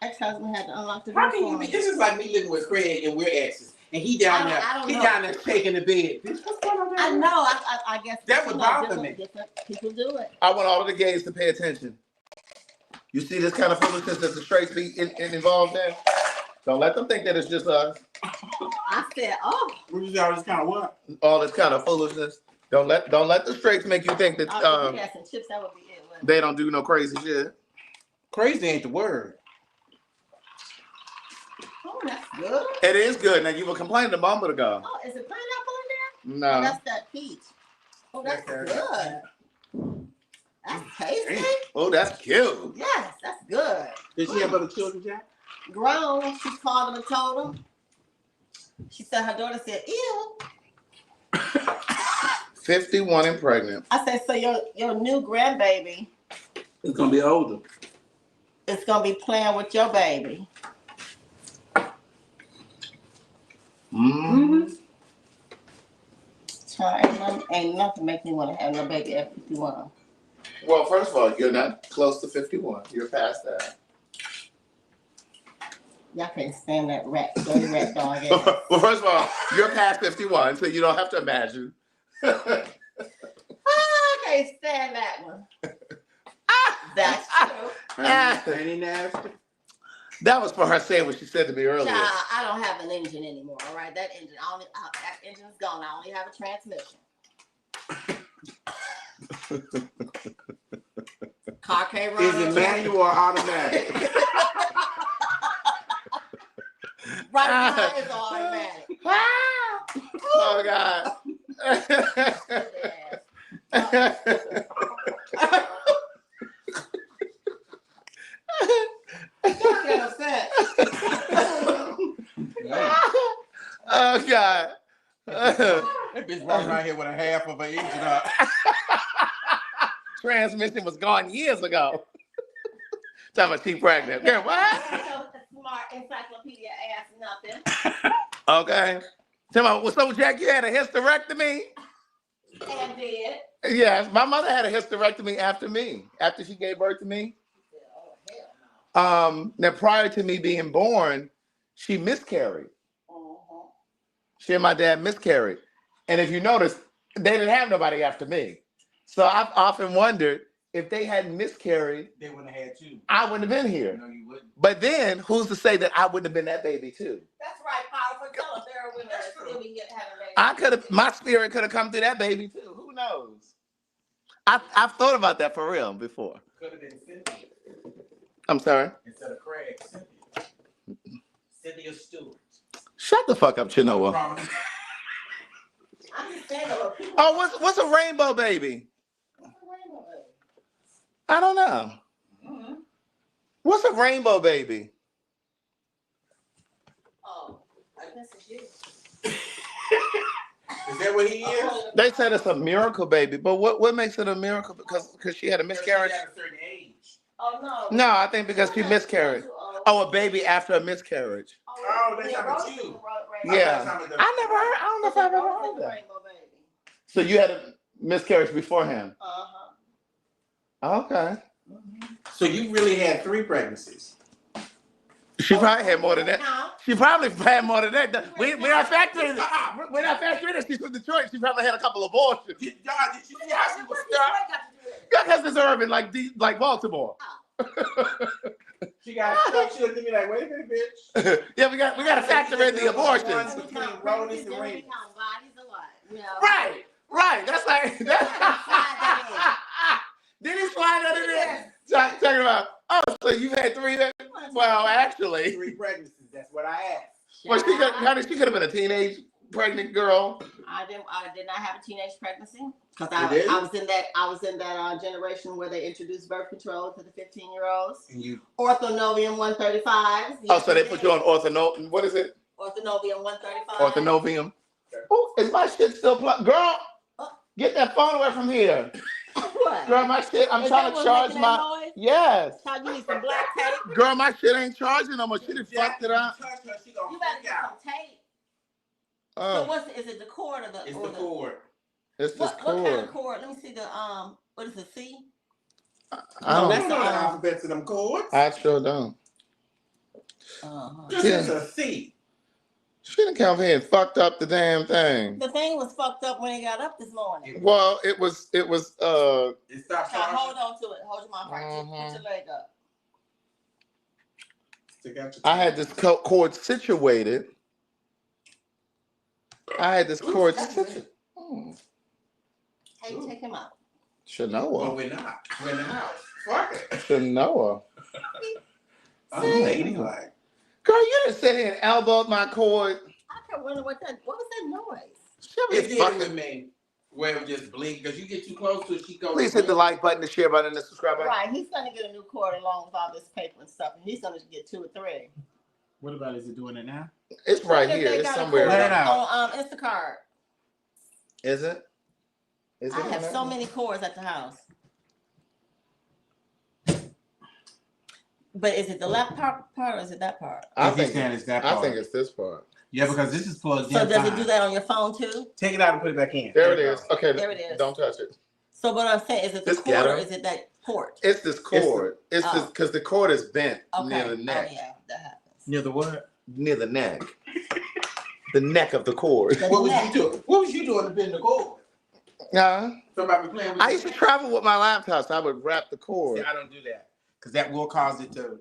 ex-husband had to unlock the door. How can you be? This is like me living with Craig and we're exes. And he down there shaking the bed. Bitch, what's going on there? I know. I guess that would bother me. Different people do it. I want all of the gays to pay attention. You see this kind of foolishness that the straights be involved in? Don't let them think that it's just us. I said, oh. What you all this kind of what? All this kind of foolishness. Don't let the straights make you think that if we had some chips, that would be it. They don't do no crazy shit. Crazy ain't the word. Oh, that's good. It is good. Now you were complaining a moment ago. Oh, is it pineapple in No. there? Oh, that's that peach. Oh, that's good. That's tasty. Oh, that's cute. Yes, that's good. Did she have other children, Jack? Grown. She called them and told them. She said her daughter said, ew. 51 and pregnant. I said, so your new grandbaby. It's gonna be older. It's gonna be playing with your baby. Ain't nothing make me want to have no baby at 51. Well, first of all, you're not close to 51. You're past that. Y'all can't stand that dirty rat dog. Well, first of all, you're past 51, so you don't have to imagine. I can't stand that one. That's true. Ain't he nasty? That was for her saying what she said to me earlier. Child, I don't have an engine anymore. All right, that engine's gone. I only have a transmission. Car can't run. Is it manual or automatic? Right now it's automatic. Oh God. Oh God. That bitch walking around here with a half of an engine up. Transmission was gone years ago. Talking about she pregnant. Girl, what? Smart encyclopedia ass nothing. Okay. Tell me, so Jacque, you had a hysterectomy? And did. Yes, my mother had a hysterectomy after me, after she gave birth to me. Oh, hell no. Now, prior to me being born, she miscarried. She and my dad miscarried. And if you notice, they didn't have nobody after me. So I've often wondered if they hadn't miscarried, They wouldn't have had you. I wouldn't have been here. No, you wouldn't. But then, who's to say that I wouldn't have been that baby too? That's right, powerful. Tell us there are women that still be having babies. I could have, my spirit could have come through that baby too. Who knows? I've thought about that for real before. Could have been Cynthia I'm sorry. instead of Craig. Cynthia Stewart. Shut the fuck up, Chinoa. I'm just saying, Oh, what's a rainbow baby? I don't know. What's a rainbow baby? oh, I guess it's you. Is that what he is? They said it's a miracle baby, but what makes it a miracle? Because she had a miscarriage? She had a certain age. Oh, no. No, I think because she miscarried. Oh, a baby after a miscarriage. Oh, they talking about you. Yeah. I never heard. I don't know if I've ever heard that. So you had a miscarriage beforehand? Okay. So you really had 3 pregnancies. She probably had more than that. She probably had more than that. We're not factoring it. We're not factoring it. She's from Detroit. She probably had a couple of abortions. Did you see how she was stuck? Because it's urban, like Baltimore. She got stuck. She looked at me like, wait a minute, bitch. Yeah, we got to factor in the abortions. Between rodents and rainbows. Right. That's like Did he slide that in there? Talking about, oh, so you've had 3? Well, actually. 3 pregnancies. That's what I asked. Well, she could have been a teenage pregnant girl. I did not have a teenage pregnancy because I was in that generation where they introduced birth control to the 15-year-olds. And you Orthonovium 135. Oh, so they put you on orthonovium. What is it? Orthonovium 135. Orthonovium. Oh, is my shit still plugged? Girl, get that phone away from here. What? Girl, my shit, I'm trying to charge my. Yes. Child, you need some black tape. Girl, my shit ain't charging no more. She done fucked it up. You better get some tape. Oh. So is it the cord or the? It's the cord. It's this What kind cord. of cord? Let me see the what is it? C? I That's don't. not the alphabet to them cords. I sure don't. This is a C. She done come here and fucked up the damn thing. The thing was fucked up when it got up this morning. Well, it was. It stopped Now, charging. hold on to it. Hold your mouth right. Put your leg up. Stick out your I had this cord situated. situated. Hey, take him out. Well, Shanoa. we're not. We're in the house. Fuck it. Shanoa. I'm ladylike. Girl, you didn't sit here and elbowed my cord. I can't wonder what was that noise? It's dealing with me. Where it just blink because you get too close to it. She goes. Please hit the like button, the share button, and the subscribe button. Right, he's gonna get a new cord along with all this paper and stuff, and he's gonna get 2 or 3. What about is it doing it now? It's right What if here. they It's got a somewhere. cord Let it out. on Instacart. Is it? Is it? I have on so that? many cords at the house. But is it the left part or is it that part? I If he's think saying it's that I part. think it's this part. Yeah, because this is plugged in. So does it fine. do that on your phone too? Take it out and put it back in. There it is. Okay, There it is. Don't touch it. So what I'm saying is it the This cord or ghetto? is it that port? It's this cord. It's this because the cord is bent Okay. near the neck. Oh yeah, that happens. Near the what? Near the neck. The neck of the cord. What was you doing? What was you doing to bend the cord? Nah. Somebody be playing with I used to travel with my laptops. I would wrap the cord. See, I don't do that. because that will cause it to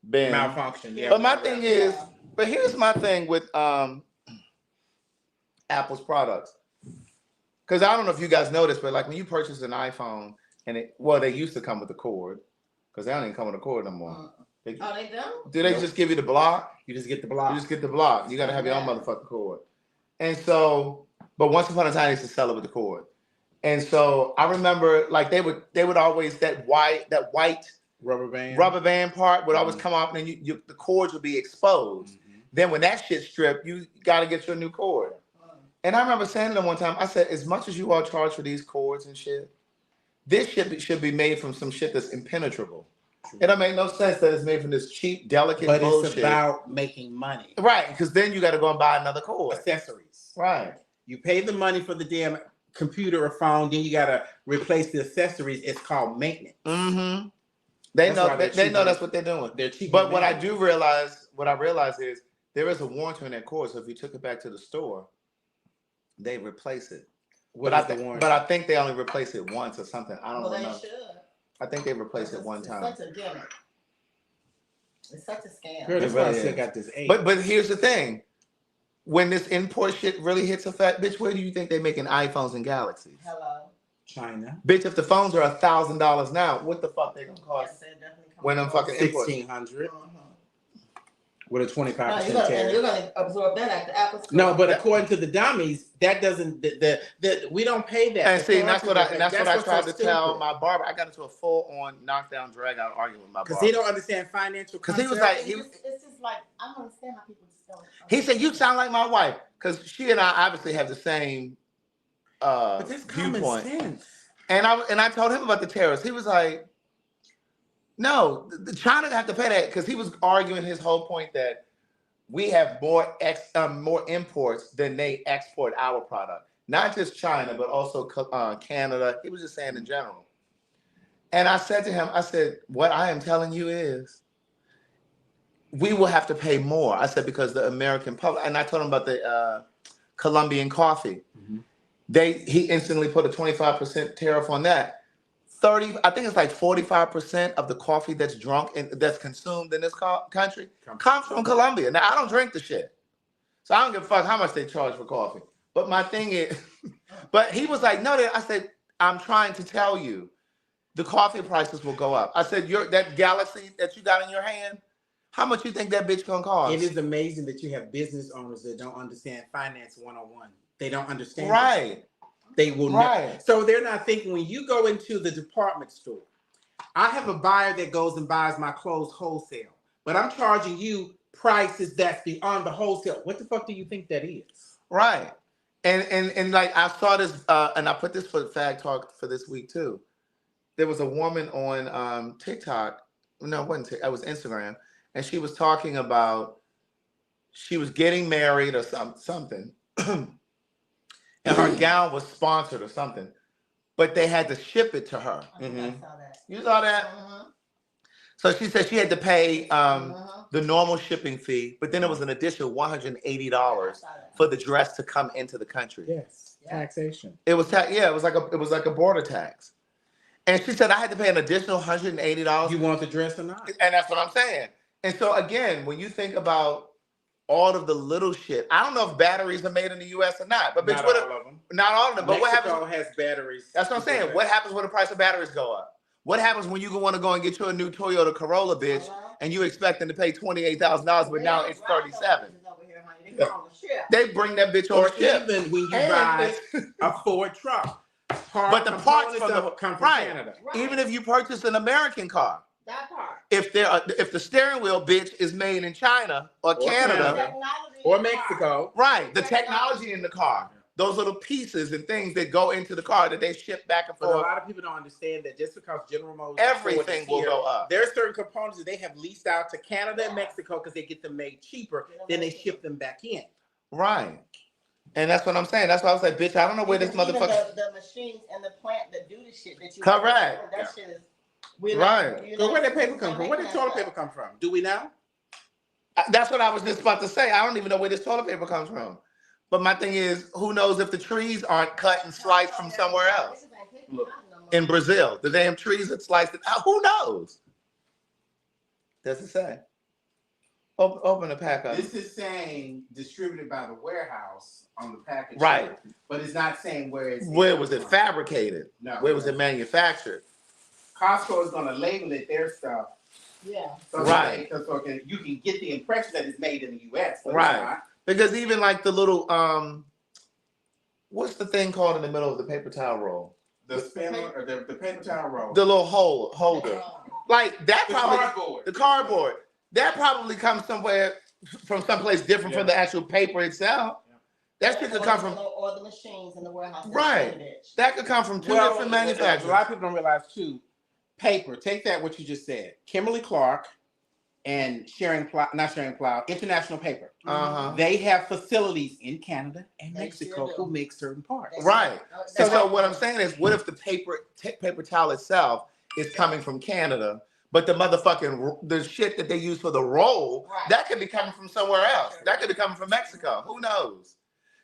Ben. malfunction. Yeah. But my thing is, but here's my thing with Apple's products. Because I don't know if you guys noticed, but like when you purchase an iPhone, and they used to come with the cord, because they don't even come with a cord no more. They don't? Do they just give you the block? You just get the block. You just get the block. You got to have your own motherfucking cord. And so, but once upon a time, they used to sell it with the cord. And so I remember, like they would always that white rubber band part would always come off, and then the cords would be exposed. Then when that shit stripped, you got to get your new cord. And I remember saying to them one time, I said, as much as you all charge for these cords and shit, this shit should be made from some shit that's impenetrable. It don't make no sense that it's made from this cheap, delicate bullshit. But it's about making money. Right, because then you got to go and buy another cord. Accessories. Right. You pay the money for the damn computer or phone, then you got to replace the accessories. It's called maintenance. Mm-hmm. They know that's what they're doing. They're cheap. But what I realize is there is a warranty on that cord. So if you took it back to the store, they replace it. But I think they only replace it once or something. I don't know. They should. I think they replace it one time. It's such a gimmick. It's such a scam. Girl, that's why I still got this 8. But here's the thing. When this import shit really hits effect, bitch, where do you think they're making iPhones and Galaxies? Hello. China. Bitch, if the phones are $1,000 now, what the fuck they gonna cost? When them fucking imports? $1,600. With a 25% tariff. And you're going to absorb that at the Apple Store. No, but according to the dummies, that doesn't. We don't pay that. And see, that's what I tried to tell my barber. I got into a full-on knockdown, drag-out argument with my barber because he don't understand financial. Because he was like, it's just like I don't understand how people just don't. He said, "You sound like my wife," because she and I obviously have the same but that's viewpoint. Common sense. And I told him about the tariffs. He was like, "No, China have to pay that," because he was arguing his whole point that we have more imports than they export our product. Not just China, but also Canada. He was just saying in general. And I said to him, I said, "What I am telling you is, we will have to pay more." I said, because the American public, and I told him about the Colombian coffee. Mm-hmm. He instantly put a 25% tariff on that. I think it's like 45% of the coffee that's that's consumed in this country comes from Colombia. Now I don't drink the shit, so I don't give a fuck how much they charge for coffee. But my thing is, but he was like, "No," I said, "I'm trying to tell you, the coffee prices will go up." I said, that Galaxy that you got in your hand, how much you think that bitch gonna cost?" It is amazing that you have business owners that don't understand finance 101. They don't understand. Right. They will not. So they're not thinking when you go into the department store. I have a buyer that goes and buys my clothes wholesale, but I'm charging you prices that's beyond the wholesale. What the fuck do you think that is? Right. And like I saw this, and I put this for PhagTawlk for this week too. There was a woman on TikTok. No, it wasn't TikTok. It was Instagram, and she was talking about she was getting married or something. And her gown was sponsored or something, but they had to ship it to her. Mm-hmm. I saw that. You saw that? Mm-hmm. So she said she had to pay the normal shipping fee, but then it was an additional $180 for the dress to come into the country. Yes, taxation. It was it was like a border tax. And she said I had to pay an additional $180. You want the dress or not? And that's what I'm saying. And so again, when you think about all of the little shit. I don't know if batteries are made in the U.S. or not, but bitch, not all of them. Not all of them. But Mexico what happens? Has batteries. That's what I'm saying. What happens when the price of batteries go up? What happens when you want to go and get you a new Toyota Corolla, bitch, and you expecting to pay $28,000, but now it's $37,000? They bring that bitch on ship. Even when you buy a Ford truck, but the parts come from Canada. Even if you purchase an American car. That part. If the steering wheel, bitch, is made in China or Canada or Mexico, right? The technology in the car, those little pieces and things that go into the car that they ship back and forth. But a lot of people don't understand that just because General Motors, everything will go up. There are certain components that they have leased out to Canada and Mexico because they get them made cheaper. Then they ship them back in. Right. And that's what I'm saying. That's why I was like, bitch, I don't know where this motherfucker. The machines and the plant that do this shit that you. Correct. That shit is. Right. So where did paper come from? Where did toilet paper come from? Do we know? That's what I was just about to say. I don't even know where this toilet paper comes from. But my thing is, who knows if the trees aren't cut and sliced from somewhere else? Look, in Brazil, the damn trees that sliced it out. Who knows? Does it say? Open the pack up. This is saying distributed by the warehouse on the package. Right. But it's not saying where was it fabricated? No. Where was it manufactured? Costco is going to label it their stuff. Yeah. So Right. So you can get the impression that it's made in the U.S. But Right. It's not. Because even like the little what's the thing called in the middle of the paper towel roll? The spinner or the paper towel roll. The little holder. Like that probably cardboard. The cardboard. That probably comes somewhere from someplace different from the actual paper itself. That shit could come from or the machines in the warehouse. Right. That could come from two different manufacturers. A lot of people don't realize too. Paper. Take that what you just said. Kimberly Clark and International Paper. They have facilities in Canada and Mexico who make certain parts. Right. So what I'm saying is, what if the paper towel itself is coming from Canada, but the motherfucking the shit that they use for the roll, that could be coming from somewhere else. That could be coming from Mexico. Who knows?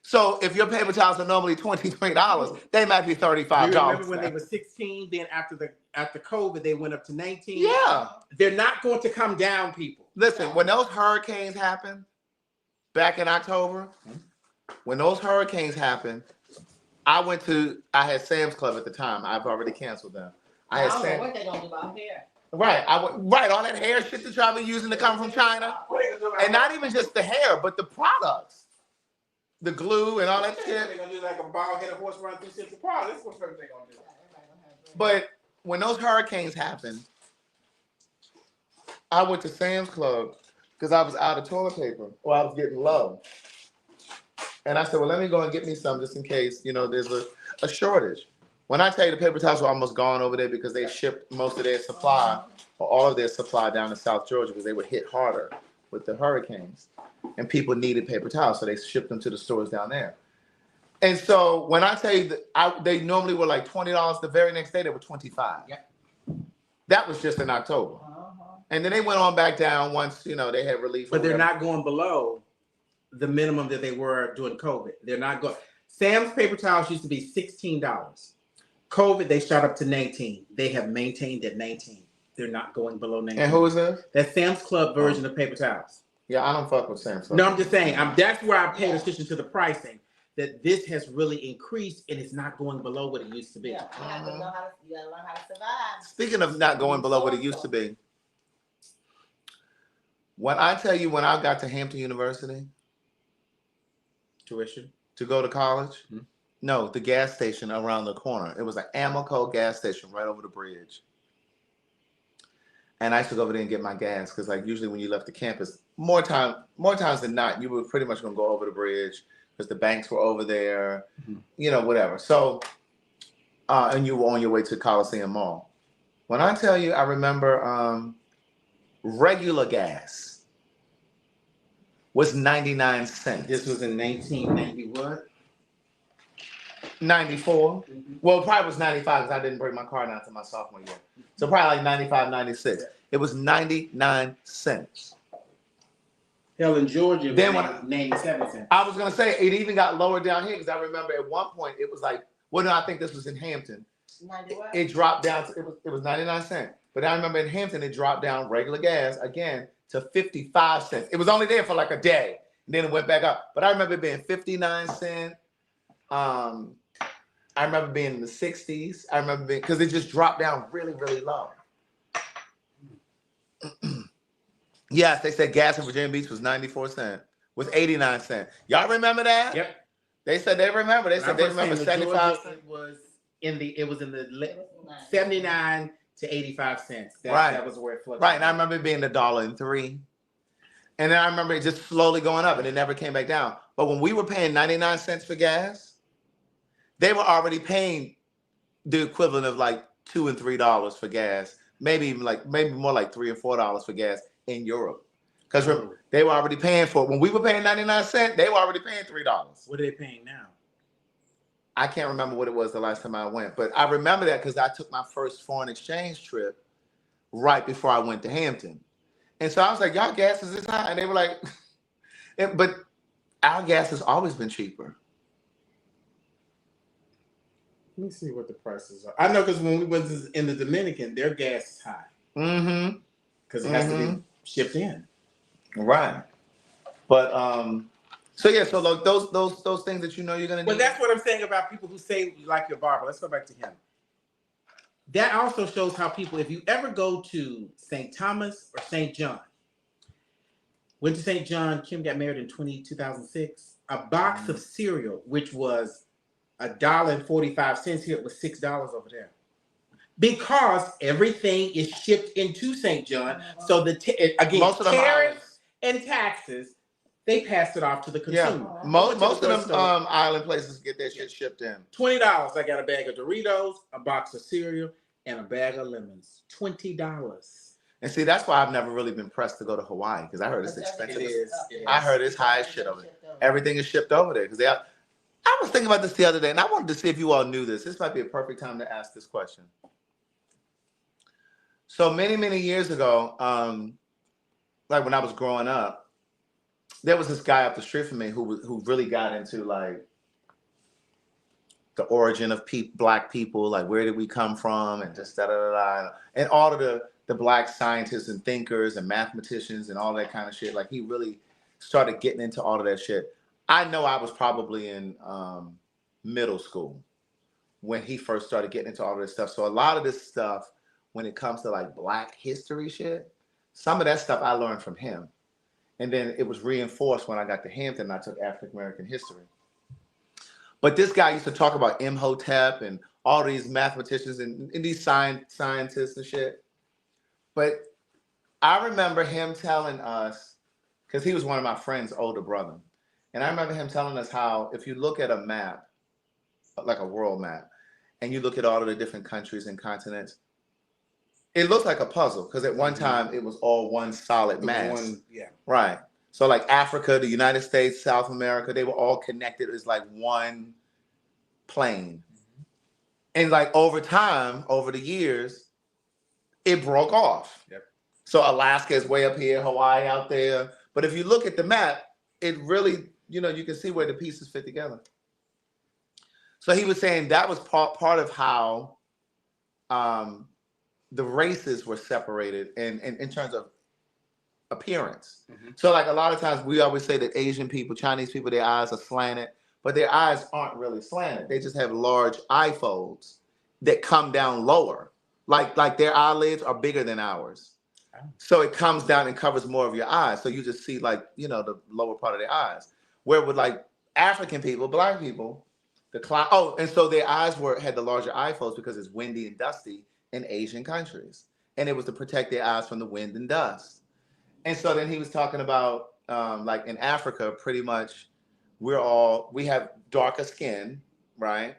So if your paper towels are normally $23, they might be $35. You remember when they were 16? Then after COVID, they went up to 19. Yeah. They're not going to come down, people. Listen, when those hurricanes happened back in October, I had Sam's Club at the time. I've already canceled them. I don't know what they're gonna do about hair. Right, all that hair shit that y'all been using to come from China, and not even just the hair, but the products, the glue and all that shit. They're gonna do like a bald-headed horse run through Central Park. That's what they're gonna do. But when those hurricanes happened, I went to Sam's Club because I was out of toilet paper, or I was getting low, and I said, "Well, let me go and get me some just in case, there's a shortage." When I tell you the paper towels were almost gone over there because they shipped most of their supply, or all of their supply, down to South Georgia because they were hit harder with the hurricanes, and people needed paper towels, so they shipped them to the stores down there. And so when I tell you that they normally were like $20, the very next day they were $25. Yep. That was just in October, and then they went on back down once they had relief. But they're not going below the minimum that they were during COVID. They're not going. Sam's paper towels used to be $16. COVID, they shot up to 19. They have maintained at 19. They're not going below 19. And who is this? That's Sam's Club version of paper towels. Yeah, I don't fuck with Sam's Club. No, I'm just saying. That's where I paid attention to the pricing. That this has really increased and it's not going below what it used to be. Yeah, you gotta learn how to survive. Speaking of not going below what it used to be, when I tell you when I got to Hampton University, Tuition to go to college, no, the gas station around the corner. It was an Amoco gas station right over the bridge. And I used to go over there and get my gas because, like, usually when you left the campus, more times than not, you were pretty much gonna go over the bridge because the banks were over there, whatever. So, and you were on your way to Coliseum Mall. When I tell you, I remember regular gas was 99 cents. This was in 1990 what? 94. Well, it probably was 95 because I didn't bring my car down to my sophomore year. So probably like 95, 96. It was 99 cents. Hell, in Georgia, Then when when 97 cents. I was going to say, it even got lower down here because I remember at one point it was like, well, no, I think this was in Hampton. It dropped down to, it was 99 cents. But I remember in Hampton, it dropped down regular gas again to 55 cents. It was only there for like a day. And then it went back up. But I remember it being 59 cents. I remember being in the 60s. I remember being, because it just dropped down really, really low. Yes, they said gas in Virginia Beach was 94 cents, was 89 cents. Y'all remember that? Yep. They said they remember. They said they remember 75 cents. It was in the 79 to 85 cents. That was where it fluctuated. Right, and I remember it being $1.03. And then I remember it just slowly going up and it never came back down. But when we were paying 99 cents for gas, they were already paying the equivalent of like $2 and $3 for gas, maybe more like $3 and $4 for gas in Europe. Because they were already paying for it. When we were paying 99 cents, they were already paying $3. What are they paying now? I can't remember what it was the last time I went, but I remember that because I took my first foreign exchange trip right before I went to Hampton. And so I was like, y'all gas is this high? And they were like, but our gas has always been cheaper. Let me see what the prices are. I know because when we went in the Dominican, their gas is high. Mm-hmm. Because it has to be shipped in. Right. But so yeah, so like those things that you know you're gonna Well, need. that's what I'm saying about people who say you like your barber. Let's go back to him. That also shows how people, if you ever go to St. Thomas or St. John, went to St. John, Kim got married in 2006, a box of cereal, which was $1.45 here, it was $6 over there. Because everything is shipped into St. John. So again, Most of them tariffs and taxes, they passed it off to the consumer. Yeah, most of them island places get their shit shipped in. $20. I got a bag of Doritos, a box of cereal, and a bag of lemons. $20. And see, that's why I've never really been pressed to go to Hawaii because I heard it's expensive. It is. I heard it's high as shit over there. Everything is shipped over there because I was thinking about this the other day, and I wanted to see if you all knew this. This might be a perfect time to ask this question. So many years ago, like when I was growing up, there was this guy up the street from me who really got into like the origin of black people, like where did we come from, and just and all of the black scientists and thinkers and mathematicians and all that kind of shit. Like he really started getting into all of that shit. I know I was probably in middle school when he first started getting into all of this stuff. So a lot of this stuff, when it comes to like black history shit, some of that stuff I learned from him. And then it was reinforced when I got to Hampton and I took African American history. But this guy used to talk about Imhotep and all these mathematicians and these scientists and shit. But I remember him telling us, because he was one of my friend's older brother, and I remember him telling us how if you look at a map, like a world map, and you look at all of the different countries and continents, it looks like a puzzle because at one time it was all one solid mass. Right. So like Africa, the United States, South America, they were all connected as like one plane. And like over time, over the years, it broke off. Yep. So Alaska is way up here, Hawaii out there. But if you look at the map, it really, you can see where the pieces fit together. So he was saying that was part of how the races were separated in terms of appearance. Mm-hmm. So like a lot of times we always say that Asian people, Chinese people, their eyes are slanted, but their eyes aren't really slanted. They just have large eye folds that come down lower. Like their eyelids are bigger than ours. So it comes down and covers more of your eyes. So you just see like, the lower part of their eyes. Where with like African people, black people, and so their eyes had the larger eye folds because it's windy and dusty in Asian countries. And it was to protect their eyes from the wind and dust. And so then he was talking about like in Africa, pretty much we have darker skin, right?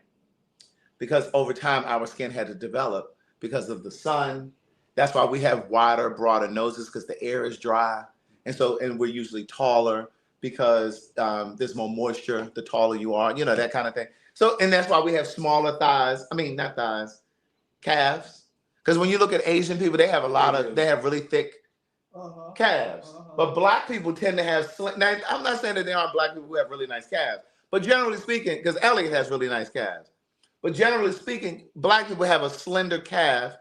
Because over time our skin had to develop because of the sun. That's why we have wider, broader noses because the air is dry. And we're usually taller because there's more moisture the taller you are, that kind of thing. So, and that's why we have smaller thighs. I mean, not thighs, calves. Because when you look at Asian people, they have they have really thick calves. But black people tend to have, now I'm not saying that there aren't black people who have really nice calves, but generally speaking, because Elliot has really nice calves, but generally speaking, black people have a slender calf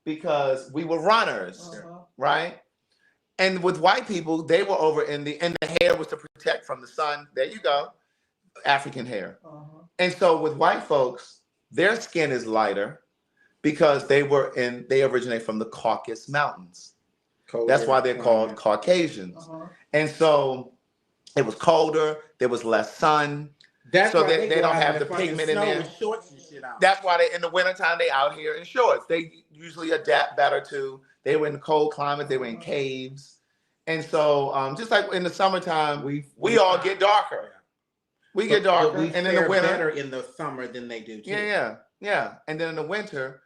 because we were runners, right? And with white people, they were over and the hair was to protect from the sun. There you go, African hair. And so with white folks, their skin is lighter because they originate from the Caucasus Mountains. That's why they're called Caucasians. And so it was colder, there was less sun. They don't have the pigment in there. That's why in the wintertime, they out here in shorts. They usually adapt better to, they were in cold climate, they were in caves. And so just like in the summertime, we all get darker. We get darker. We and in the winter, better in the summer than they do too. Yeah. And then in the winter,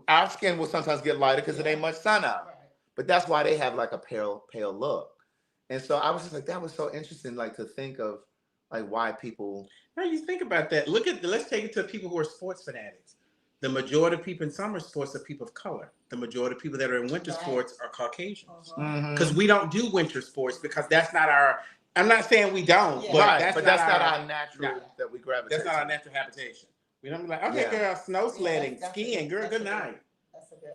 our skin will sometimes get lighter because there ain't much sun out. But that's why they have like a pale look. And so I was just like, that was so interesting, like to think of like why people. Now you think about that. Let's take it to people who are sports fanatics. The majority of people in summer sports are people of color. The majority of people that are in winter sports are Caucasians. Because we don't do winter sports because that's not our. I'm not saying we don't, but that's not our natural that we gravitate. That's not our natural habitation. We don't be like, okay, girl, snow sledding, skiing, girl, good night. That's a good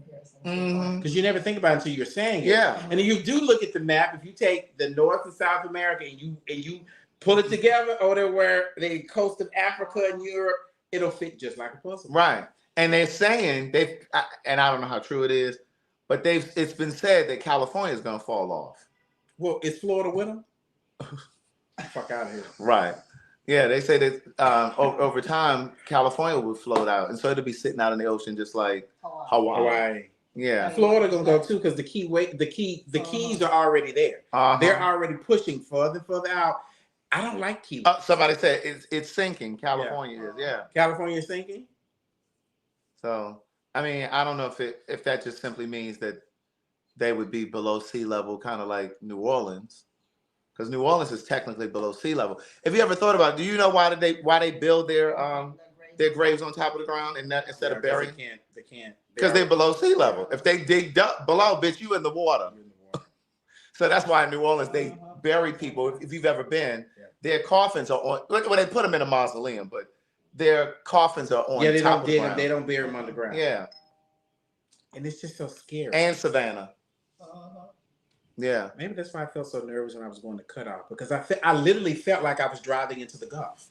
comparison. Because you never think about it until you're saying it. Yeah. And then you do look at the map. If you take the North and South America and you pull it together over where the coast of Africa and Europe, it'll fit just like a puzzle. Right. And they're saying and I don't know how true it is, but it's been said that California is going to fall off. Well, is Florida with them? Fuck out of here. Right. Yeah, they say that over time California will float out, and so it'll be sitting out in the ocean just like Hawaii. Yeah. Florida gonna go too because the keys are already there. They're already pushing further and further out. I don't like Key West. Somebody said it's sinking. California is. Yeah. California is sinking. So I mean, I don't know if that just simply means that they would be below sea level, kind of like New Orleans, because New Orleans is technically below sea level. Have you ever thought about? Do you know why they build their graves on top of the ground and not instead of burying? They can't. Because they're below sea level. If they dig up below, bitch, you in the water. So that's why in New Orleans they bury people. If you've ever been, their coffins are on. Well, they put them in a mausoleum, but their coffins are on. They top don't of the ground. They don't bury them underground. Yeah. And it's just so scary. And Savannah. Yeah. Maybe that's why I felt so nervous when I was going to cut off, because I literally felt like I was driving into the Gulf.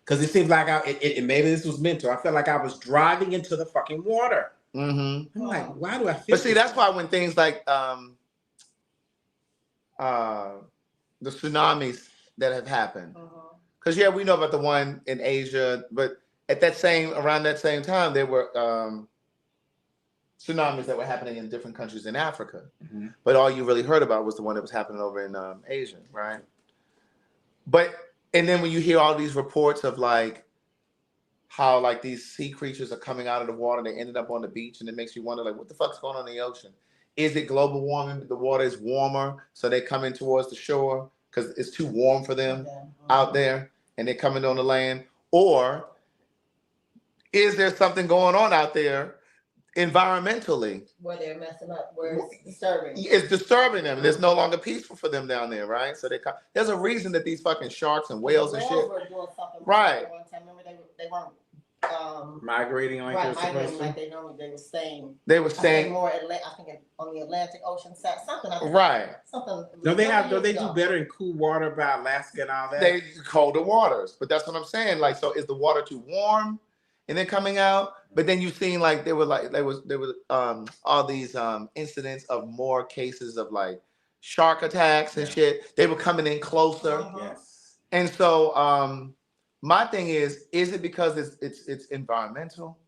Because it seems like maybe this was mental. I felt like I was driving into the fucking water. I'm like, why do I feel? But see, that's why when things like the tsunamis that have happened, because we know about the one in Asia, but at around that same time, there were tsunamis that were happening in different countries in Africa. But all you really heard about was the one that was happening over in Asia, right? And then when you hear all these reports of like how like these sea creatures are coming out of the water, they ended up on the beach, and it makes you wonder like, what the fuck's going on in the ocean? Is it global warming? The water is warmer, so they're coming towards the shore because it's too warm for them out there, and they're coming on the land? Or is there something going on out there environmentally where they're messing up, where it's disturbing? It's disturbing them, and it's no longer peaceful for them down there, right? So there's a reason that these fucking sharks and whales and shit, were doing something right? One time, remember they weren't migrating like they're supposed to. Like they normally they were staying. They were staying more. I think on the Atlantic Ocean side, something. Right. Something. Don't they do better in cool water by Alaska and all that? They colder waters, but that's what I'm saying. Like, so is the water too warm and then coming out? But then you've seen like there was all these incidents of more cases of like shark attacks and shit. They were coming in closer. Yes. And so my thing is it because it's environmental,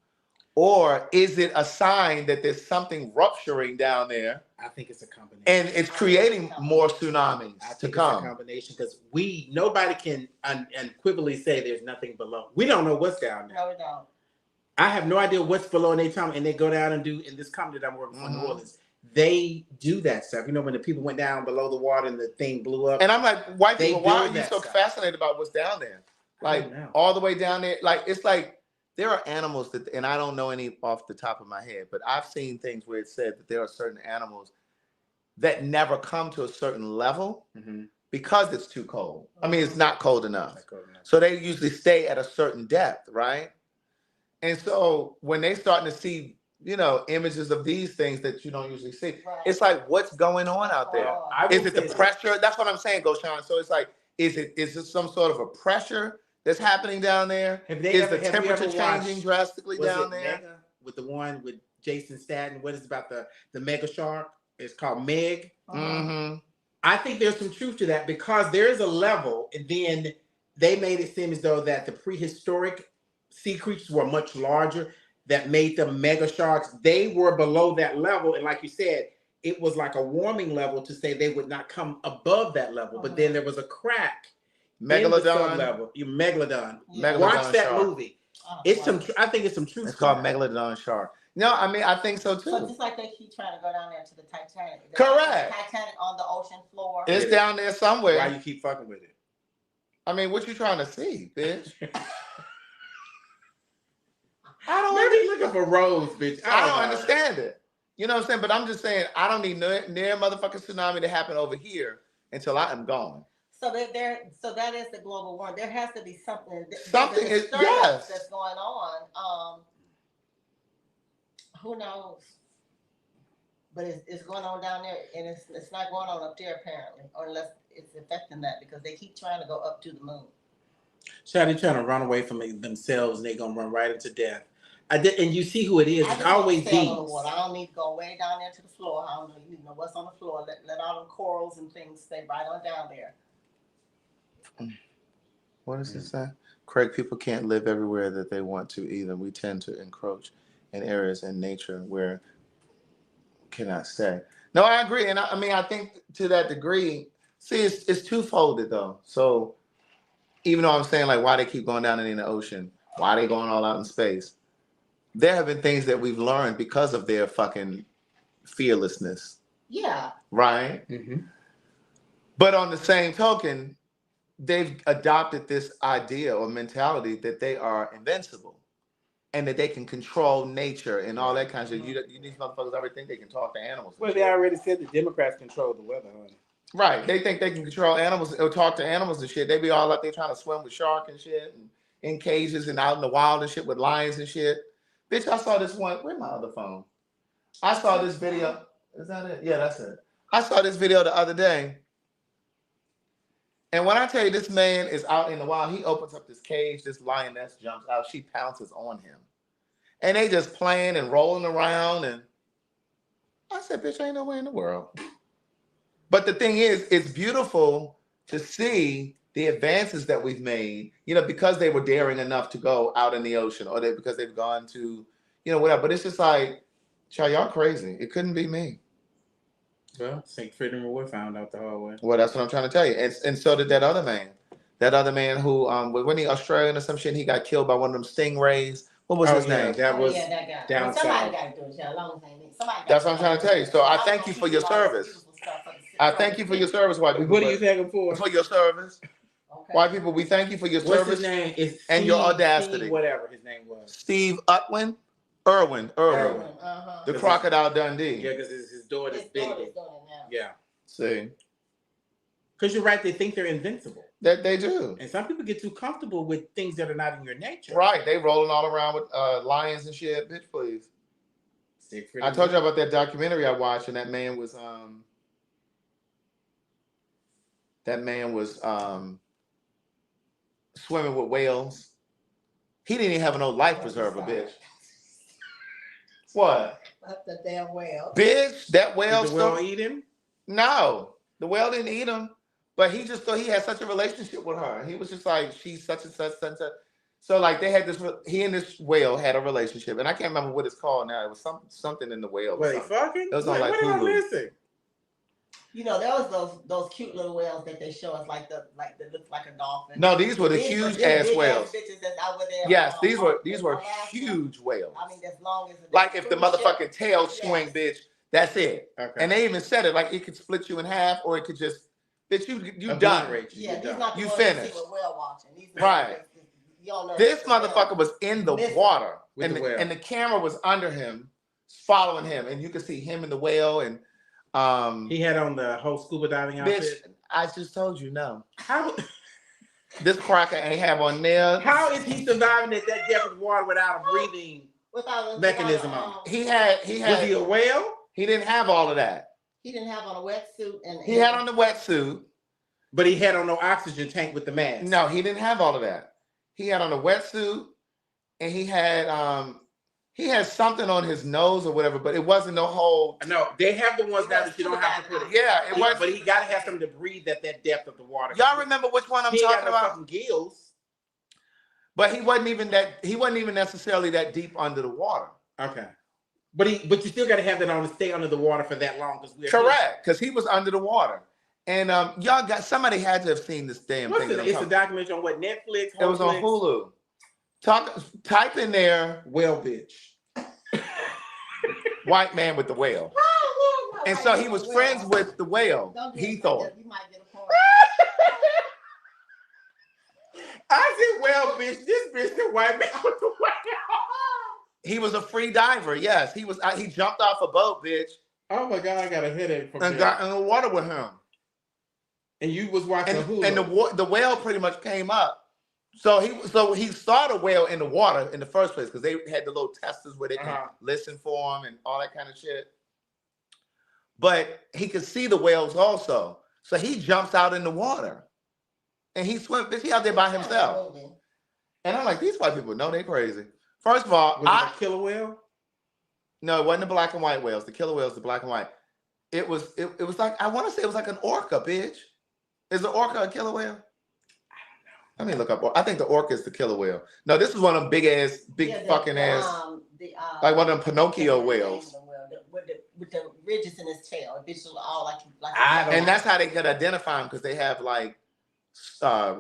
or is it a sign that there's something rupturing down there? I think it's a combination, and it's creating more tsunamis to come. It's a combination because nobody can unequivocally say there's nothing below. We don't know what's down there. No, we don't. I have no idea what's below, and they go down and do, in this company that I'm working for, New Orleans, they do that stuff. You know, when the people went down below the water and the thing blew up. And I'm like, white people, why are you so stuff. fascinated about what's down there? Like, all the way down there. Like, it's like, there are animals that, and I don't know any off the top of my head, but I've seen things where it said that there are certain animals that never come to a certain level because it's too cold. I mean, it's not cold enough. So they usually stay at a certain depth, right? And so when they starting to see, images of these things that you don't usually see, it's like, what's going on out there? Is it the pressure? That's what I'm saying, Goshan. So it's like, is it some sort of a pressure that's happening down there? Is the temperature changing drastically down there? Mega, with the one with Jason Statham, what is it about the mega shark? It's called Meg. I think there's some truth to that because there is a level, and then they made it seem as though that the prehistoric sea creatures were much larger that made them mega sharks. They were below that level, and like you said, it was like a warming level to say they would not come above that level. But then there was a crack. Megalodon level. Megalodon. Megalodon Watch that shark. movie. I think it's some truth. It's called Megalodon shark. No, I mean, I think so too. So just like they keep trying to go down there to the Titanic. Correct. Titanic on the ocean floor. It's down there somewhere. Why you keep fucking with it? I mean, what you trying to see, bitch? Maybe looking for Rose, bitch. I don't understand it. You know what I'm saying? But I'm just saying, I don't need near motherfucking tsunami to happen over here until I am gone. So so that is the global warming. There has to be something. Something is that's going on. Who knows? But it's going on down there, and it's not going on up there apparently, or unless it's affecting that because they keep trying to go up to the moon. So they're trying to run away from themselves, and they're gonna run right into death. And you see who it is. It's always these. On the water. I don't need to go way down there to the floor. I don't know, what's on the floor. Let all the corals and things stay right on down there. What does it say? Craig, people can't live everywhere that they want to either. We tend to encroach in areas in nature where cannot stay. No, I agree. And I think to that degree, see, it's two-folded though. So even though I'm saying like why they keep going down in the ocean, why they going all out in space, there have been things that we've learned because of their fucking fearlessness. Yeah. Right? Mm-hmm. But on the same token, they've adopted this idea or mentality that they are invincible and that they can control nature and all that kind of shit. You these motherfuckers already think they can talk to animals. Well, they already said the Democrats control the weather, honey. Right. They think they can control animals or talk to animals and shit. They be all up there trying to swim with sharks and shit and in cages and out in the wild and shit with lions and shit. Bitch, I saw this one. Where's my other phone? I saw this video. Is that it? Yeah, that's it. I saw this video the other day. And when I tell you this man is out in the wild, he opens up this cage, this lioness jumps out, she pounces on him. And they just playing and rolling around. And I said, bitch, ain't no way in the world. But the thing is, it's beautiful to see the advances that we've made, because they were daring enough to go out in the ocean or because they've gone to, whatever. But it's just like, y'all crazy. It couldn't be me. Well, St. Freedom Reward found out the hard way. Well, that's what I'm trying to tell you. And so did that other man. That other man who, wasn't he Australian or some shit? He got killed by one of them stingrays. What was his name? That was that guy. down Somebody south. got to do it. Long somebody That's what I'm trying to tell you. So I thank you for your service. I thank you for your service, white people. What are you thanking for? For your service. Okay. White people, we thank you for your What's service. his name? Is and your audacity. Steve, whatever his name was. Steve Irwin. The Crocodile Dundee. Yeah, because his daughter's big. Yeah. See. Because you're right, they think they're invincible. That they do. And some people get too comfortable with things that are not in your nature. Right. They rolling all around with lions and shit. Bitch, please. I told you about that documentary I watched, and that man was swimming with whales. He didn't even have no life preserver, bitch. What? The damn whale. Bitch, that whale. Did the whale eat him? No, the whale didn't eat him. But he just thought he had such a relationship with her. He was just like, she's such and such, such and such. So like they had this, he and this whale had a relationship, and I can't remember what it's called now. It was something in the whale. Wait, fucking? It was on like what am I Hulu. missing? There was those cute little whales that they show us, like that looks like a dolphin. No, these were the huge ass whales. That's out there, yes, these were huge whales. I mean, as long as like if the motherfucking tail swing, bitch, that's it. Okay. And they even said it like it could split you in half, or it could just, bitch, you done. Yeah, these not the you ones finished. You see with whale watching. Right. This motherfucker was in the water, and the camera was under him, following him, and you could see him and the whale, and he had on the whole scuba diving outfit. Bitch, I just told you no. How this cracker ain't have on there? How is he surviving at that depth of water without a breathing mechanism on? He had. Was he a whale? He didn't have all of that. He didn't have on a wetsuit, and he had on the wetsuit, but he had on no oxygen tank with the mask. No, he didn't have all of that. He had on a wetsuit, and he had something on his nose or whatever, but it wasn't no whole. No, they have the ones now that you don't have to put it. Yeah, it was. But he got to have something to breathe at that depth of the water. Y'all remember which one I'm talking about? Fucking gills. But he wasn't even necessarily that deep under the water. Okay. But you still got to have that on to stay under the water for that long, because correct, because he was under the water, and somebody had to have seen this damn thing. It's a documentary on what, Netflix? It was on Hulu. Type in there, whale bitch, white man with the whale, and so he was friends with the whale. He thought. You might get a point. I said, well, bitch, this bitch the white man with the whale. He was a free diver. Yes, he was. He jumped off a boat, bitch. Oh my God, I got a headache from and got in the water with him. And you was watching Hulu. And the whale pretty much came up. So he saw the whale in the water in the first place because they had the little testers where they can listen for him and all that kind of shit. but he could see the whales also. So he jumps out in the water and he swims. Bitch, he out there by himself. And I'm like, these white people know they crazy. First of all, Was it a killer whale? No, it wasn't the black and white whales. The killer whales, the black and white. It was like, I want to say it was like an orca, bitch. Is an orca a killer whale? Let me look up. I think the orca is the killer whale. No, this is one of them big fucking ass, like one of them Pinocchio whales. With the ridges in his tail. Bitch was all like and that's how they could identify them, because they have like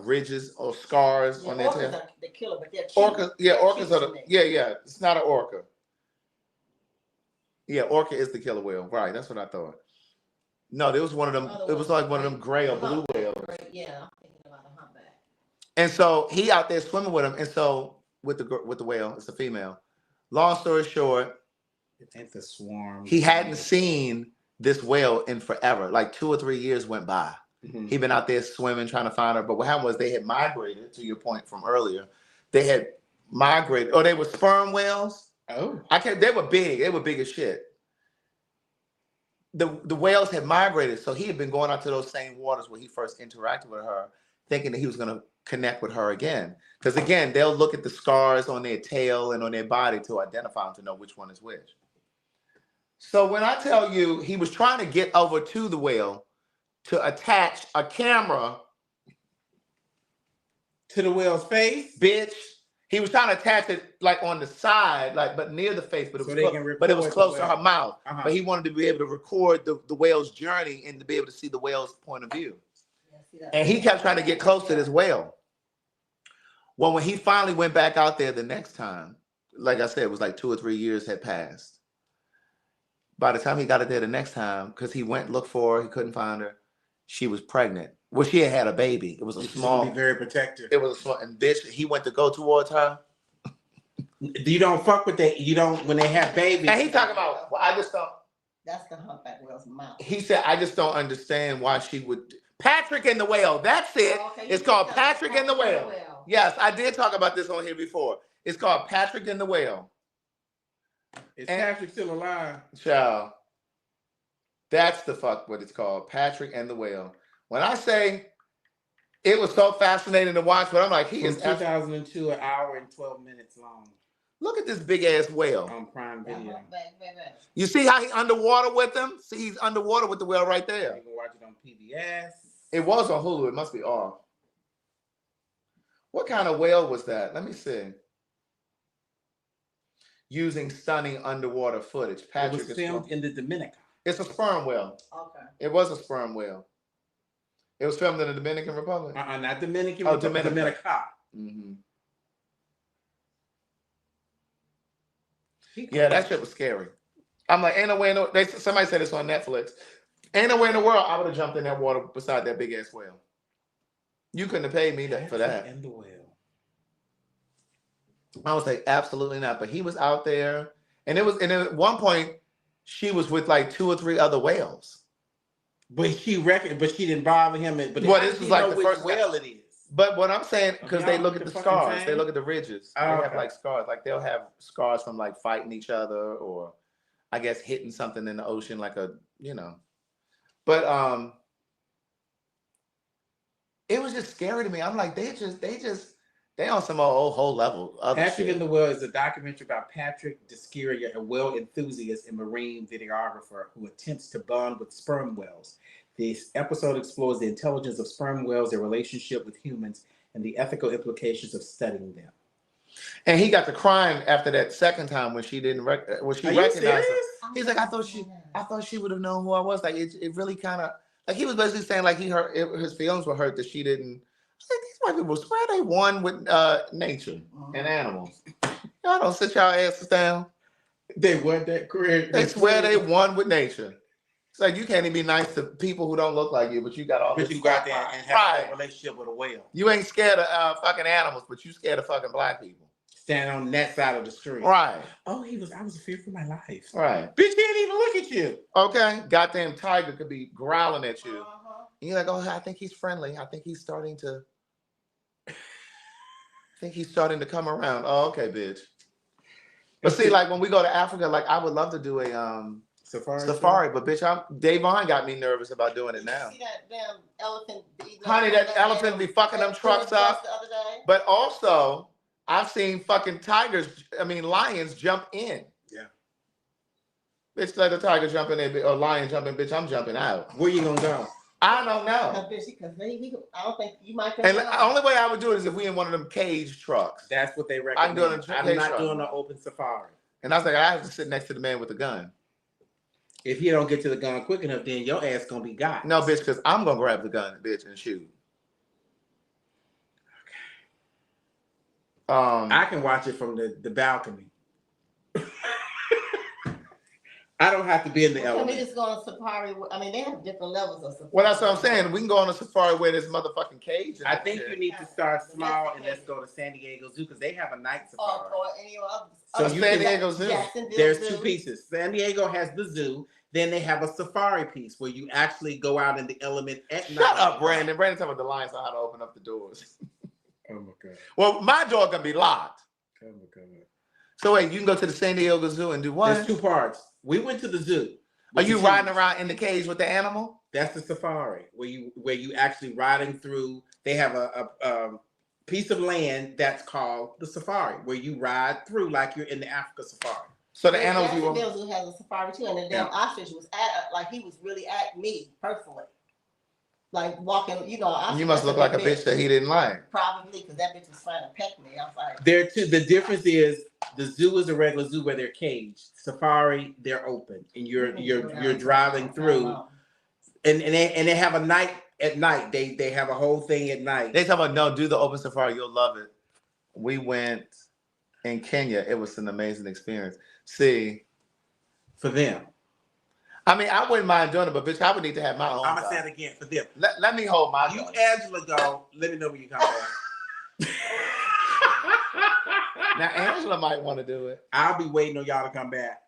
ridges or scars on their tail. The killer, but they're orcas, orcas are it's not an orca. Yeah, orca is the killer whale. Right, that's what I thought. No, there was one of them. It was like one of them gray or blue whales. Yeah, I'm thinking about a humpback. And so he out there swimming with him, and so with the whale, it's a female. Long story short, it's a swarm. He hadn't seen this whale in forever. Like 2 or 3 years went by. Mm-hmm. He'd been out there swimming, trying to find her. But what happened was they had migrated, to your point from earlier. They had migrated, or they were sperm whales. Oh. They were big. They were big as shit. The whales had migrated, so he had been going out to those same waters where he first interacted with her, thinking that he was going to connect with her again. Because again, they'll look at the scars on their tail and on their body to identify them, to know which one is which. So when I tell you he was trying to get over to the whale to attach a camera to the whale's face, bitch. He was trying to attach it like on the side, like but near the face, but it was close to her mouth. Uh-huh. But he wanted to be able to record the whale's journey and to be able to see the whale's point of view. And he kept trying to get close to this whale. Well, when he finally went back out there the next time, like I said, it was like 2 or 3 years had passed. By the time he got it there the next time, because he went look for her, he couldn't find her. She was pregnant. Well, she had a baby. It was a small. Be very protective. It was a small, and bitch, he went to go towards her. You don't fuck with that. You don't when they have babies. And he talking about. Well, I just don't. That's the humpback whale's mouth. He said, I just don't understand why she would. Patrick and the Whale. That's it. Oh, okay. It's called Patrick and the Whale. Yes, I did talk about this on here before. It's called Patrick and the Whale. Is Patrick still alive? Child. That's the fuck what it's called. Patrick and the Whale. When I say it was so fascinating to watch, but I'm like, he is 2002, an hour and 12 minutes long. Look at this big ass whale. On Prime Video. You see how he underwater with them? See, he's underwater with the whale right there. You can watch it on PBS. It was on Hulu. It must be off. What kind of whale was that? Let me see. Using stunning underwater footage. Patrick it was filmed in the Dominican. It's a sperm whale. Okay. It was a sperm whale. It was filmed in the Dominican Republic. Not Dominican. Oh, Dominica. Mm-hmm. Yeah, that shit was scary. I'm like, ain't no way. Somebody said it's on Netflix. Ain't no way in the world I would have jumped in that water beside that big ass whale. You couldn't have paid me for that. And the whale. I was like, absolutely not. But he was out there, and at one point, she was with like 2 or 3 other whales. But she didn't bother him. But this was like the first whale it is. But what I'm saying, because they look at the scars, they look at the ridges. Oh, they have like scars, like they'll have scars from like fighting each other, or I guess hitting something in the ocean, like But it was just scary to me. I'm like, they on some old whole level. Patrick and the Whale is a documentary about Patrick Descaria, a whale enthusiast and marine videographer who attempts to bond with sperm whales. This episode explores the intelligence of sperm whales, their relationship with humans, and the ethical implications of studying them. And he got to crying after that second time when she didn't recognized him. He's like, I thought she would have known who I was. Like it really kind of like he was basically saying like his feelings were hurt that she didn't. Like, these white people swear they won with nature and animals. Y'all don't sit y'all asses down. They won that career. They swear they won with nature. It's like you can't even be nice to people who don't look like you, but you got all this. But you go out there and have a relationship with a whale. You ain't scared of fucking animals, but you scared of fucking black people. Standing on that side of the street. Right. Oh, I was afraid for my life. Right. Bitch can't even look at you. Okay. Goddamn tiger could be growling at you. And you're like, oh, I think he's friendly. I think he's starting to come around. Oh, okay, bitch. But see, like when we go to Africa, like I would love to do a Safari, but bitch, Davon got me nervous about doing it now. You see that damn elephant? Honey, that elephant be fucking them trucks up. The other day? But also, I've seen fucking lions jump in. Yeah. Bitch, let a tiger jump in there, or lion jump in, bitch, I'm jumping out. Where you gonna go? I don't know. I don't think you might. And the only way I would do it is if we in one of them cage trucks. That's what they recommend. I'm not doing an open safari. And I was like, I have to sit next to the man with the gun. If you don't get to the gun quick enough, then your ass gonna be got. No, bitch, because I'm gonna grab the gun, bitch, and shoot. Okay. I can watch it from the balcony. I don't have to be in the element. Can we just go on safari? I mean, they have different levels of safari. Well, that's what I'm saying. We can go on a safari where there's motherfucking cage. I think you need to start small and let's go to San Diego Zoo because they have a night safari. Or any other. So San Diego Zoo. There's two pieces. San Diego has the zoo. Then they have a safari piece where you actually go out in the element at night. Shut up, Brandon. Brandon talking about the lions on how to open up the doors. Oh my God. Well, my door gonna be locked. Come on. So wait, you can go to the San Diego Zoo and do what? There's two parts. We went to the zoo. Are you riding around in the cage with the animal? That's the safari where you actually riding through. They have a piece of land that's called the safari where you ride through like you're in the Africa safari. So the animals you who has a safari too, and the damn ostrich was he was really at me personally, like walking. You know, you must look like a bitch that he didn't like. Probably because that bitch was trying to peck me. I was like, The difference is the zoo is a regular zoo where they're caged. Safari, they're open, and you're driving through, and they have a night at night. They have a whole thing at night. They talk about no, do the open safari, you'll love it. We went in Kenya. It was an amazing experience. See, for them. I mean, I wouldn't mind doing it, but bitch, I would need to have my own. I'm gonna say it again for them. Let me hold my. You, Angela, go. Let me know when you come back. Now Angela might want to do it. I'll be waiting on y'all to come back.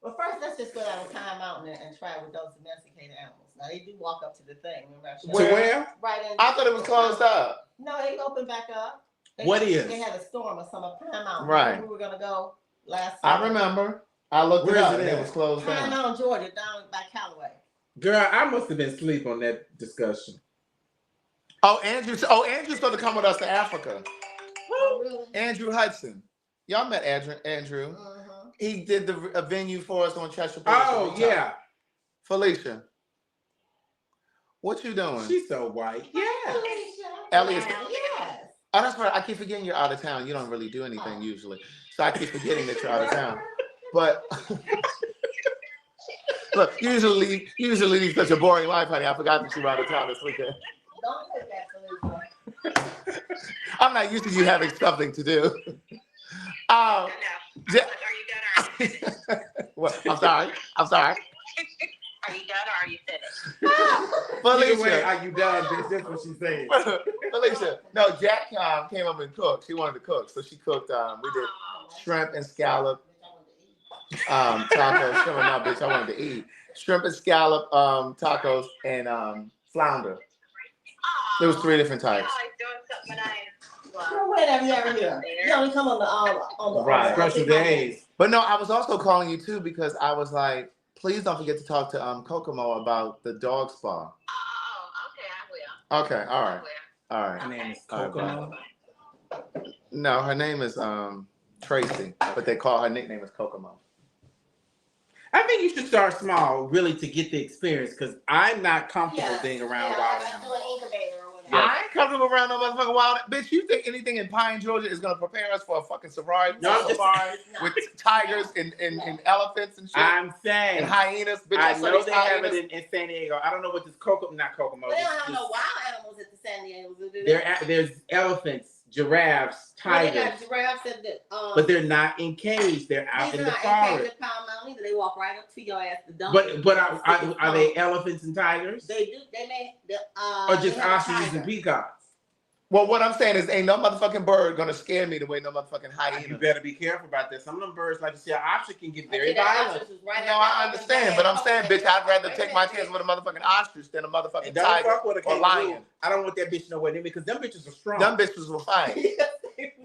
Well, first let's just go down to Time Mountain and try with those domesticated animals. Now they do walk up to the thing. Where? Right in. I thought it was closed up. No, they opened back up. They had a storm or some Time Mountain. Right. We were gonna go last. I remember. I looked it up and it was closed down. Time Mountain, Georgia, down by Callaway. Girl, I must have been asleep on that discussion. Andrew's going to come with us to Africa. Oh, really? Andrew Hudson. Y'all met Andrew. Uh-huh. He did a venue for us on Cheshire. Oh, yeah. Felicia. What you doing? She's so white. Yeah. Elliot. Yes. Oh, that's right. I keep forgetting you're out of town. You don't really do anything usually. So I keep forgetting that you're out of town. But look, usually lead such a boring life, honey. I forgot that you were out of town this weekend. Don't put that, Felicia. I'm not used to you having something to do. Are you done or are you finished? Well, I'm sorry. Are you done or are you finished? Felicia, are you done? That's what she said. Felicia, no, Jacque came up and cooked. She wanted to cook, so she cooked. We did shrimp and scallop tacos. No, bitch, I wanted to eat shrimp and scallop tacos and flounder. There was 3 different types. When have you ever here? You only come on the right special days. But no, I was also calling you too because I was like, please don't forget to talk to Kokomo about the dog spa. Oh, okay, I will. Okay, all right. All right. Her name is Kokomo. No, her name is Tracy, but they call her nickname is Kokomo. I think you should start small, really, to get the experience, because I'm not comfortable being around wild animals. I ain't comfortable around no motherfucking wild. Bitch, you think anything in Pine, Georgia is gonna prepare us for a fucking safari? With tigers and elephants and shit. I'm saying. And hyenas. Bitch, I know they have it in San Diego. I don't know what this not Kokomo. They don't have no wild animals at the San Diego Zoo, do they? There's elephants, giraffes, tigers. They got giraffes at the, but they're not in cage. They're out in the forest. They're not in cage at Pine Mountain either. They walk right up to your ass to dump. But are they elephants and tigers? They do. They may. Or just ostriches and peacocks? Well, what I'm saying is, ain't no motherfucking bird gonna scare me the way no motherfucking hyena. You better be careful about this. Some of them birds, like you said, an ostrich can get very violent. No, I understand, but I'm saying, bitch, I'd rather take my chance with a motherfucking ostrich than a motherfucking tiger or lion. I don't want that bitch nowhere near me because them bitches are strong. Them bitches will fight.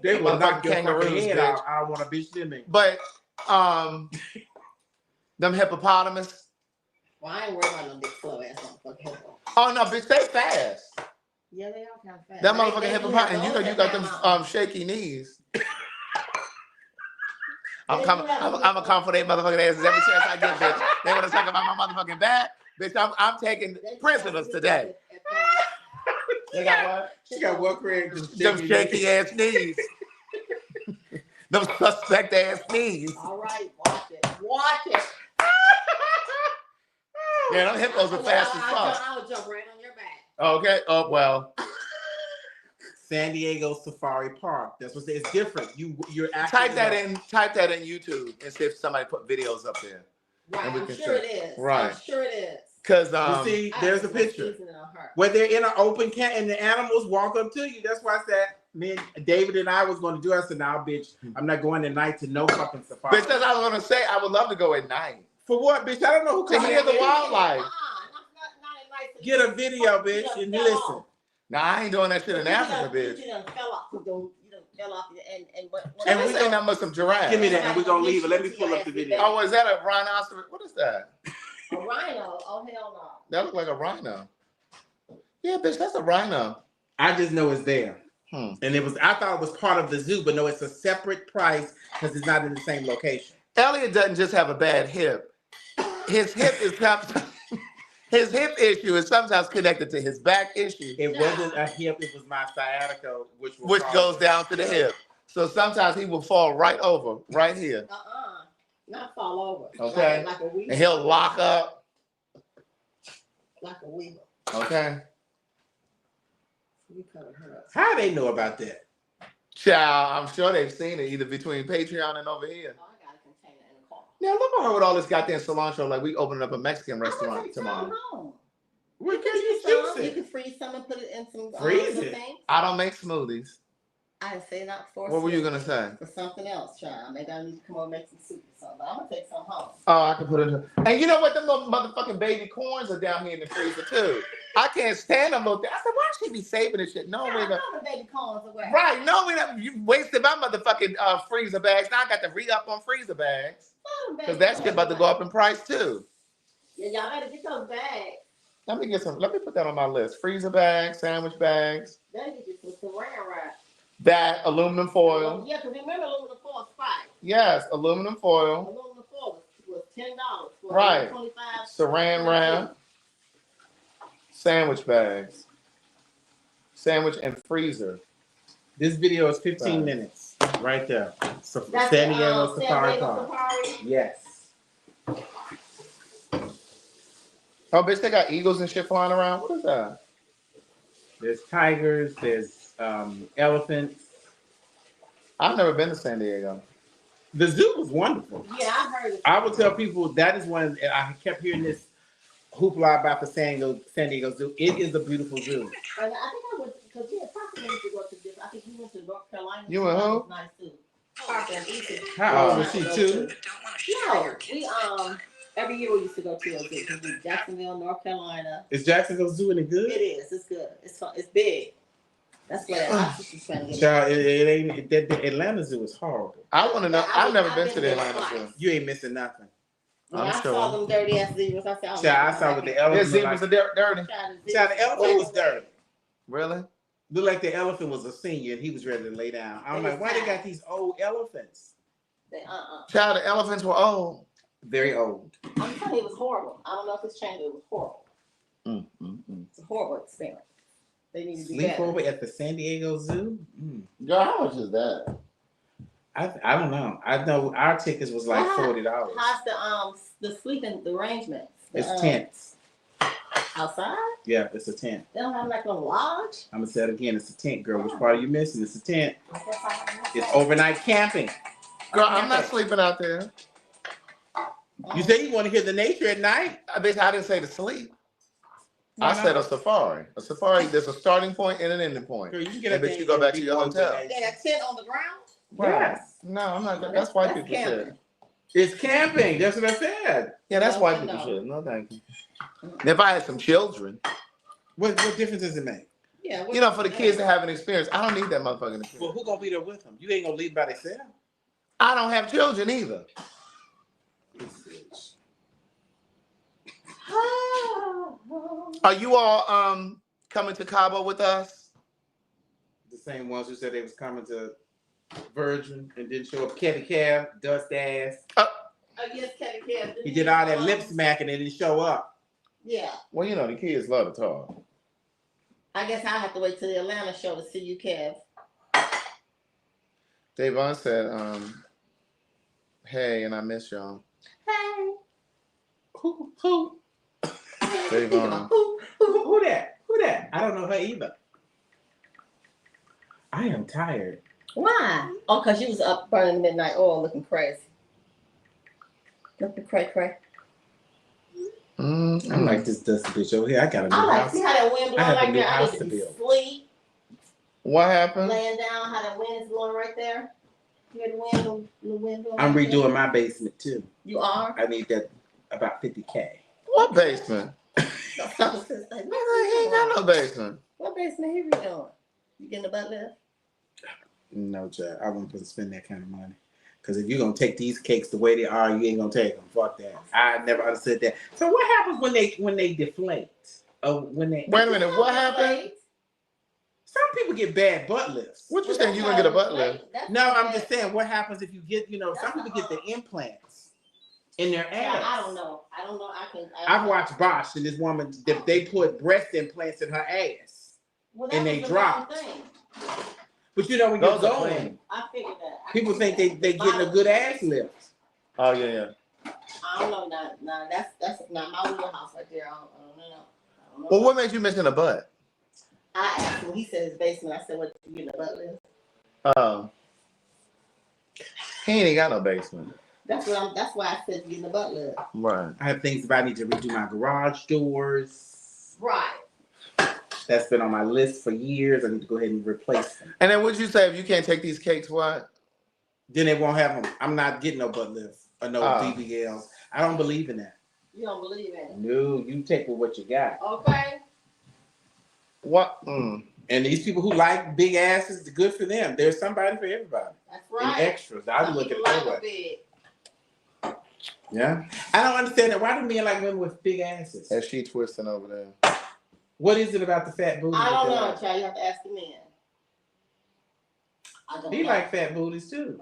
They will knock your kangaroos, fucking head bitch. out. I don't want a bitch near me. But Them hippopotamus. Well, I ain't worried about no big slow ass motherfucking hippo. Oh no, bitch, they fast. Yeah, they all kind of fast. That They- motherfucking they do hippopotamus, and have you know those you that got have them shaky knees. I'm They coming. do have I'm them gonna come for their motherfucking asses every chance I get, bitch. They want to talk about my motherfucking back, bitch. I'm taking They prisoners today. They got what? She got what, Craig? Them shaky ass knees. Them suspect ass knees. All right, watch it. Watch it. Yeah, them hippos are fast as fuck. I would jump right on your back. Okay. Oh well. San Diego Safari Park. That's what it's different. You're actually Type that in YouTube and see if somebody put videos up there. Right, And we I'm can sure see. it is. Right. I'm sure it is. Cause You see, I there's a have no picture seasoning on her. where they're in an open camp and the animals walk up to you. That's why I said me and David and I was going to do. I said, "Nah, bitch, I'm not going tonight to no fucking safari." bitch, that's what I was gonna say. I would love to go at night. For what, bitch? I don't know who To coming hear out the there. wildlife. Not at night. Get a video, bitch, and listen. Nah, I ain't doing that shit in Africa, bitch. You done fell off. You done fell off. And And we ain't nothing but some giraffes. Give me that, and we're gonna leave it. Let me pull up the video. Oh, is that a rhinoceros? What is that? A rhino? Oh, hell no. That looks like a rhino. Yeah, bitch, that's a rhino. I just know it's there. And I thought it was part of the zoo, but no, it's a separate price because it's not in the same location. Elliot doesn't just have a bad hip. His hip is his hip issue is sometimes connected to his back issue. It wasn't a hip; it was my sciatica, which goes down to the hip. So sometimes he will fall right over, right here. Not fall over. Okay. Like a weevil. And he'll lock up. Like a weevil. Okay. You covered her up. How they know about that? Child, I'm sure they've seen it either between Patreon and over here. Oh, I got a container in the car. Now look at her with all this goddamn cilantro, like we opening up a Mexican restaurant tomorrow. Where can You you can freeze some and put it in some Freeze some it? things. I don't make smoothies. I didn't say not for. What were you gonna say? For something else, child. Maybe I need to come over and make some soup or something. I'm gonna take some home. Oh, I can put it in. And you know what? Them little motherfucking baby corns are down here in the freezer too. I can't stand them little things. I said, why she be saving this shit? No, we're I gonna. know the baby corns away. Right, no, we not. You wasted my motherfucking freezer bags. Now I got to re-up on freezer bags. Because that shit about to go up in price too. Yeah, y'all better get those bags. Let me put that on my list. Freezer bags, sandwich bags. Better get you some saran wrap. That, aluminum foil. Yeah, because remember aluminum foil spiked. Yes, aluminum foil. Aluminum foil was $10. For Right. 25. Saran wrap. Sandwich bags. Sandwich and freezer. This video is 15 minutes, right there. So That's San the, Diego San Safari Diego Park. Safari. Yes. Oh, bitch, they got eagles and shit flying around. What is that? There's tigers. There's elephants. I've never been to San Diego. The zoo was wonderful. Yeah, I heard it. I would tell people that is one. I kept hearing this hoopla about the San Diego Zoo. It is a beautiful zoo. And I think I went because Parker used to go to this. I think he went to North Carolina. You went home? Nice too. Parker and Ethan. How old was she too? No, we every year we used to go to a zoo. We do Jacksonville, North Carolina. Is Jacksonville Zoo any good? It is. It's good. It's fun. It's big. That's what I was trying to get. Child, it ain't. The Atlanta Zoo is horrible. I want to know. I've never been to the Atlanta Zoo. You ain't missing nothing. When I'm I sure. saw them dirty ass zebras, I said, Child, I saw what the Their elephant zebras looked are like. dirty. Child, the elephant was dirty. Really? Looked like the elephant was a senior and he was ready to lay down. I'm like, why they got these old elephants? Child, the elephants were old. Very old. I'm telling you, it was horrible. I don't know if it's changed, but it was horrible. It's a horrible experience. They need to do better. Sleepover at the San Diego Zoo? Girl, how much is that? I don't know. I know our tickets was like $40. How's the sleeping arrangements? It's tents. Outside? Yeah, it's a tent. They don't have like a lodge? I'm gonna say it again. It's a tent, girl. Which part are you missing? It's a tent. It's overnight camping. Girl, I'm not sleeping out there. You say you want to hear the nature at night? I didn't say to sleep. I said a safari. A safari, there's a starting point and an ending point. Girl, you can get And up bitch, there you go and back to be your one hotel. day. They got tent on the ground? Yes. No, I'm not. That's white people camping. shit. It's camping. That's what I said. Yeah, that's white No. people shit. No, thank you. If I had some children, What difference does it make? Yeah. you know, for the kids to have an experience, I don't need that motherfucking Well, experience. who gonna be there with them? You ain't gonna leave by themselves. I don't have children either. Are you all coming to Cabo with us? The same ones who said they was coming to Virgin and didn't show up. Kevin Cab, dust ass. I guess Kevin Cab. He did all that lip smacking and didn't show up. Yeah. Well, you know, the kids love to talk. I guess I'll have to wait till the Atlanta show to see you, Kev. Davon said, hey, and I miss y'all. Hey. Who? Davon. Who that? Who that? I don't know her either. I am tired. Why? Oh, because you was up burning midnight oil looking crazy. Looking cray. I'm like this dusty bitch over here. I got a new house. See how that wind blowing like that? I need to be asleep. What happened? Laying down, how that wind is blowing right there. You hear the wind blowing? I'm redoing my basement too. You are? I need that about $50K. What basement? He He ain't got no basement. What basement he redoing? You getting a butt lift? No, Jack. I wouldn't spend that kind of money. Because if you're going to take these cakes the way they are, you ain't going to take them. Fuck that. I never understood that. So what happens when they deflate? Wait a minute. What happened? Some people get bad butt lifts. What you saying? You going to get a butt lift? No, I'm just saying what happens if you get, some people get the implants in their ass. I don't know. I've watched Bosch and this woman, they put breast implants in her ass. Well, and they dropped. But when you're going, I figured that. People think they getting a good ass lift. Oh, yeah. I don't know. No, that's not my wheelhouse right there. I don't know. Well, what made you mention a butt? I asked him. He said his basement. I said, "What you getting a butt lift?" Oh. He ain't got no basement. That's why I said getting a butt lift. Right. I have things that I need to redo my garage doors. Right. That's been on my list for years. I need to go ahead and replace them. And then what'd you say if you can't take these cakes? What? Then they won't have them. I'm not getting no butt lifts or no BBLs. I don't believe in that. You don't believe in it? No, you take with what you got. Okay. What? And these people who like big asses, good for them. There's somebody for everybody. That's right. And extras. I look at it that way. Yeah. I don't understand that. Why do men like women with big asses? As she twisting over there. What is it about the fat booty? I don't know, child. You have to ask the men. He like fat booties too.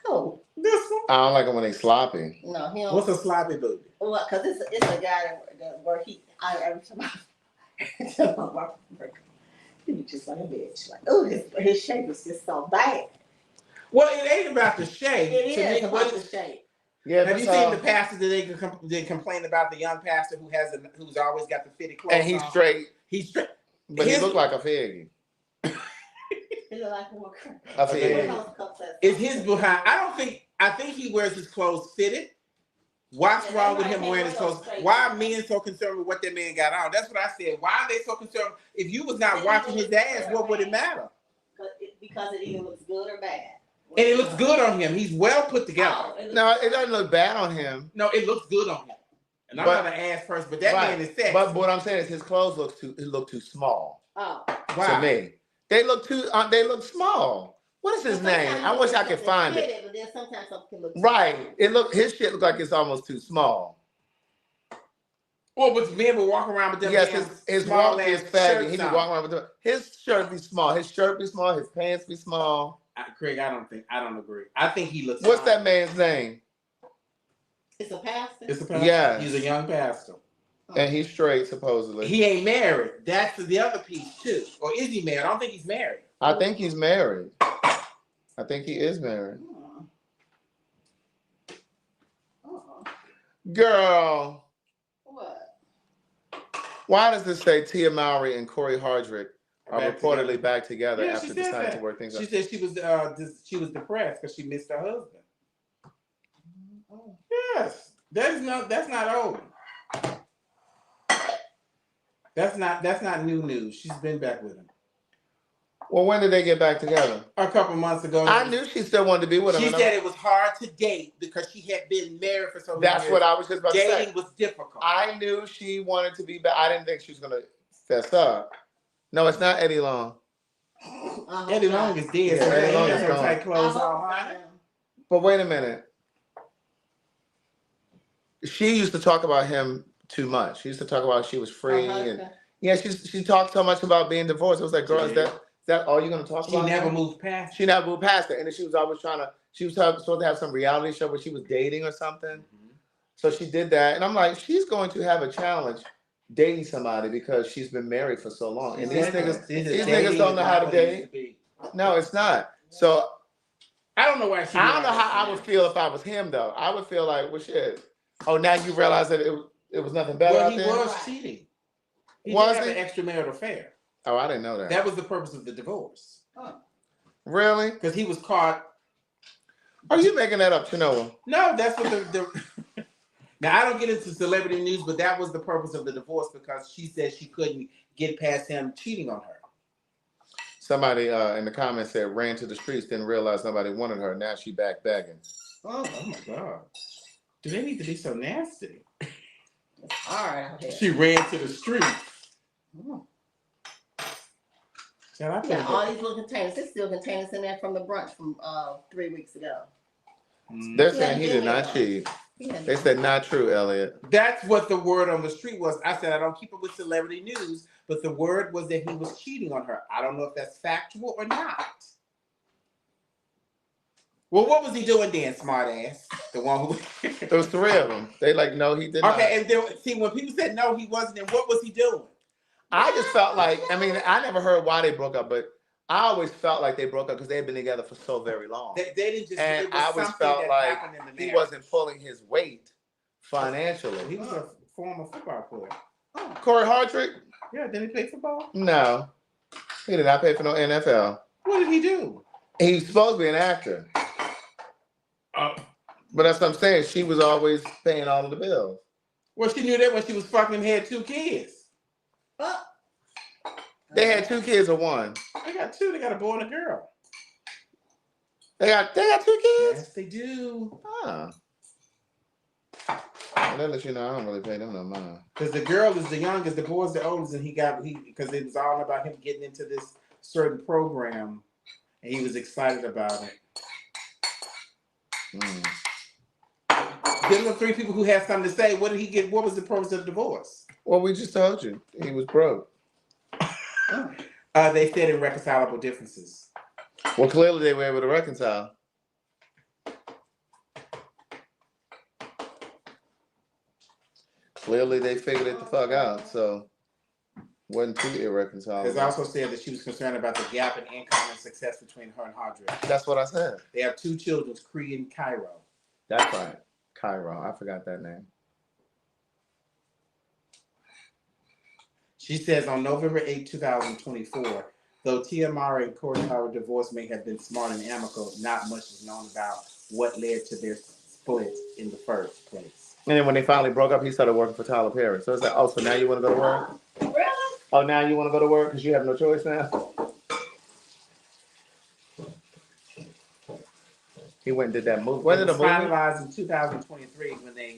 Who? This one. I don't like them when they sloppy. No, he don't. What's a sloppy booty? Well, because it's a guy where every time he be just like a bitch. Like, oh, his shape is just so bad. Well, it ain't about the shape. It is about the shape. Yeah, have you seen the pastors that they complain about the young pastor who's always got the fitted clothes and he's on? straight. He's straight. But he look like a figgy. He look like a figgy. Is his behind? I think he wears his clothes fitted. What's wrong with him wearing his clothes? Why are men so concerned with what that man got on? That's what I said. Why are they so concerned? If you was not watching his ass, what would it matter? Because it either looks good or bad. And it looks good on him. He's well put together. No, it doesn't look bad on him. No, it looks good on him. And I'm not an ass person, but that man is sexy. But what I'm saying is his clothes look too small. Oh. Why? To me. They look small. What is his name? I wish I could find it. But then sometimes something looks right. His shit look like it's almost too small. Well, but men will walk around with them. Yes, his walk is faggy. He be walking around with them. His shirt be small. His shirt be small. His pants be small. Craig, I don't agree. I think he looks. What's that man's name? It's a pastor. It's a pastor. Yeah, he's a young pastor, and he's straight supposedly. He ain't married. That's the other piece too. Or is he married? I don't think he's married. I think he's married. I think he is married. Girl. What? Why does this say Tia Mowry and Corey Hardrick are reportedly back together after deciding to work things out? She said she was depressed because she missed her husband. Oh. Yes, that's not old. That's not new news. She's been back with him. Well, when did they get back together? A couple months ago. I knew she still wanted to be with him. She said it was hard to date because she had been married for so many years. That's what I was just about to say. Dating was difficult. I knew she wanted to be back. I didn't think she was going to fess up. No, it's not Eddie Long. Eddie Long is dead. Yeah, so Eddie Long is her gone. tight clothes on. But wait a minute. She used to talk about him too much. She used to talk about she was free Her and husband? yeah, she talked so much about being divorced. It was like, girl, is that all you're gonna talk She about? never moved past. She never moved past it, and then she was always supposed to have some reality show where she was dating or something. Mm-hmm. So she did that, and I'm like, she's going to have a challenge dating somebody because she's been married for so long, and these niggas don't know how to date. No, it's not. So I don't know why she. I don't know how I would feel if I was him though. I would feel like, well, shit. Oh, now you realize that it was nothing better. Well, out he there? was cheating. He Was did have he? an extramarital affair. Oh, I didn't know that. That was the purpose of the divorce. Really? Because he was caught. Are you making that up, Chinoa? No, that's what the Now, I don't get into celebrity news, but that was the purpose of the divorce because she said she couldn't get past him cheating on her. Somebody in the comments said ran to the streets, didn't realize nobody wanted her. Now she back begging. Oh my God. Do they need to be so nasty? All right. She ran to the street. Yeah, all these little containers. There's still containers in there from the brunch from 3 weeks ago. They're saying he did not cheat. They said not true, Elliot. That's what the word on the street was. I said I don't keep up with celebrity news, but the word was that he was cheating on her. I don't know if that's factual or not. Well, what was he doing then, smart ass? The one who There was 3 of them. They like, no, he did not. Okay, and then see when people said no, he wasn't, then what was he doing? I just felt like, I mean, I never heard why they broke up, but I always felt like they broke up because they had been together for so very long. They didn't just. And it was I always something felt that like happened in the he marriage. wasn't pulling his weight financially. He was a former football player. Corey Hartrick? Yeah, did he play football? No. He did not pay for no NFL. What did he do? He's supposed to be an actor. But that's what I'm saying. She was always paying all of the bills. Well, she knew that when she was fucking and had 2 kids. They had 2 kids or 1? They got 2. They got a boy and a girl. They got 2 kids? Yes, they do. Huh. Well, that lets you know I don't really pay them no mind. Because the girl is the youngest, the boy's the oldest, and because it was all about him getting into this certain program, and he was excited about it. Then the 3 people who had something to say, what did he get? What was the purpose of the divorce? Well, we just told you. He was broke. They said irreconcilable differences. Well, clearly they were able to reconcile. Clearly they figured it the fuck out, so wasn't too irreconcilable. It's also said that she was concerned about the gap in income and success between her and Hardrick. That's what I said. They have 2 children, Cree and Cairo. That's right. Cairo. I forgot that name. She says on November 8, 2024, though Tiamara and Corey Howard divorce may have been smart and amicable, not much is known about what led to their split in the first place. And then when they finally broke up, he started working for Tyler Perry. So it's like, oh, so now you want to go to work? Really? Oh, now you want to go to work because you have no choice now? He went and did that movie. When did the movie? Finalized in 2023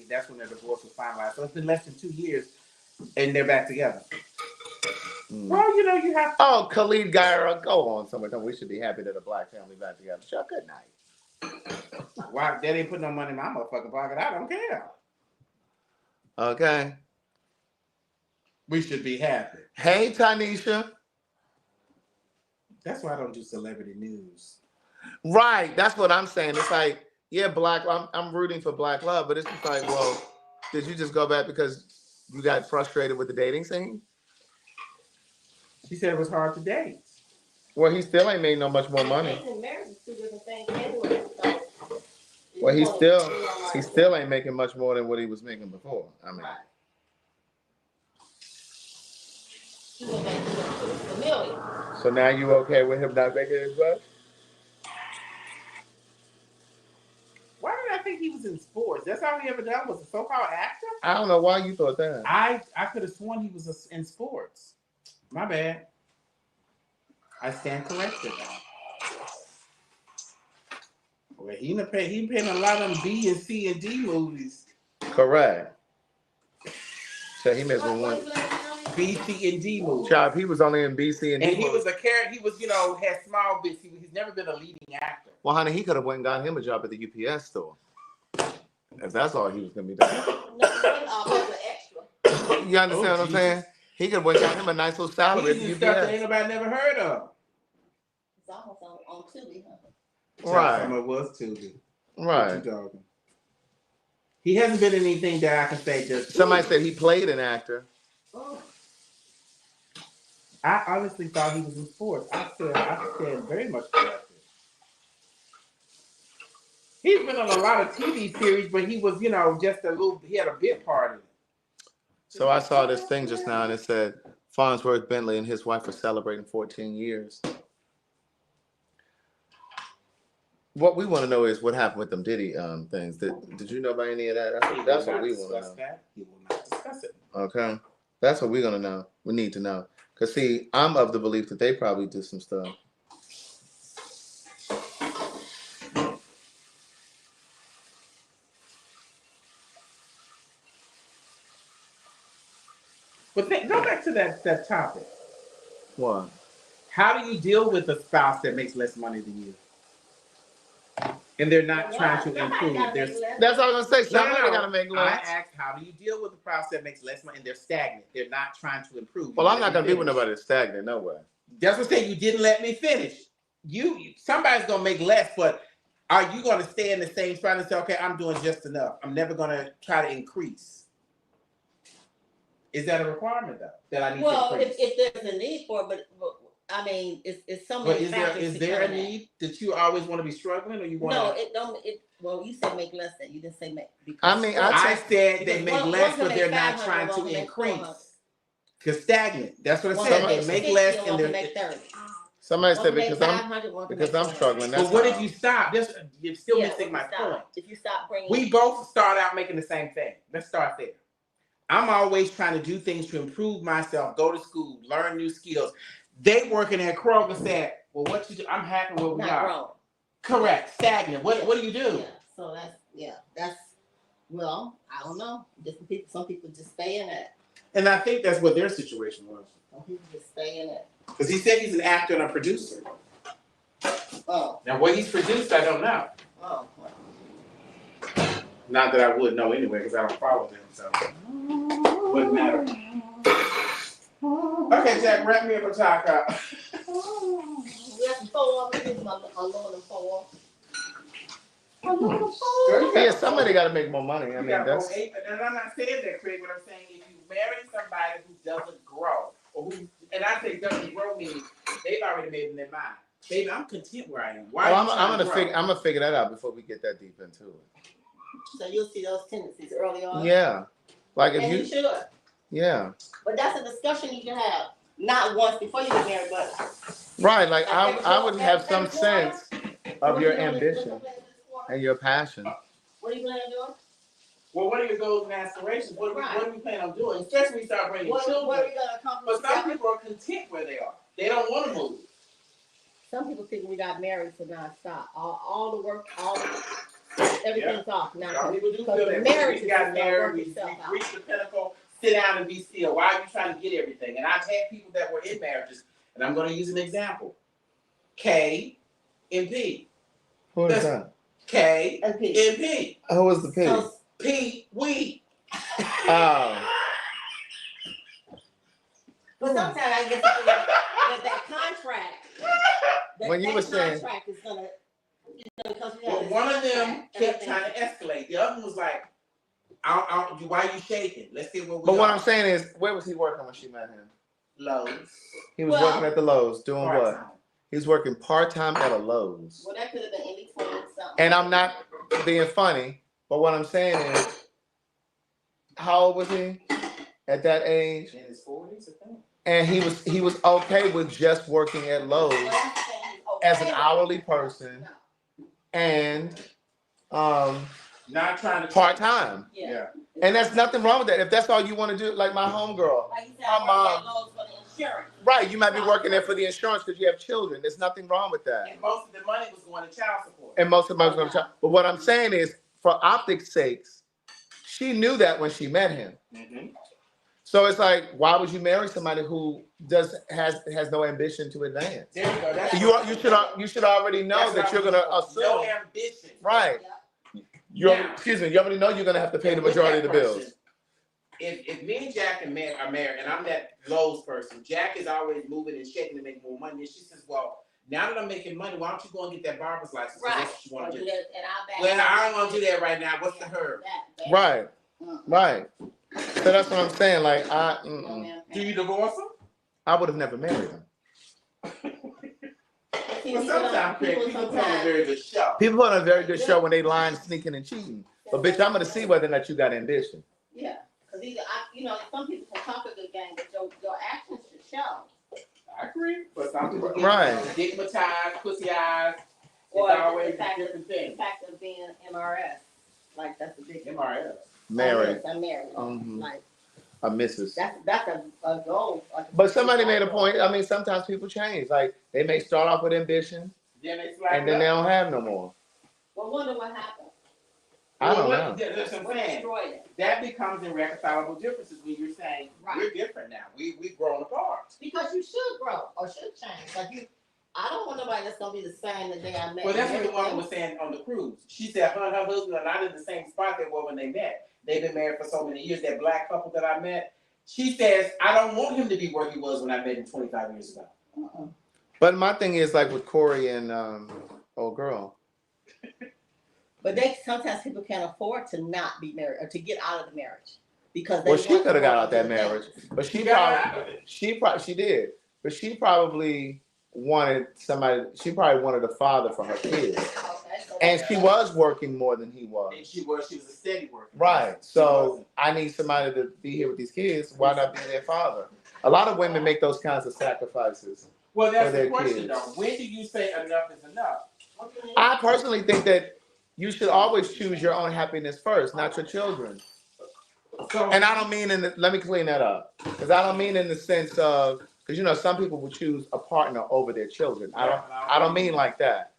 that's when their divorce was finalized. So it's been less than 2 years and they're back together. Well, you have to. Oh, Khalid Gyra, go on somewhere. We should be happy that a black family back together. Sure, good night. Why they didn't put no money in my motherfucking pocket? I don't care. Okay. We should be happy. Hey, Tanisha. That's why I don't do celebrity news. Right, that's what I'm saying. It's like, yeah, I'm rooting for black love, but it's just like, well, did you just go back because you got frustrated with the dating scene? She said it was hard to date. Well, he still ain't made no much more money. Marriage is 2 different things anyway. So Well, he still ain't making much more than what he was making before. I mean, right. He went back to the million. So now you okay with him not making as much? Why did I think he was in sports? That's all he ever done was a so-called actor? I don't know why you thought that. I could have sworn he was in sports. My bad. I stand corrected. Well, he been a lot of them B and C and D movies. Correct. So he missed one. B, C, and D movies. Child, he was only in B, C, and D. And he was a character. He was, had small bits. He's never been a leading actor. Well, honey, he could have went and got him a job at the UPS store. If that's all he was gonna be doing. No, extra. You understand what I'm saying? He could have got him a nice little salary. He's stuff that ain't nobody never heard of. It's almost on Tubi, huh? Right. Some of it was Tubi. Right. What you talking? He hasn't been in anything that I can say just. Somebody said he played an actor. Oh. I honestly thought he was in sports. I stand very much corrected. He's been on a lot of TV series, but he was, just he had a bit part in it. So I saw this thing just now, and it said Farnsworth Bentley and his wife are celebrating 14 years. What we want to know is what happened with them Diddy things. Did you know about any of that? That's what we want to know. He will not discuss it. Okay. That's what we're going to know. We need to know. Because, see, I'm of the belief that they probably did some stuff. But go back to that topic. What? How do you deal with a spouse that makes less money than you? And they're not trying to improve. That's what I was going to say. Somebody got to make less. I asked, how do you deal with a spouse that makes less money and they're stagnant? They're not trying to improve. Well, I'm not going to be with nobody that's stagnant. No way. That's what I'm saying. You didn't let me finish. Somebody's going to make less, but are you going to stay in the same spot and say, okay, I'm doing just enough. I'm never going to try to increase. Is that a requirement, though, that I need to increase? if there's a need for it, but I mean, it's so many factors. Is there a need that you always want to be struggling, or you want? No, it don't. Well, you said make less than. You didn't say make. I mean, I said they make less, but they're not trying to increase. Because stagnant. That's what I said. They make less and they're make 30. Somebody said because I'm struggling. But what if you stop? You're still missing my point. If you stop bringing, we both start out making the same thing. Let's start there. I'm always trying to do things to improve myself, go to school, learn new skills. They working at Kroger said, well, what you do? I'm happy where we are. Growing. Correct. Stagnant. What do you do? Yeah. So that's well, I don't know. Different people. Some people just stay in it. And I think that's what their situation was. Some people just stay in it. Because he said he's an actor and a producer. Oh. Now what he's produced, I don't know. Oh. Not that I would know anyway, because I don't follow them, so wouldn't matter. Okay, Jack, wrap me up and talk up. We have some follow up. Here's my aluminum follow up. Yeah, somebody got to make more money. I mean, that's. And I'm not saying that, Craig. What I'm saying is, you marry somebody who doesn't grow, and I say doesn't grow means they've already made in their mind. Baby, I'm content where I am. I'm gonna figure that out before we get that deep into it. So you'll see those tendencies early on. Yeah, like if you should. Yeah. But that's a discussion you can have, not once before you get married, but. Right, like I would have some sense of your ambition and your passion. What are you planning on doing? Well, what are your goals and aspirations? What do you plan on doing? Especially when you start bringing children. What are you going to accomplish? But some people are content where they are. They don't want to move. Some people think we got married to not stop. All the work, everything's off now. Some people do feel that. We got married, we reached the pinnacle, sit down and be still. Why are you trying to get everything? And I've had people that were in marriages, and I'm going to use an example. K and P. Who is that? K and P. Who was the P? So, P, we. Oh. But sometimes I guess that contract. When you were saying. Contract is going to. Well, one of them kept trying to escalate. The other one was like, why are you shaking? Let's see what we But what I'm saying is, where was he working when she met him? Lowe's. He was working at the Lowe's, doing what? He was working part-time at a Lowe's. Well, that could have been in between something. And I'm not being funny, but what I'm saying is, how old was he at that age? In his 40s, I think. And he was okay with just working at Lowe's as an hourly person and not trying to part-time. Yeah. And there's nothing wrong with that. If that's all you want to do, like my homegirl, her mom. Right, you might be working there for the insurance because you have children. There's nothing wrong with that. And most of the money was going to child support. But what I'm saying is, for optics' sakes, she knew that when she met him. Mm-hmm. So it's like, why would you marry somebody who has no ambition to advance? There you go. You should already know that you're gonna assume. No ambition. Right. You already know you're gonna have to pay the majority of the bills. if me and Jacque are married, and I'm that Lowe's person, Jacque is always moving and shaking to make more money. And she says, "Well, now that I'm making money, why don't you go and get that barber's license? Right. That's what you want to do." And Well, I don't want to do that right now. What's the hurry? Right. Right. So that's what I'm saying. Like, Do you divorce him? I would have never married him. Well, sometimes people put on a very good show. People put on a very good show when they lying, sneaking, and cheating. But bitch, I'm gonna see whether or not you got ambition. Yeah, because some people can talk a good game, but your actions should show. I agree, but some people get Right. stigmatized, pussy eyes. Or It's always the fact a different the thing. fact of being MRS, like that's a big MRS. Married. I'm married. Mhm. Like A missus. that's a goal. But somebody made a point. I mean, sometimes people change. Like they may start off with ambition, Then they slack and then they don't have no more. Well, wonder what happened. I don't know. That's what I'm What saying. destroyed it? That becomes irreconcilable differences when you're saying Right. we're different now. We've grown apart. Because you should grow or should change. Like I don't want nobody that's gonna be the same the day I met. Well, that's what the Everything- woman was saying on the cruise. She said her and her husband are not in the same spot they were when they met. They've been married for so many years. That black couple that I met, she says, I don't want him to be where he was when I met him 25 years ago. But my thing is like with Corey and old girl. But sometimes people can't afford to not be married or to get out of the marriage because they Well, she want could have got to out that do marriage, things. but she got probably out of it. she did, but she probably wanted somebody. She probably wanted a father for her kids, Okay, so and that's- she was working more than he was. And she was a steady worker. Right. So I need somebody to be here with these kids. Why not be their father? A lot of women make those kinds of sacrifices. Well, that's for the their question kids. though. When do you say enough is enough? I personally think that you should always choose your own happiness first, not your children. So, And I don't mean let me clean that up, because I don't mean in the sense of, because some people will choose a partner over their children. I don't mean like that.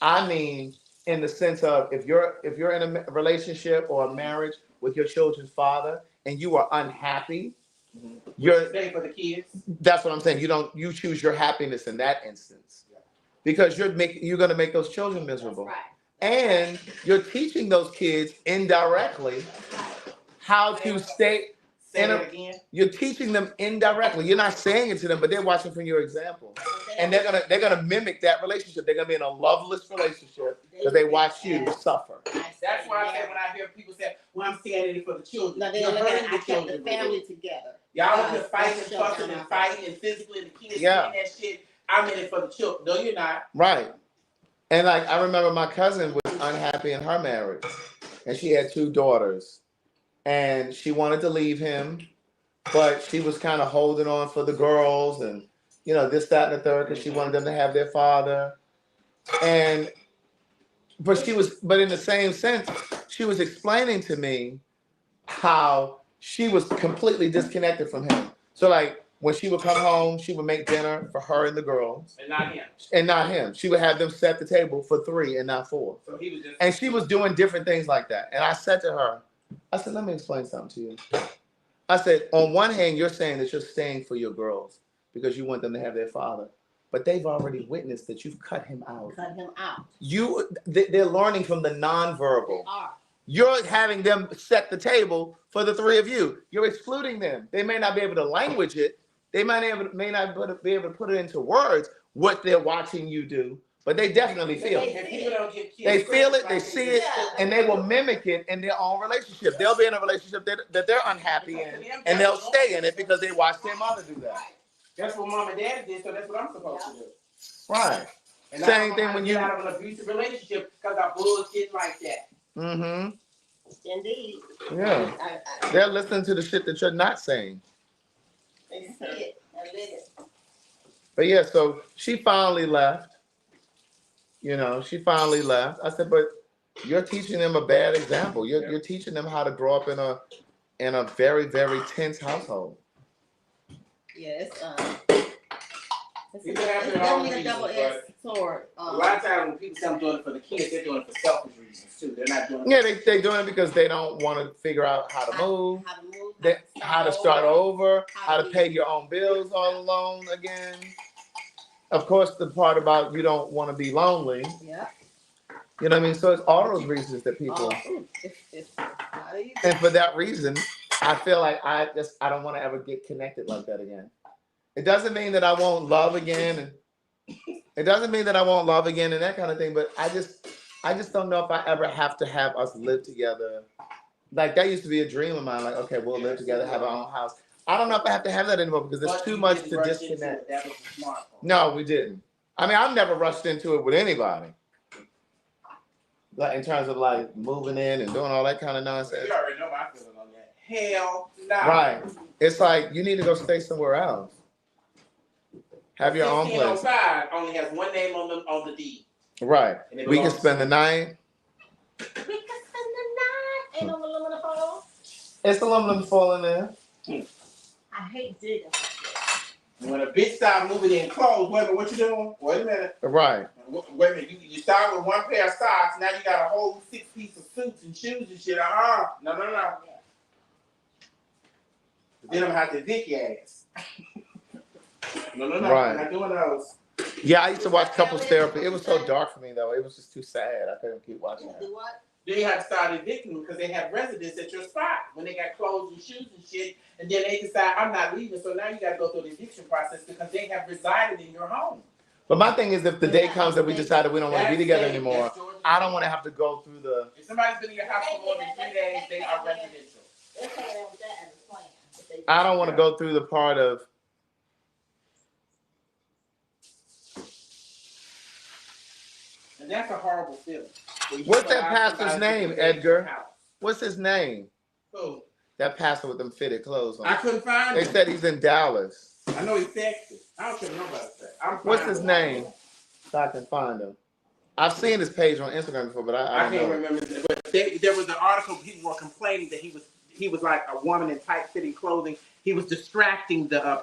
I mean in the sense of if you're in a relationship or a marriage with your children's father and you are unhappy, you're stay for the kids. that's what I'm saying. You choose your happiness in that instance, because you're going to make those children miserable. Right. And you're teaching those kids indirectly how to stay. Say it again. You're teaching them indirectly. You're not saying it to them, but they're watching from your example, and they're gonna mimic that relationship. They're gonna be in a loveless relationship because they watch you suffer. That's why I say when I hear people say, "Well, I'm saying it for the children." No, You're they're hurting looking the at children. the family together. Y'all up here fighting and That's fussing shut and down. fighting and physically the kids Yeah. saying that shit. I'm in it for the children. No, you're not. Right. And like I remember my cousin was unhappy in her marriage, and she had 2 daughters, and she wanted to leave him, but she was kind of holding on for the girls and this, that, and the third, because she wanted them to have their father. But in the same sense, she was explaining to me how she was completely disconnected from him. So like when she would come home, she would make dinner for her and the girls. And not him. And not him. She would have them set the table for 3 and not 4. So he was just. And she was doing different things like that. And I said to her, let me explain something to you. I said, on one hand, you're saying that you're staying for your girls because you want them to have their father. But they've already witnessed that you've cut him out. Cut him out. They're learning from the nonverbal. They are. You're having them set the table for the 3 of you. You're excluding them. They may not be able to language it. They may not be able to put it into words what they're watching you do, but they definitely feel it. And people don't give kids They feel it, they credit see it, and they will mimic it in their own relationship. They'll be in a relationship that they're unhappy in, and they'll stay in it because they watched their mother do that. That's what mom and dad did, so that's what I'm supposed to do. Right. And Same I thing don't when get you. out of an abusive relationship because I bullshit like that. Mm-hmm. Indeed. Yeah. They're listening to the shit that you're not saying. They see it and live it. But yeah, so she finally left. She finally left. I said, but you're teaching them a bad example. You're teaching them how to grow up in a very, very tense household. Yeah, it's People have their own definitely a reasons, double-edged sword. A lot of times when people say I'm doing it for the kids, they're doing it for selfish reasons too. They're not doing it. Yeah, they're doing it because they don't want to figure out how to move, how to start over. over, how to pay your own bills all alone again. Of course, the part about you don't want to be lonely. Yeah. You know what I mean? So it's all those reasons that people, It's not easy. and for that reason, I feel like I don't want to ever get connected like that again. It doesn't mean that I won't love again, and it doesn't mean that I won't love again and that kind of thing. But I just don't know if I ever have to have us live together. Like that used to be a dream of mine. Like, okay, we'll live together, have our own house. I don't know if I have to have that anymore because there's too much to disconnect. No, we didn't. I mean, I've never rushed into it with anybody. Like in terms of like moving in and doing all that kind of nonsense. You already know my feeling on that. Hell no. Right. It's like you need to go stay somewhere else. Have your own place. 1605 only has one name on the deed. Right. We can spend the night. We can spend the night. Ain't no aluminum foil. It's aluminum foil in there. I hate digging. When a bitch start moving in clothes, wait a minute, what you doing? Wait a minute. Right. Wait a minute, you start with one pair of socks, now you got a whole 6-piece of suits and shoes and shit. No. Then I'm gonna have to dick your ass. No. Right. I'm not doing those. Yeah, I used to watch couples therapy. It was so dark for me though. It was just too sad. I couldn't keep watching it. Do what? Then you have to start evicting them because they have residents at your spot when they got clothes and shoes and shit, and then they decide I'm not leaving. So now you got to go through the eviction process because they have resided in your home. But my thing is, if the day comes that we decided we don't want to be together anymore, I don't want to have to go through the. If somebody's been in your house for more than 3 days, they are residential. They're coming with that as a plan. I don't want to go through the part of. And that's a horrible feeling. What's that pastor's name, Edgar? What's his name? Who? That pastor with them fitted clothes on. I couldn't find They him. said he's in Dallas. I know he's sexy. I don't care what nobody say. What's his name? So I can find him. I've seen his page on Instagram before, but I I don't can't know. remember. But there was an article. People were complaining that he was like a woman in tight-fitting clothing. He was distracting the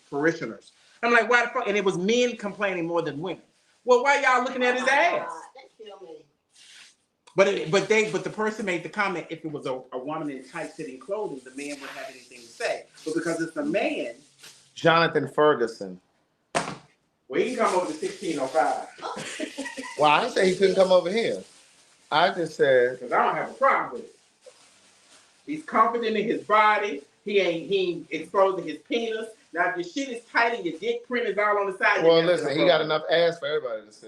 parishioners. I'm like, why the fuck? And it was men complaining more than women. Well, why y'all looking at his ass? That killed me. But the person made the comment. If it was a woman in tight-fitting clothing, the man wouldn't have anything to say. But because it's a man, Jonathan Ferguson. well, he can come over to 1605 Well, I didn't say he couldn't come over here. I just said because I don't have a problem with it. He's confident in his body. He ain't exposing his penis. Now, if your shit is tight and your dick print is all on the side. well, listen, he got enough ass for everybody to see.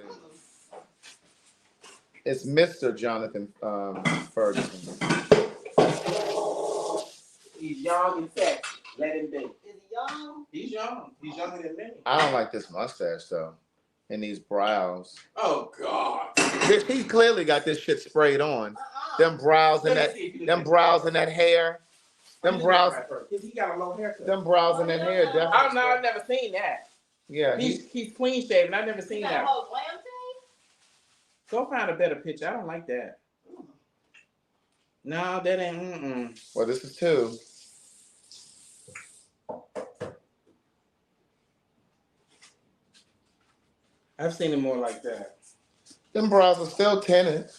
It's Mr. Jonathan Ferguson. He's young and sexy. Let him be. Is he young? He's young. He's younger than me. I don't like this mustache though, and these brows. Oh God. He clearly got this shit sprayed on. Them brows and that hair. Them brows. He got a low haircut. Them brows and that hair. Definitely. Oh no, I've never seen that. Yeah. He's clean shaven. I've never seen You got that. a whole glam thing? Go find a better picture. I don't like that. No, that ain't. Well, this is two. I've seen it more like that. Them brows are still tinted,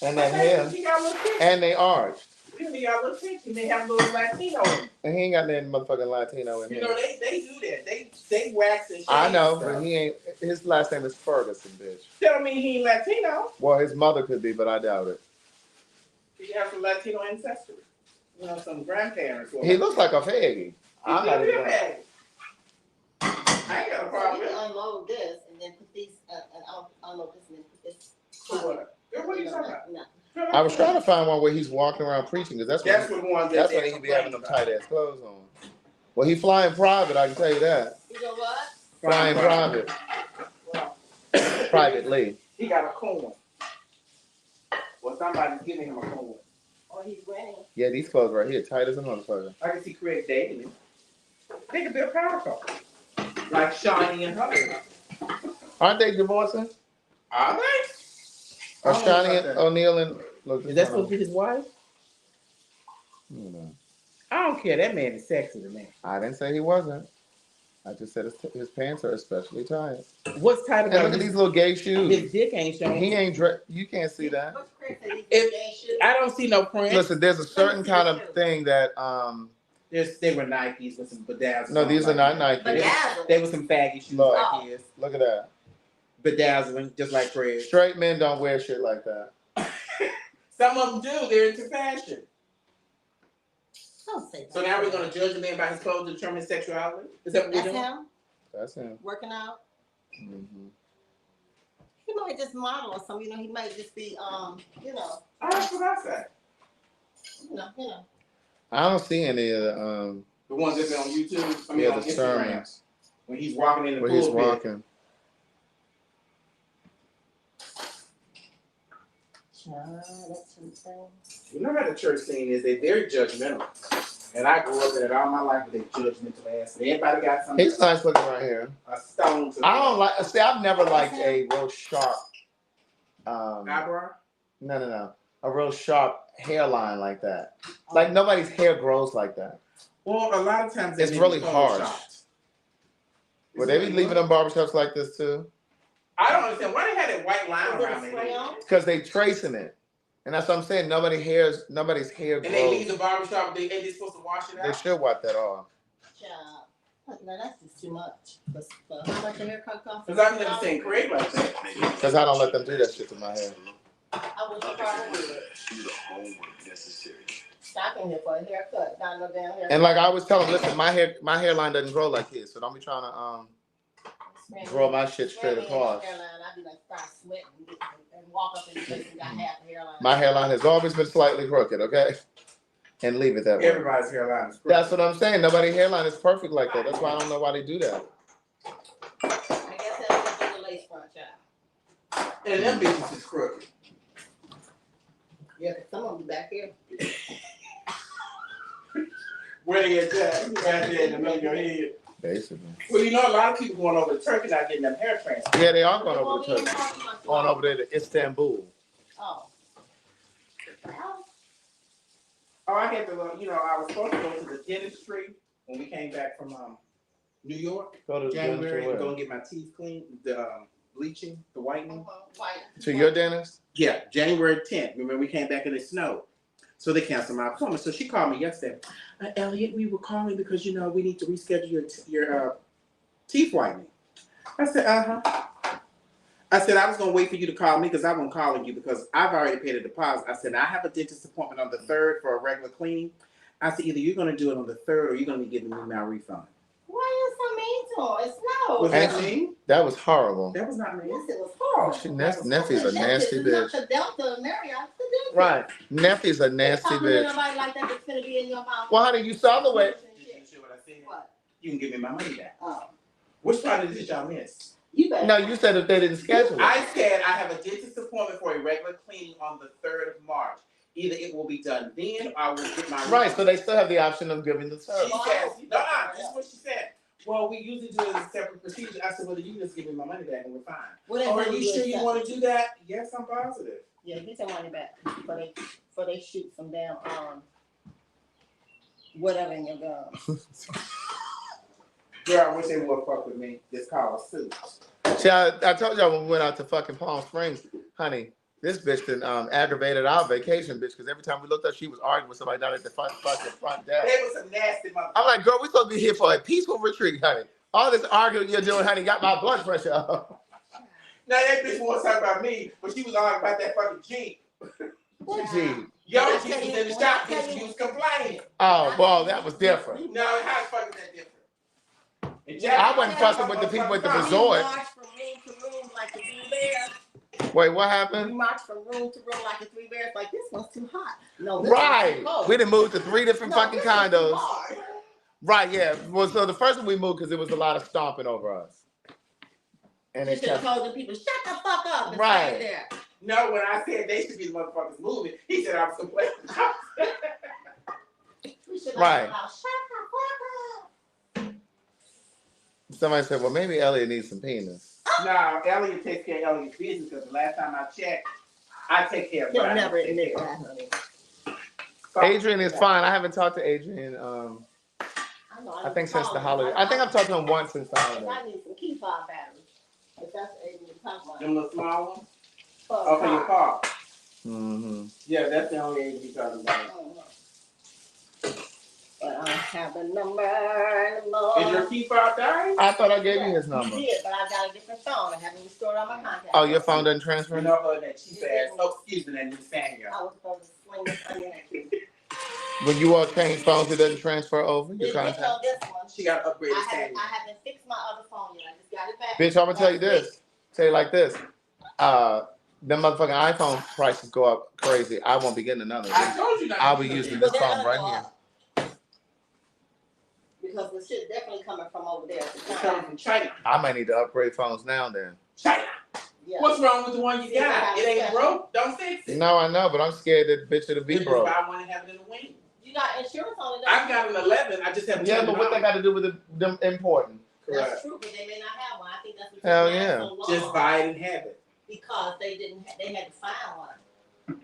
and that hair, He got a little picture. and they arched. He got a little picture. He may have a little Latino in him. And he ain't got that motherfucking Latino in You here. know, they do that. They wax and shave. I know, stuff. but he ain't. His last name is Ferguson, bitch. Tell me he ain't Latino. Well, his mother could be, but I doubt it. He has some Latino ancestry. You know, some grandparents. Or He looks like a faggy. I'm not even. bad. I ain't got a So problem you with can it. unload this and then put these, and I'll unload this and then put this. So what? What are you talking about? No. I was trying to find one where he's walking around preaching, because That's what ones that's when he be having them tight ass clothes on. Well, he flying private, I can tell you that. You know what? Flying private, Well, privately. He got a corn. Well, somebody's giving him a corn. or he's winning. Yeah, these clothes right here, tight as a motherfucker. I can see Craig dating him. They could be a power couple. Like Shawnee and her. Aren't they divorcing? Are they? Are I don't know Shawnee about that. O'Neal and look? Is that supposed to be his wife? You know, I don't care. That man is sexy to me. I didn't say he wasn't. I just said his pants are especially tight. What's tight And about look at his, these little gay shoes. his dick ain't showing? He ain't you can't see that. What's Chris said? I don't see no print. Listen, there's a certain kind of thing that They were Nikes with some bedazzles. no, these are not Nike. Bedazzled. They were some faggy shoes Look. like his. Look at that. Bedazzling, just like Craig. Straight men don't wear shit like that. Some of them do. They're into fashion. Don't say that. So now we're gonna judge a man by his clothes to determine his sexuality? Is that what we're That's doing? him That's him. working out. Mm-hmm. He might just model or something. He might just be, That's what I said. I don't see any of The ones that's on YouTube, the on Instagram, sermons when he's walking in the where pulpit. he's walking. That's insane. You know how the church scene is, they're very judgmental. And I grew up in it all my life with a judgmental ass. And everybody got something. He's nice looking right here. A stone to I don't like. See, I've never liked a real sharp. eyebrow. No. A real sharp hairline like that. Like nobody's hair grows like that. Well, a lot of times It's really harsh. Would they be leaving them barbershops like this too? I don't understand why they had that white line around their head. Because they tracing it, and that's what I'm saying. Nobody's hair grows. And they leave the barbershop. They supposed to wash it out. They should wipe that off. No, that's just too much. How much a haircut cost? Because I've never seen Craig like that. Because I don't let them do that shit to my hair. I was probably Do the homework necessary. stopping here for a haircut. Not no damn haircut. And like I always tell them, listen, my hairline doesn't grow like his, so don't be trying to grow my shit straight across. I'd be like, start sweating and walk up in the place and got half the hairline. My hairline has always been slightly crooked, okay? And leave it that way. Everybody's hairline is crooked. That's what I'm saying. Nobody's hairline is perfect like that. That's why I don't know why they do that. I guess that's what the lace front child. And them bitches is crooked. Yeah, some of them back here. Where they at that? Right there in the middle of your head. Basically. Well, you know, a lot of people going over to Turkey not getting them hair transplants. Yeah, they are going over to Turkey. Going over there to Istanbul. Oh. Oh, I had to, I was supposed to go to the dentistry when we came back from New York, Go to the January, dentistry and go where? and get my teeth cleaned, the bleaching, the whitening. To your dentist? Yeah, January 10th. Remember, we came back and it snowed. So they canceled my appointment. So she called me yesterday. Elliot, we were calling because, we need to reschedule your teeth whitening. I said, I said, I was going to wait for you to call me because I wasn't calling you because I've already paid a deposit. I said, I have a dentist appointment on the 3rd for a regular cleaning. I said, either you're going to do it on the 3rd or you're going to be giving me my refund. Why are you so mean to him? It's no. Was that mean? That was horrible. That was not mean. Yes, it was horrible. Neffy's a nasty bitch. The Delta Marriott. Right. Neffy's a nasty bitch. Nobody like that that's gonna be in your mouth. Well, honey, you saw the way. Did you see what I said? What? You can give me my money back. Oh. Which part of this y'all miss? You better. No, you said if they didn't schedule it. I said I have a dentist appointment for a regular cleaning on the 3rd of March. Either it will be done then or I will get my Right, so they still have the option of giving the She service. says, this is what she said. Well, we usually do it as a separate procedure. I said, well, you can just give me my money back and we're fine. Whatever Are you sure you want to do that? Yes, I'm positive. Yeah, get your money back before they shoot some damn whatever in your gum. Girl, I wish they would fuck with me. It's called a suit. See, I told y'all when we went out to fucking Palm Springs, honey, this bitch done aggravated our vacation, bitch, because every time we looked up, she was arguing with somebody down at the front desk. They was some nasty motherfuckers. I'm like, girl, we supposed to be here for a peaceful retreat, honey. All this arguing you're doing, honey, got my blood pressure up. Now that bitch wants to talk about me, but she was arguing about that fucking Jeep. What Jeep? Yo, Jeep was in the shop because she was complaining. Oh, well, that was different. No, how the fuck is that different? I wasn't fussing with the people at the resort. You march from room to room like the Three Bears. Wait, what You happened? march from room to room like the Three Bears. Like, this one's too hot. No, this Right. one's too cold. We done moved to 3 different No, fucking this one's too condos. hard. Right, yeah. Well, so the first one we moved because there was a lot of stomping over us. And You it should have kept, told the people, shut the fuck up and Right. stay there. No, when I said they should be the motherfuckers moving, he said I was complaining. We should have Right. shut the fuck up. somebody said, well, maybe Elliot needs some penis. No, Elliot takes care of Elliot's business because the last time I checked, I take care of He'll mine. never admit that, honey. Adrian is fine. I haven't talked to Adrian, I think since the holiday. I think I've talked to him once since the holiday. I need some key fob batteries. If that's what Adrian talking about. Them little small ones? For Oh, for your car. Mm-hmm. Yeah, that's the only age we talking about. But I don't have the number anymore. Is your key fob dying? I thought I gave you his number. You did, but I've got a different phone. I haven't restored all my contacts. Oh, your phone doesn't transfer? No, that cheap ass. Oh, excuse me, that Nathaniel. I was supposed to sling this onion at you. When you all change phones, it doesn't transfer over your This contact. on this one. She got upgraded. I haven't fixed my other phone yet. I just got it back. Bitch, I'm gonna tell you this. Say it like this. Them motherfucking iPhone prices go up crazy. I won't be getting another. I told you not. I'll be using this phone right here. Because the shit definitely coming from over there. It's coming from China. I might need to upgrade phones now then. China. Yeah. What's wrong with the one you got? It ain't broke. Don't fix it. No, I know, but I'm scared that bitch it'll be broke. Buy one and have it in the wing. You got insurance on it. I've got an 11. I just have. Yeah, but what they got to do with them importing? That's true, but they may not have one. I think that's what Hell yeah. so long. Just buy it and have it. Because they had to find one.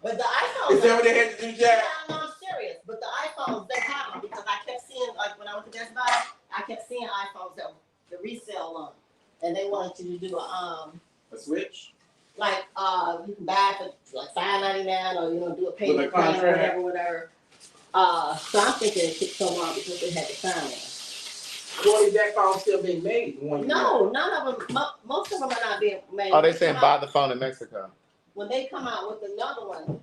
But the iPhones. Is that what they had to do, Jacque? Yeah, no, I'm serious. But the iPhones, they have them because I kept seeing, like when I went to Best Buy, I kept seeing iPhones that the resale on, and they wanted you to do a switch. like you can buy it for like $5.99 or do a payment plan or whatever. So I'm thinking it took so long because they had to find one. Well, is that phone still being made? No, none of them. Most of them are not being made. Oh, they saying buy the phone in Mexico. When they come out with another one,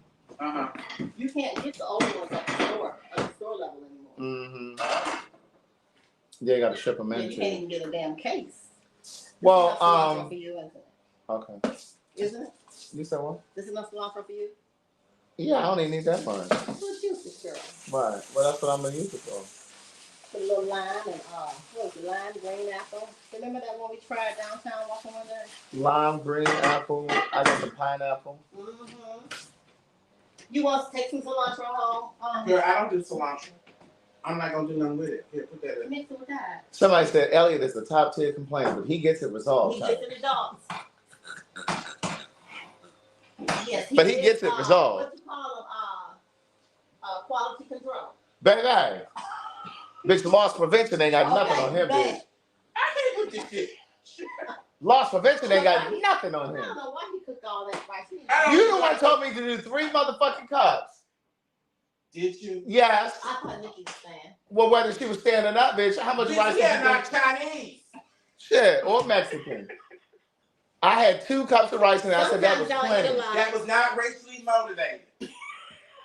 you can't get the old ones at the store level anymore. Mm-hmm. Yeah, you got to ship them in. You can't even get a damn case. Well, for you, isn't it? Okay. Isn't it? You said what? This is enough cilantro for you? Yeah, I don't even need that much. What's yours, girl? Right. Well, that's what I'm gonna use it for. Put a little lime and what was it? Lime, green apple. Remember that one we tried downtown walking one day? Lime, green apple. I got some pineapple. Mm-hmm. You want to take some cilantro home? Girl, I don't do cilantro. I'm not gonna do nothing with it. Here, put that in. Mix it with that. Somebody said Elliot is the top tier complaint, but he gets it resolved. He gets it resolved. Yes, But he gets it resolved. What you call them? Quality control. Baby. Bitch, loss prevention ain't got nothing on him, bitch. I can't put this shit. Loss prevention ain't got nothing on I him. don't know why he cooked all that rice. You the one told me to do 3 motherfucking cups. Did you? Yes. I thought Nikki was saying. Well, whether she was standing up, bitch, how much rice did you not do? Chinese. Shit, or Mexican. I had 2 cups of rice and I said that was plenty. That was not racially motivated.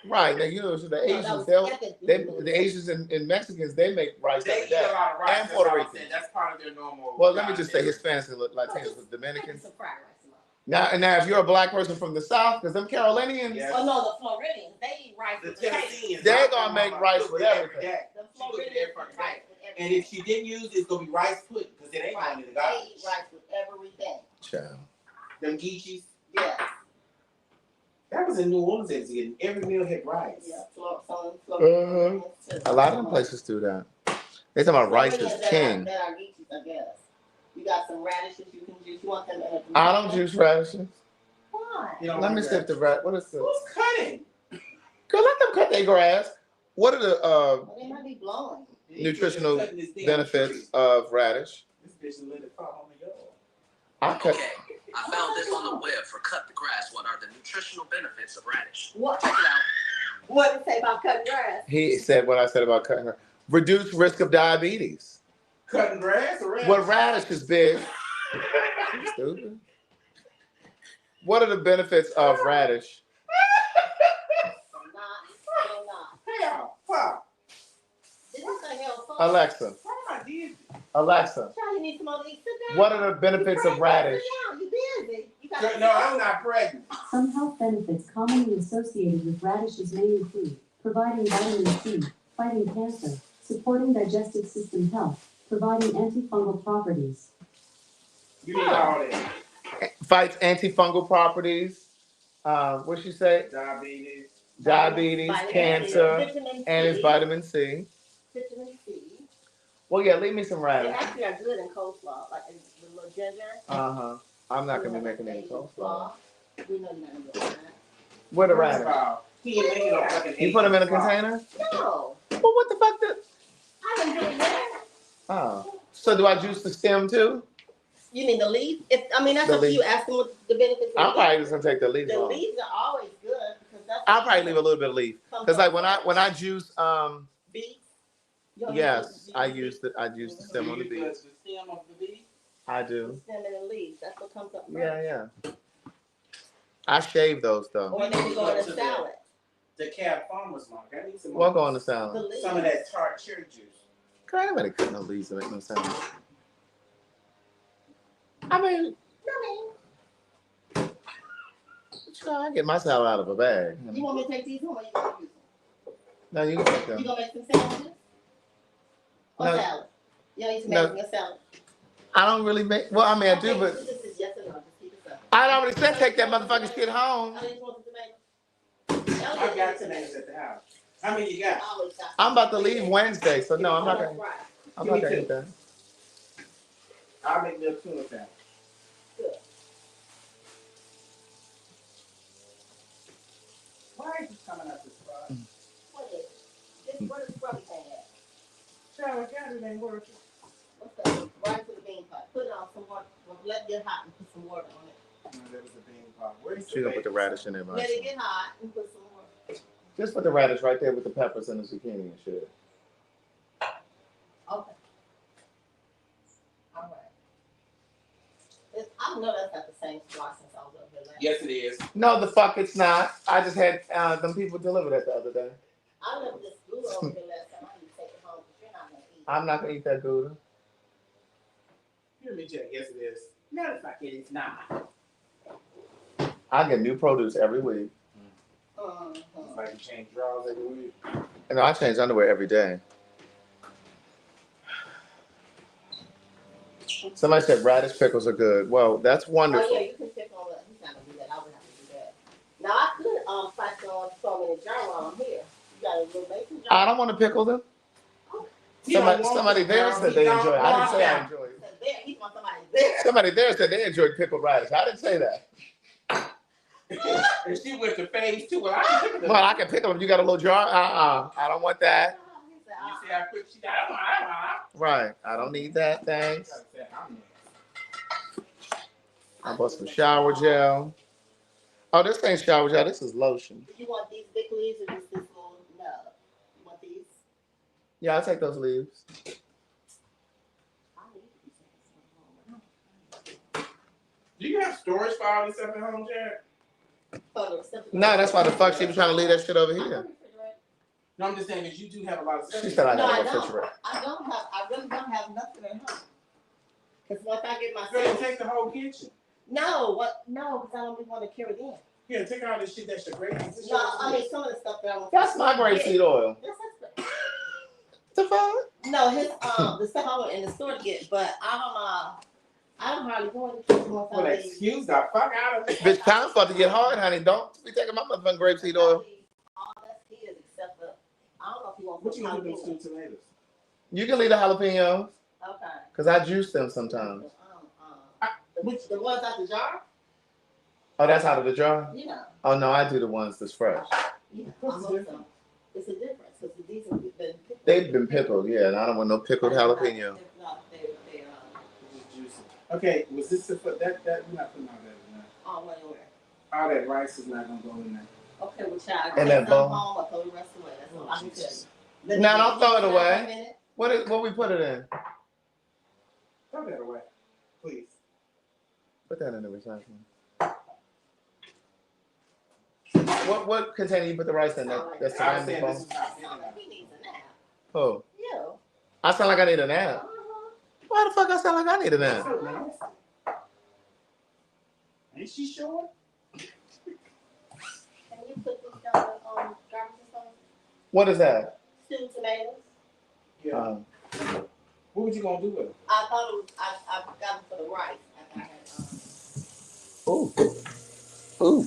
Right, now you know the Asians, the Asians and Mexicans, they make rice They every eat a day. lot of rice. And Puerto Ricans. That's part of their normal. Well, let me just say Hispanics and Latinos, with Dominicans. Some fried rice. Now, if you're a black person from the South, because them Carolinians, Yes. Oh no, the Floridians, they eat rice The with potatoes. Tennesseans, they're gonna make rice with everything. The Floridians eat rice with everything. And if she didn't use it, it's gonna be rice pudding because it ain't going in the They garbage. eat rice with everything. Child. Them geechees. Yes. That was in New Orleans. Every meal had rice. Yeah. Floridians too. A lot of them places do that. They talking about rice is Floridians king. that are geeky, I guess. You got some radishes you can juice. You want them in a I don't juice radishes. Why? You don't Let like me that. sip the rat. What is this? Who's cutting? Girl, let them cut their grass. What are the Well, they might be blowing. nutritional Cutting this damn benefits tree. of radish? This bitch let it fall on the yard. I cut. Okay, I found this on the web for Cut the Grass. What are the nutritional benefits of radish? What? Check it out. What did it say about cutting grass? He said what I said about cutting her. Reduce risk of diabetes. Cutting grass or radish? What radish is big? Stupid. What are the benefits of radish? Hell, fuck. Did you say hell? Alexa. Why I did? Alexa. Charlie, you need some more to eat. Sit down. What are the benefits of radish? Sit down. You busy. You got No, I'm not pregnant. Some health benefits commonly associated with radishes may include providing vitamin C, fighting cancer, supporting digestive system health, providing antifungal properties. You need all that. Fights antifungal properties. What'd she say? Diabetes. Cancer, Vitamin C. and it's vitamin C. Vitamin C. Well, yeah, leave me some They radish. actually are good in coleslaw, like the little ginger. I'm not gonna be making any coleslaw. We know you're not gonna do that. Where the radish? He ain't making no fucking You put them in a container? No, Well, what the fuck? I didn't do that. Oh, so do I juice the stem too? You mean the leaf? That's The up to leaf. you. Ask them what the benefits. I'm of probably just gonna take the leaves the off. leaves are always good because that's. I'll probably leave a little bit of leaf. Cause like when I juice beets. yes, I use the stem on the You beef. use the stem of the beef? I The do. stem and the leaves. That's what comes up. Yeah. I shave those though. Or they can go in a salad. The Cab Farmer's Market. I need some What more. go on the salad? Some of that tart cherry juice. God, anybody cut no leaves to make no salad. I mean, I get my salad out of a bag. You want me to take these home or you gonna use them? No, you can take them. You gonna make some sandwiches? Or No. salad? You know, you can No. make a salad. I don't really make. Well, I mean, I do, but This is yes or no. Just keep it simple. I already said take that motherfucking shit home. I just want the tomatoes. I got tomatoes at the house. How many you got? I'm about to leave Wednesday, so no, I'm not gonna. Right. I'm not gonna eat that. I'll make me a tuna salad. Why is this coming out this far? What is this? What is scrubby thing at? Child, I got it ain't working. What's that? Right to the bean pot. Put it on some water. Let it get hot and put some water on it. No, that was a bean pot. Where's She gonna put the radish in there, man. Let it get hot and put some water. Just put the radish right there with the peppers and the zucchini and shit. Okay. All right. I know that's not the same spot since I was up here last. Yes, it is. No, the fuck it's not. I just had them people deliver that the other day. I left this food over here last time. I need to take it home, but you're not gonna eat it. I'm not gonna eat that Gouda. Hear me, Jack. Yes, it is. No, it's not. It's not. I get new produce every week. It's like you change drawers every week. And I change underwear every day. Somebody said radish pickles are good. Well, that's wonderful. Oh yeah, you can pick on that. He's not gonna do that. I would have to do that. Now I could pack on so many jar while I'm here. You got a little mason jar. I don't want to pickle them. Somebody there said they enjoy it. I didn't say I enjoyed it. There, he wants somebody there. Somebody there said they enjoyed pickled radish. I didn't say that. And she went to phase 2. Well, I can pick them. Well, I can pickle them. You got a little jar? I don't want that. You see how quick she got? I don't know. Right. I don't need that. Thanks. I bought some shower gel. Oh, this ain't shower gel. This is lotion. Do you want these big leaves or just this little nub? You want these? Yeah, I'll take those leaves. Do you have storage for all this stuff at home, Jack? No, that's why the fuck she was trying to leave that shit over here. No, I'm just saying that you do have a lot of stuff. She said I No, got I a don't. refrigerator. I really don't have nothing at home. Because once I get my Girl, take the whole kitchen. No, because I don't want to carry it in. Yeah, take all this shit that's your great. No, I mean some of the stuff that I want. That's my grapeseed oil. The fuck? No, his the stuff I went in the store to get, but I don't hardly go in the kitchen once Well, I leave. excuse the fuck out of it. Bitch, time's about to get hard, honey. Don't be taking my motherfucking grapeseed oil. All that's his except the I don't know if you want. What you gonna do with those 2 tomatoes? You can leave the jalapenos. Okay. Because I juice them sometimes. The ones out the jar? Oh, that's out of the jar? Yeah. Oh, no, I do the ones that's fresh. Yeah. It's a difference because these have been pickled. They've been pickled, yeah, and I don't want no pickled jalapeno. They're Juicy. Okay, was this the that we're not putting all that in there? Oh, where? All that rice is not gonna go in there. Okay, well, child, And take that some bowl. home or throw the rest away. That's all I can tell you. No, don't throw it away. What we put it in? Throw that away, please. Put that in the recycling. What container you put the rice in? That's I was ceramic saying bowl? this is not in there. He needs a nap. Oh, You. I sound like I need a nap. Why the fuck I sound like I need a nap? So nice. Ain't she sure? Can you put this down on garbage and stuff? What is that? Stewed tomatoes. Yeah. What was you gonna do with it? I thought it was, I got them for the rice. I had, Ooh.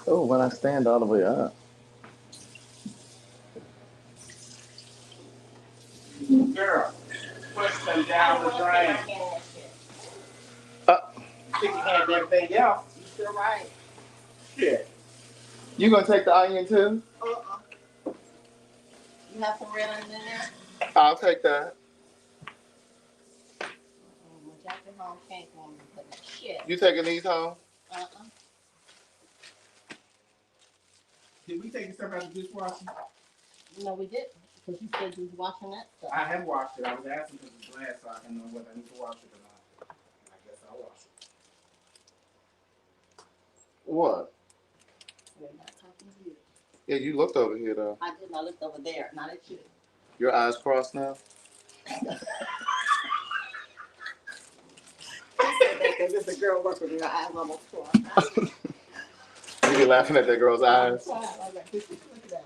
Oh, when I stand all the way up. Girl, push them down the drain. Think you had everything else. You sure right. Shit. You gonna take the onion too? You have some red onion in there? I'll take that. Jacque home came for me for the shit. You taking these home? Did we take the stuff out of the dishwasher? No, we didn't. Because you said you was washing that stuff. I have washed it. I was asking for the glass so I can know whether I need to wash it or not. I guess I'll wash it. What? We're not talking to you. Yeah, you looked over here though. I did not look over there. Not at you. Your eyes crossed now? You said that because it's a girl working with her eyes almost crossed. You be laughing at that girl's eyes. I'm like, look at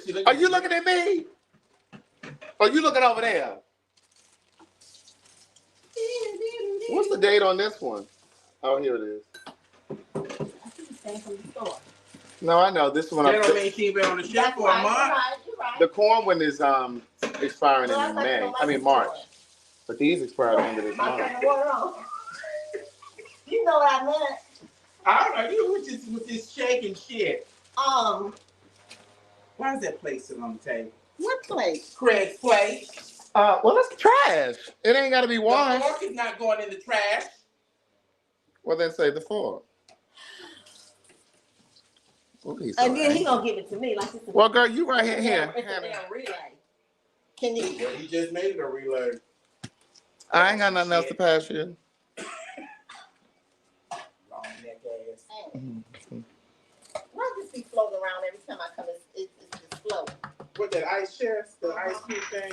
that. Are you looking at me? Are you looking over there? What's the date on this one? Oh, here it is. I think it's came from the store. No, I know. This one. That don't mean she been on the shelf That's for a right, month. you're right. The corn one is expiring Well, I in thought you May. don't like I mean the March. corn. But these expire at the end of this I month. turned the water on. You know what I meant. I don't know. You with this shaking shit. Why is that plate sitting on the table? What place? Craig's plate. Well, it's trash. It ain't got to be The washed. fork is not going in the trash. Well, then say the fork. And then he gonna give it to me like it's a, Well, girl, you right here. Here. It's a damn relay. Can you? Well, you just made it a relay. I ain't got nothing else to pass you. Long neck ass. Why does this be floating around every time I come? It's just floating. What, that ice chest? The ice cube thing?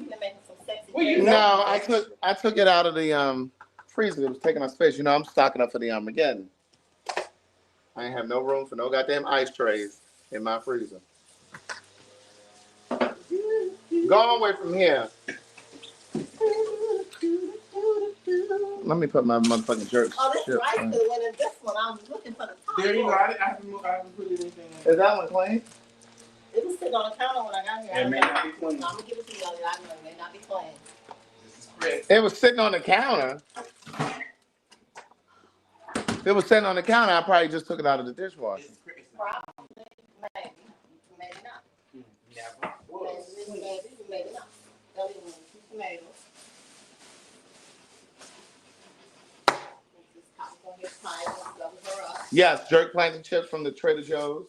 You been making some sexy. Well, you things. know. No, I took it out of the freezer. It was taking up space. You know, I'm stocking up for the Armageddon. I ain't have no room for no goddamn ice trays in my freezer. Go away from here. Let me put my motherfucking jerk. Oh, this shit rice on. could have went in this one. I was looking for the top. There you go. I haven't put anything in. Is that one clean? It was sitting on the counter when I got here. It may not be clean. I'm gonna give it to you. I know it may not be clean. This is Craig. It was sitting on the counter. If it was sitting on the counter, I probably just took it out of the dishwasher. This is Craig. Probably, maybe, maybe not. Never was. Maybe not. Don't even tomatoes. This is Cabo gonna get pie and stuff for us. Yes, jerk plantain chips from the Trader Joe's.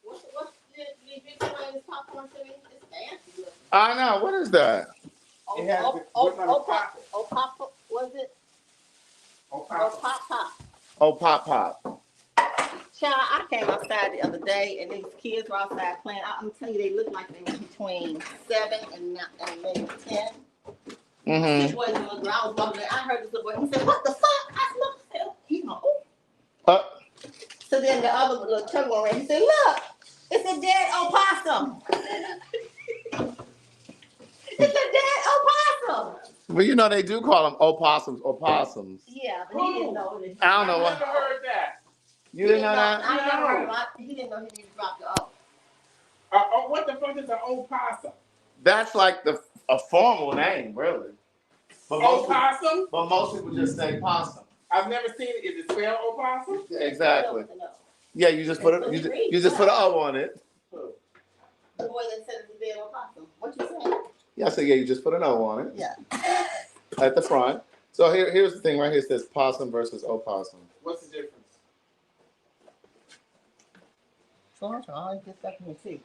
What's did you explain this popcorn to me? It's fancy looking. I know. What is that? It has the- what kind of pop? Pop, was it? Oh, Pop. Oh, Pop Pop. Child, I came outside the other day and these kids were outside playing. I'm telling you, they look like they were between 7 and maybe 10. Mm-hmm. These boys in the ground, I was walking there. I heard this little boy. He said, "What the fuck?" I said, "He's my So then the other little chubby one ran. He said, "Look, it's a dead opossum." It's a dead opossum. Well, you know they do call them opossums. Yeah, but he didn't know it. I don't know I what. never heard that. You didn't know that? I never heard of it. He didn't know he needed to drop the O. What the fuck is an old possum? That's like a formal name, really. But Opossum? most people just say possum. I've never seen it. Is it spelled opossum? Exactly. No. Yeah, you just put you just put an O on it. The boy that said it's a dead opossum. What you saying? Yeah, I said yeah, you just put an O on it. Yeah. At the front. So here's the thing right here. It says possum versus opossum. What's the difference? So I get stuff in your teeth.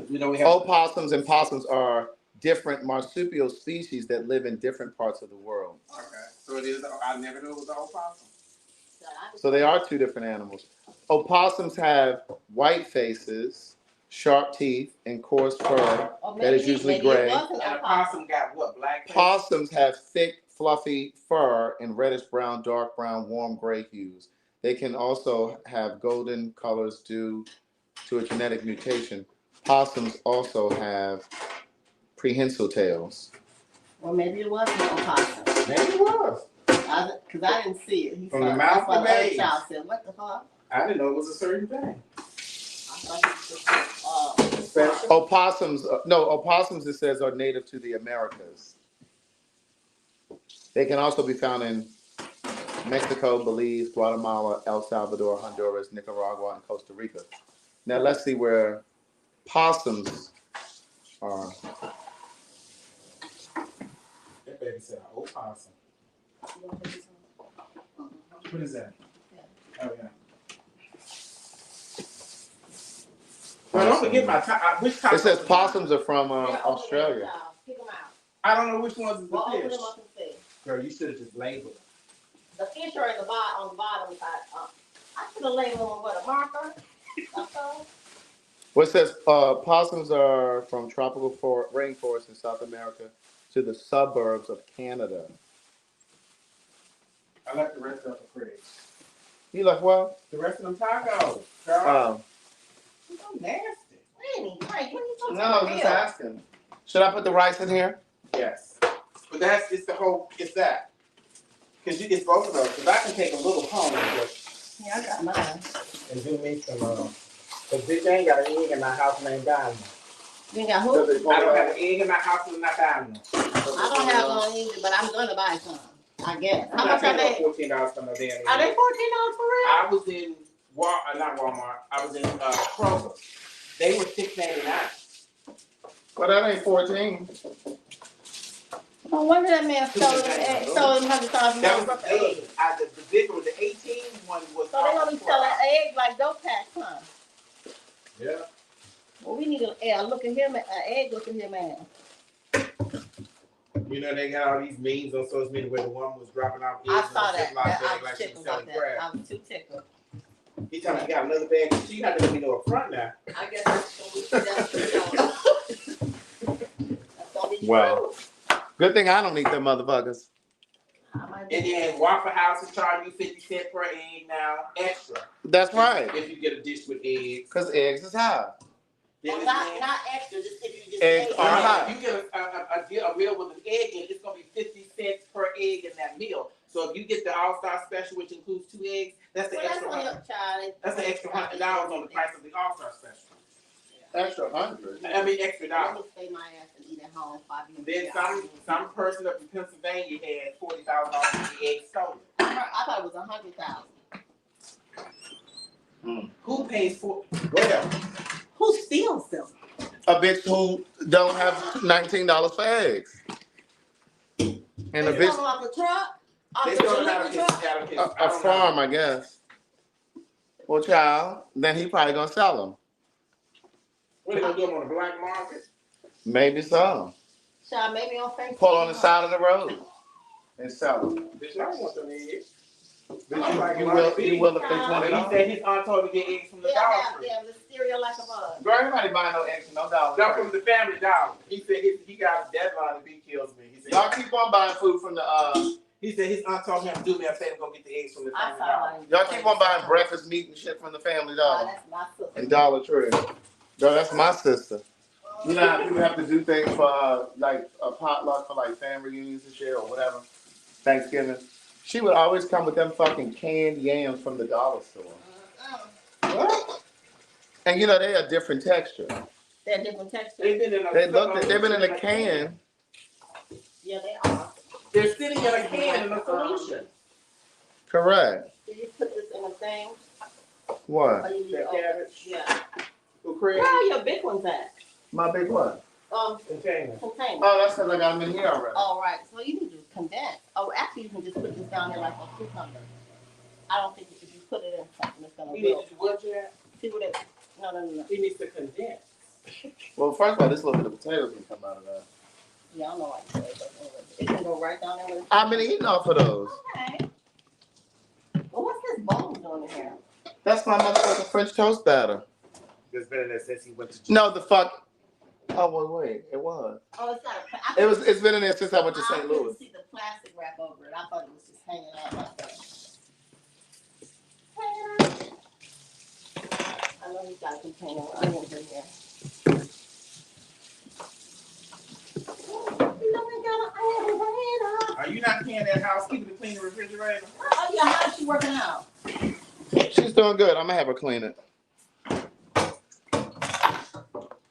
You know we have Opossums and possums are different marsupial species that live in different parts of the world. Okay. So it is. I never knew it was an opossum. So they are two different animals. Opossums have white faces, sharp teeth, and coarse fur that is usually gray. And a possum got what? Black? Possums have thick, fluffy fur in reddish brown, dark brown, warm gray hues. They can also have golden colors due to a genetic mutation. Possums also have prehensile tails. Well, maybe it was an opossum. Maybe it was. Because I didn't see it. He From the mouth of babes. child said, "What the fuck?" I didn't know it was a certain thing. I thought he was just, Opossums, it says, are native to the Americas. They can also be found in Mexico, Belize, Guatemala, El Salvador, Honduras, Nicaragua, and Costa Rica. Now let's see where possums are. That baby said an opossum. What is that? Oh yeah. Well, don't forget my top. Which top? It says possums are from Yeah, Australia. Pick them out. I don't know which ones is the Well, open fish. them up and see. Girl, you should have just labeled. The fish are in the bottom, on the bottom side. I should have labeled them with a marker. What says possums are from tropical rainforests in South America to the suburbs of Canada. I left the rest of the fridge. You like what? The rest of them tacos. Oh. You're so nasty. Really? Frank, when you talking No, I was just asking. Should I put the rice in here? Yes. But it's the whole, it's that. Because it's both of those. Because I can take a little home and just. Yeah, I got mine. And do me some, because bitch, I ain't got an egg in my house and ain't dying. You ain't got who? I don't have an egg in my house and I'm not dying. I don't have one either, but I'm gonna buy some. I guess. How I'm much are they? $14 for no damn egg. Are they $14 for real? I was in not Walmart. I was in Kroger. They were $6.99. Well, that ain't 14. No wonder that man stole them $100,000 That was worth the of eggs. egg. The bigger one, the 18 one was. So they gonna be selling eggs like dope packs, huh? Yeah. Well, we need a look at him, an egg look at him, man. You know they got all these memes on social media where the woman was dropping off eggs. I saw that. Like I was she was tickled selling about that. crab. I was too tickled. He told me he got another bag. She not gonna let me know up front now. I guess that's gonna be Well, good thing I don't eat them motherfuckers. And then Waffle House is charging you 50 cents per egg now, extra. That's right. If you get a dish with eggs. Because eggs is high. Well, not extra, just if you just Eggs are high. If you get a meal with an egg in, it's gonna be 50 cents per egg in that meal. So if you get the All-Star Special, which includes 2 eggs, that's the extra That's an extra $100 on the price of the All-Star Special. Extra 100. I mean extra Let dollars. me stay my ass and eat at home if I be Then some person up in Pennsylvania had $40,000 for the egg stolen. I thought it was 100,000. Who pays for? Well, Who steals them? A bitch who don't have $19 for eggs. And a They bitch, come off the truck? Off they the stole it out delivery of his. truck? a farm, I guess. Well, child, then he probably gonna sell them. What are they gonna do them on the black market? Maybe so. Child, maybe on Facebook. Pull on the side of the road and sell them. Bitch, I don't want them eggs. Bitch, you will if they He $20. said his aunt told him to get eggs from the Dollar Tree. Yeah, the cereal like a bug. Girl, everybody buying no eggs from no dollar. No, from the Family Dollar. He said he got a deadline if he kills me. He said, Y'all keep on buying food from the he said his aunt told him to do me a favor and go get the eggs from the Family Dollar. y'all keep on buying breakfast meat and shit from the Family Dollar That's my sister. and Dollar Tree. Girl, that's my sister. You know how people have to do things for like a potluck for like family reunions and shit or whatever. Thanksgiving. She would always come with them fucking canned yams from the dollar store. What? And you know they are different texture. They're different textures. They've been in a can. Yeah, they are. They're sitting in a can in a solution. Correct. Did you put this in a thing? What? Or you need That to cabbage. Yeah. Crazy. Where are your big ones at? My big what? Container. Container. Oh, that's because I got them in here already. Oh, right. So you need to condense. Oh, actually, you can just put this down here like a cucumber. I don't think if you put it in something, it's gonna He needs wilt. to what, Jack? See what it? No. He needs to condense. Well, first of all, this little bit of potatoes can come out of that. Yeah, I don't know why you say it, but it can go right down there with it. I've been eating off of those. Okay. Well, what's this bowl doing in here? That's my motherfucking French toast batter. It's been in there since he went to jail. No, the fuck. Oh, well, wait. It was. Oh, it's not. It's been in there since I went to St. I Louis. couldn't see the plastic wrap over it. I thought it was just hanging out like that. I know he's got a container of onions in here. Are you not paying that housekeeper to clean the refrigerator? Oh yeah, how's she working out? She's doing good. I'm going to have her clean it.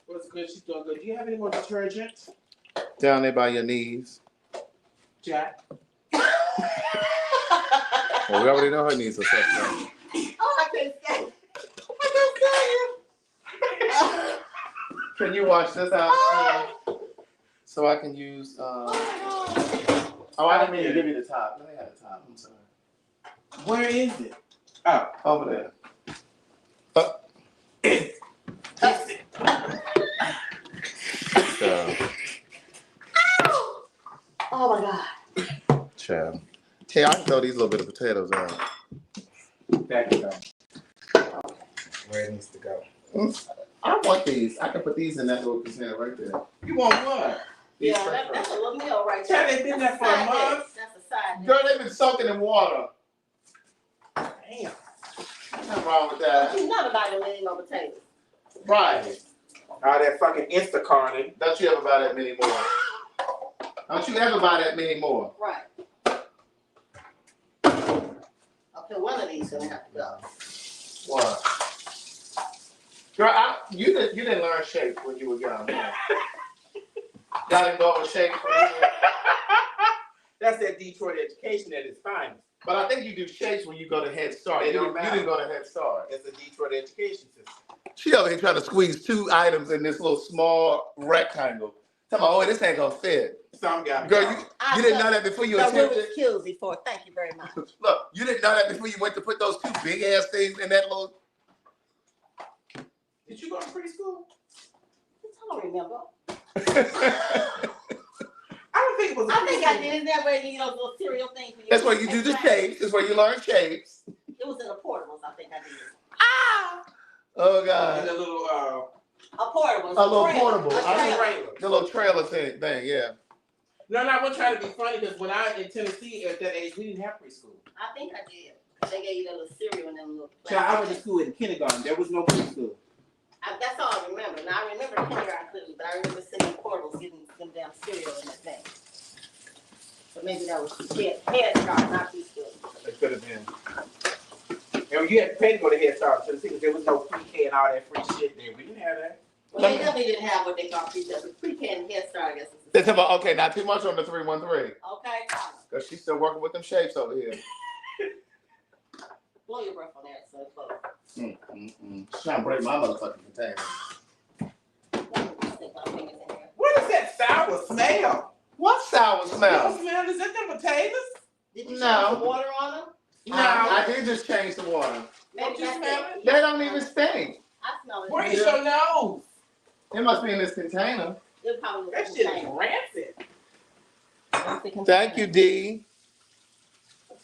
What's good? She's doing good. Do you have any more detergent? Down there by your knees. Jack? Well, we already know her knees are such. Oh, I can't stand it. Can you wash this out? So I can use. Oh, I didn't mean to give you the top. Let me have the top. I'm sorry. Where is it? Oh, over there. So, Oh my God. child. Okay, I can throw these little bit of potatoes out. There you go. Where it needs to go. I want these. I can put these in that little container right there. You want what? Yeah, that's a little meal right there. Tell they've been there for a month. That's a side dish. Girl, they've been soaking in water. Damn. Nothing wrong with that. She's not about to eat no potatoes. Right. All that fucking Instacarting. Don't you ever buy that many more. Don't you ever buy that many more. Right. Okay, one of these gonna have to go. What? Girl, you didn't learn shapes when you were young. Huh? Y'all didn't go over shapes when you were... That's that Detroit education at its finest. But I think you do shapes when you go to Head Start. You didn't go to Head Start. It's a Detroit education system. She over here trying to squeeze 2 items in this little small rectangle. Tell me, oh, this ain't gonna fit. Some guy. Girl, you didn't know that before you attempted it? Skills before. Thank you very much. Look, you didn't know that before you went to put those 2 big ass things in that little... Did you go to preschool? I don't remember. I don't think it was. I think I did. Isn't that where you those little cereal things? That's where you do the shapes. That's where you learn shapes. It was in the portables. I think I did. Oh And God. a little A portable. A little portable. trailer. The little trailer thing, yeah. No, I wasn't trying to be funny because when I in Tennessee at that age, we didn't have preschool. I think I did. They gave you that little cereal and them little. Child, I went to school in kindergarten. There was no preschool. That's all I remember. Now I remember kindergarten clearly, but I remember sitting in portables getting them damn cereal in that thing. So maybe that was head start, not preschool. It could have been. And you had to pay to go to Head Start in Tennessee because there was no pre-K and all that free shit there. We didn't have that. Well, they definitely didn't have what they call pre-K. Pre-K and Head Start, I guess. They talk about, okay, not too much on the 313. Okay, Because she's still working with them shapes over here. blow your breath on that, so it's close. She's trying to break my motherfucking container. What is that sour smell? What sour smell? What smell? Is that them potatoes? Did you No. shine some water on them? No. I did just change the water. Maybe you that's smell it. They don't even stink. I smell it. Where is your nose? It must be in this container. It probably That was shit is rancid. Thank you, D.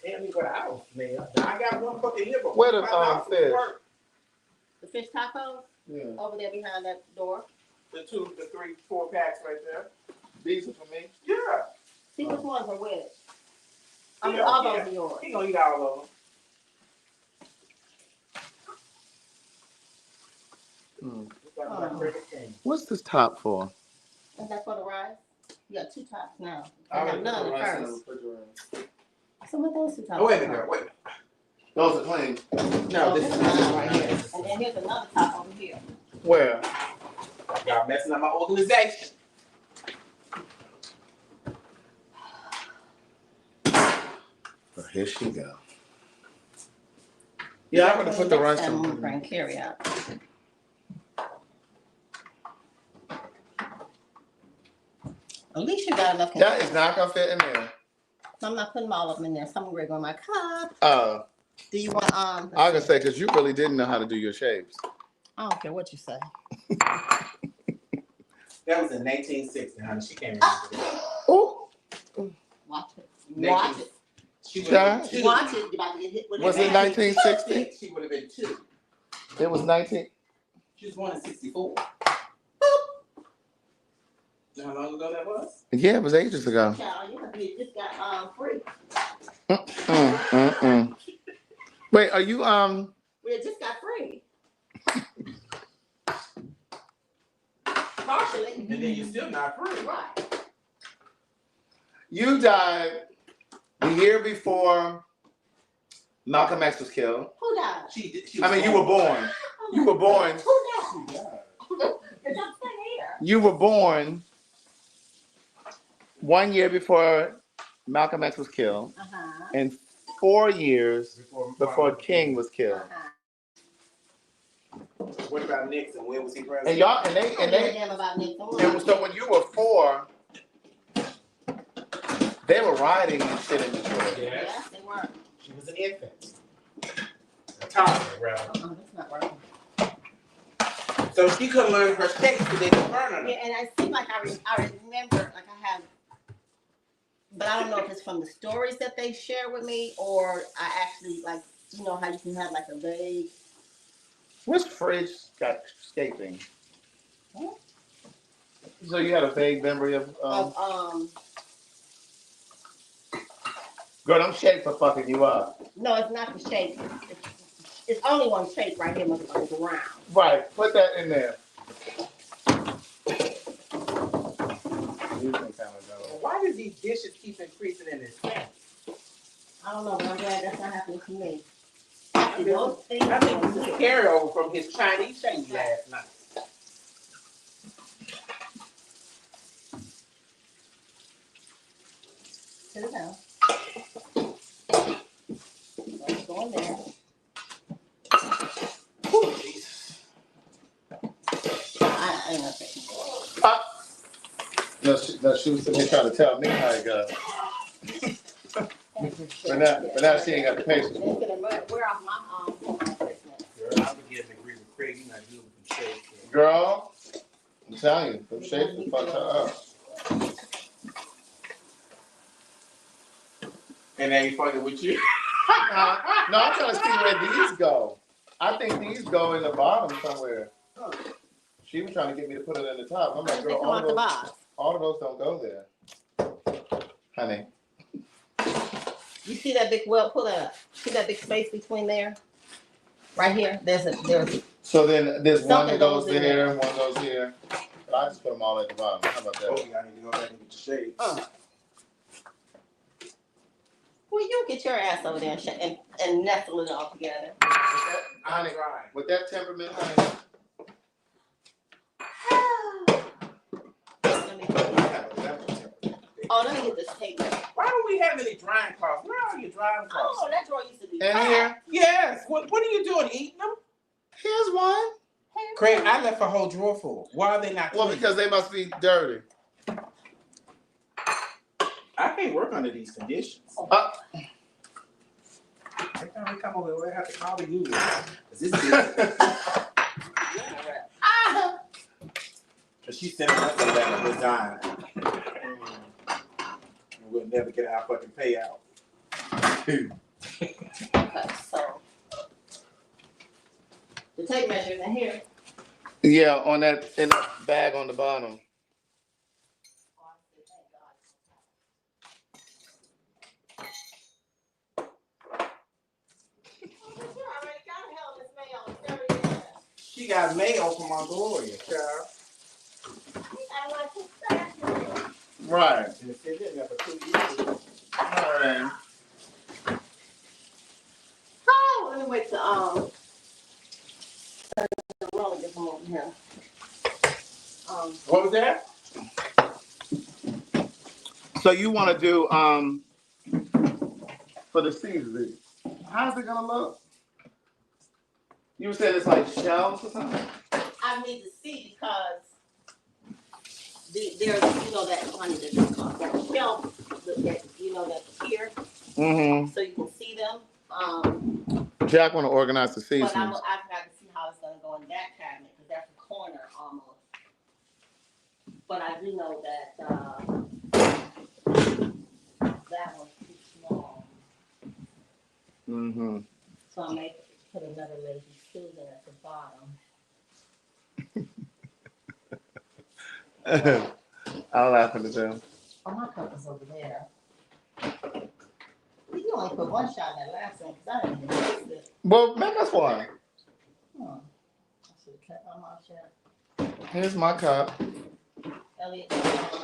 Tell me what I don't smell. I got one fucking here, but Where the fish? The fish tacos Yeah. over there behind that door. The 2, the 3, 4 packs right there. These are for me. Yeah. See which ones are which. I mean, Yeah, all yeah. those are yours. He gonna eat all of them. What's this top for? Is that for the rice? You got 2 tops now. I I got already none put the at rice in the first. refrigerator. So what those 2 tops? Oh, wait a minute, wait. Those are clean. No, Oh, this this is is mine mine right here. And then here's another top over here. Where? Y'all messing up my organization. Oh, here she go. Yeah, I'm gonna put the rice I'm gonna in. bring carry out. At least you got enough. That is not gonna fit in there. I'm not putting all of them in there. Some are going in my cup. Do you want I was gonna say because you really didn't know how to do your shapes. I don't care what you say. That was in 1960, honey. She can't remember that. Oh, Watch it. Watch it. She would have been 2. Watch it. You're about to get hit with was it 1960? She would have been 2. It was 19. She was born in 64. You know how long ago that was? Yeah, it was ages ago. Child, you just got free. Wait, are you We just got free. Partially. And then you're still not free. Right. You died the year before Malcolm X was killed. Who died? She I mean, you were born. You were born. Who died? It's up here. You were born 1 year before Malcolm X was killed, and 4 years before King was killed. What about Nixon? When was he president? And y'all, and so when you were 4, they were rioting and shit in Detroit. Yes. They were. She was an infant. A toddler, rather. That's not working. So she couldn't learn her shapes because they didn't burn her. Yeah, and I seem like I remember, like I have but I don't know if it's from the stories that they share with me or I actually like, you know how you can have like a vague. Which fridge got escaping? Huh? So you had a vague memory of Girl, I'm shaped for fucking you up. No, it's not the shape. It's only one shape right here, motherfucker, round. Right, put that in there. Why does these dishes keep increasing in this thing? I don't know, but I'm glad that's not happening to me. I think it's a carryover from his Chinese food last night. Sit it down. Let's go in there. Oh, Jesus. I ain't gonna say. No, she was sitting here trying to tell me how it goes. but now she ain't got the patience. It's gonna wear off my Christmas. Girl, I begin to agree with Craig. You're not dealing with them shades. Girl, I'm telling you, them shades will fuck her up. And they ain't fucking with you. No, I'm trying to see where these go. I think these go in the bottom somewhere. She was trying to get me to put it in the top. I'm like, girl, all of those don't go there. Honey. You see that big pull that up. See that big space between there? Right here? There's So then there's one that goes in there, one goes here. But I just put them all at the bottom. How about that? Oh, I need to go back and get the shades. Well, you get your ass over there and nestle it all together. Honey, with that temperament, honey. Let me get this tape. Why don't we have any drying cloths? Where are your drying cloths? Oh, that drawer used to be in here? Yes. What are you doing? Eating them? Here's one. Craig, I left a whole drawer full. Why are they not clean? Well, because they must be dirty. I can't work under these conditions. Every time we come over, we have to call the union. This Because she's sending us a letter resign. We'll never get our fucking payout. Okay, so the tape measure is in here. Yeah, on that in that bag on the bottom. She got mail from my Gloria, child. Right. And it's been there for 2 years. Alright. Oh, let me wait till roll get them over here. What was that? So you want to do for the season? How's it gonna look? You said it's like shells or something? I need to see because there's that funny that shelf that that's here. Mm-hmm. So you can see them. Jacque want to organize the But seasons. I've got to see how it's gonna go in that cabinet because that's a corner almost. But I do know that that one's too small. Mm-hmm. So I may put another lazy Susan at the bottom. I'll laugh at them. Oh, my cup is over there. You only put one shot in that last one because I didn't even taste it. Well, make us one. I should have kept my mouth shut. Here's my cup. Elliot,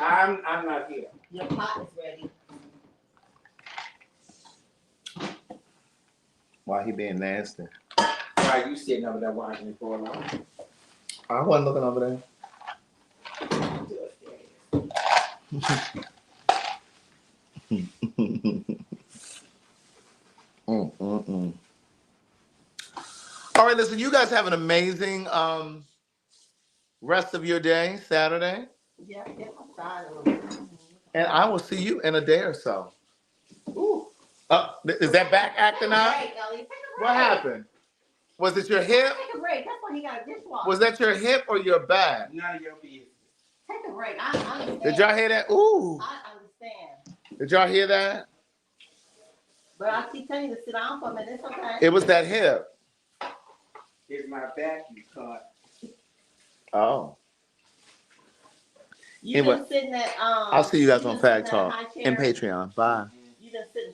I'm not here. your pot is ready. Why he being nasty? Why are you sitting over there watching it for long? I wasn't looking over there. All right, listen, you guys have an amazing rest of your day, Saturday. Yeah, get my side a little bit. And I will see you in a day or so. Ooh. Is that back acting up? Take a break, Elliot. Take a break. What happened? Was it your hip? Take a break. That's why he got a dishwasher. Was that your hip or your back? None of your business. Take a break. I understand. Did y'all hear that? Ooh. I understand. Did y'all hear that? But I keep telling you to sit down for a minute. It's okay. It was that hip. It's my back, you cunt. Oh. You Anyway, been sitting at I'll see you guys on been sitting at a PhagTawlk high chair? and Patreon. Bye. You been sitting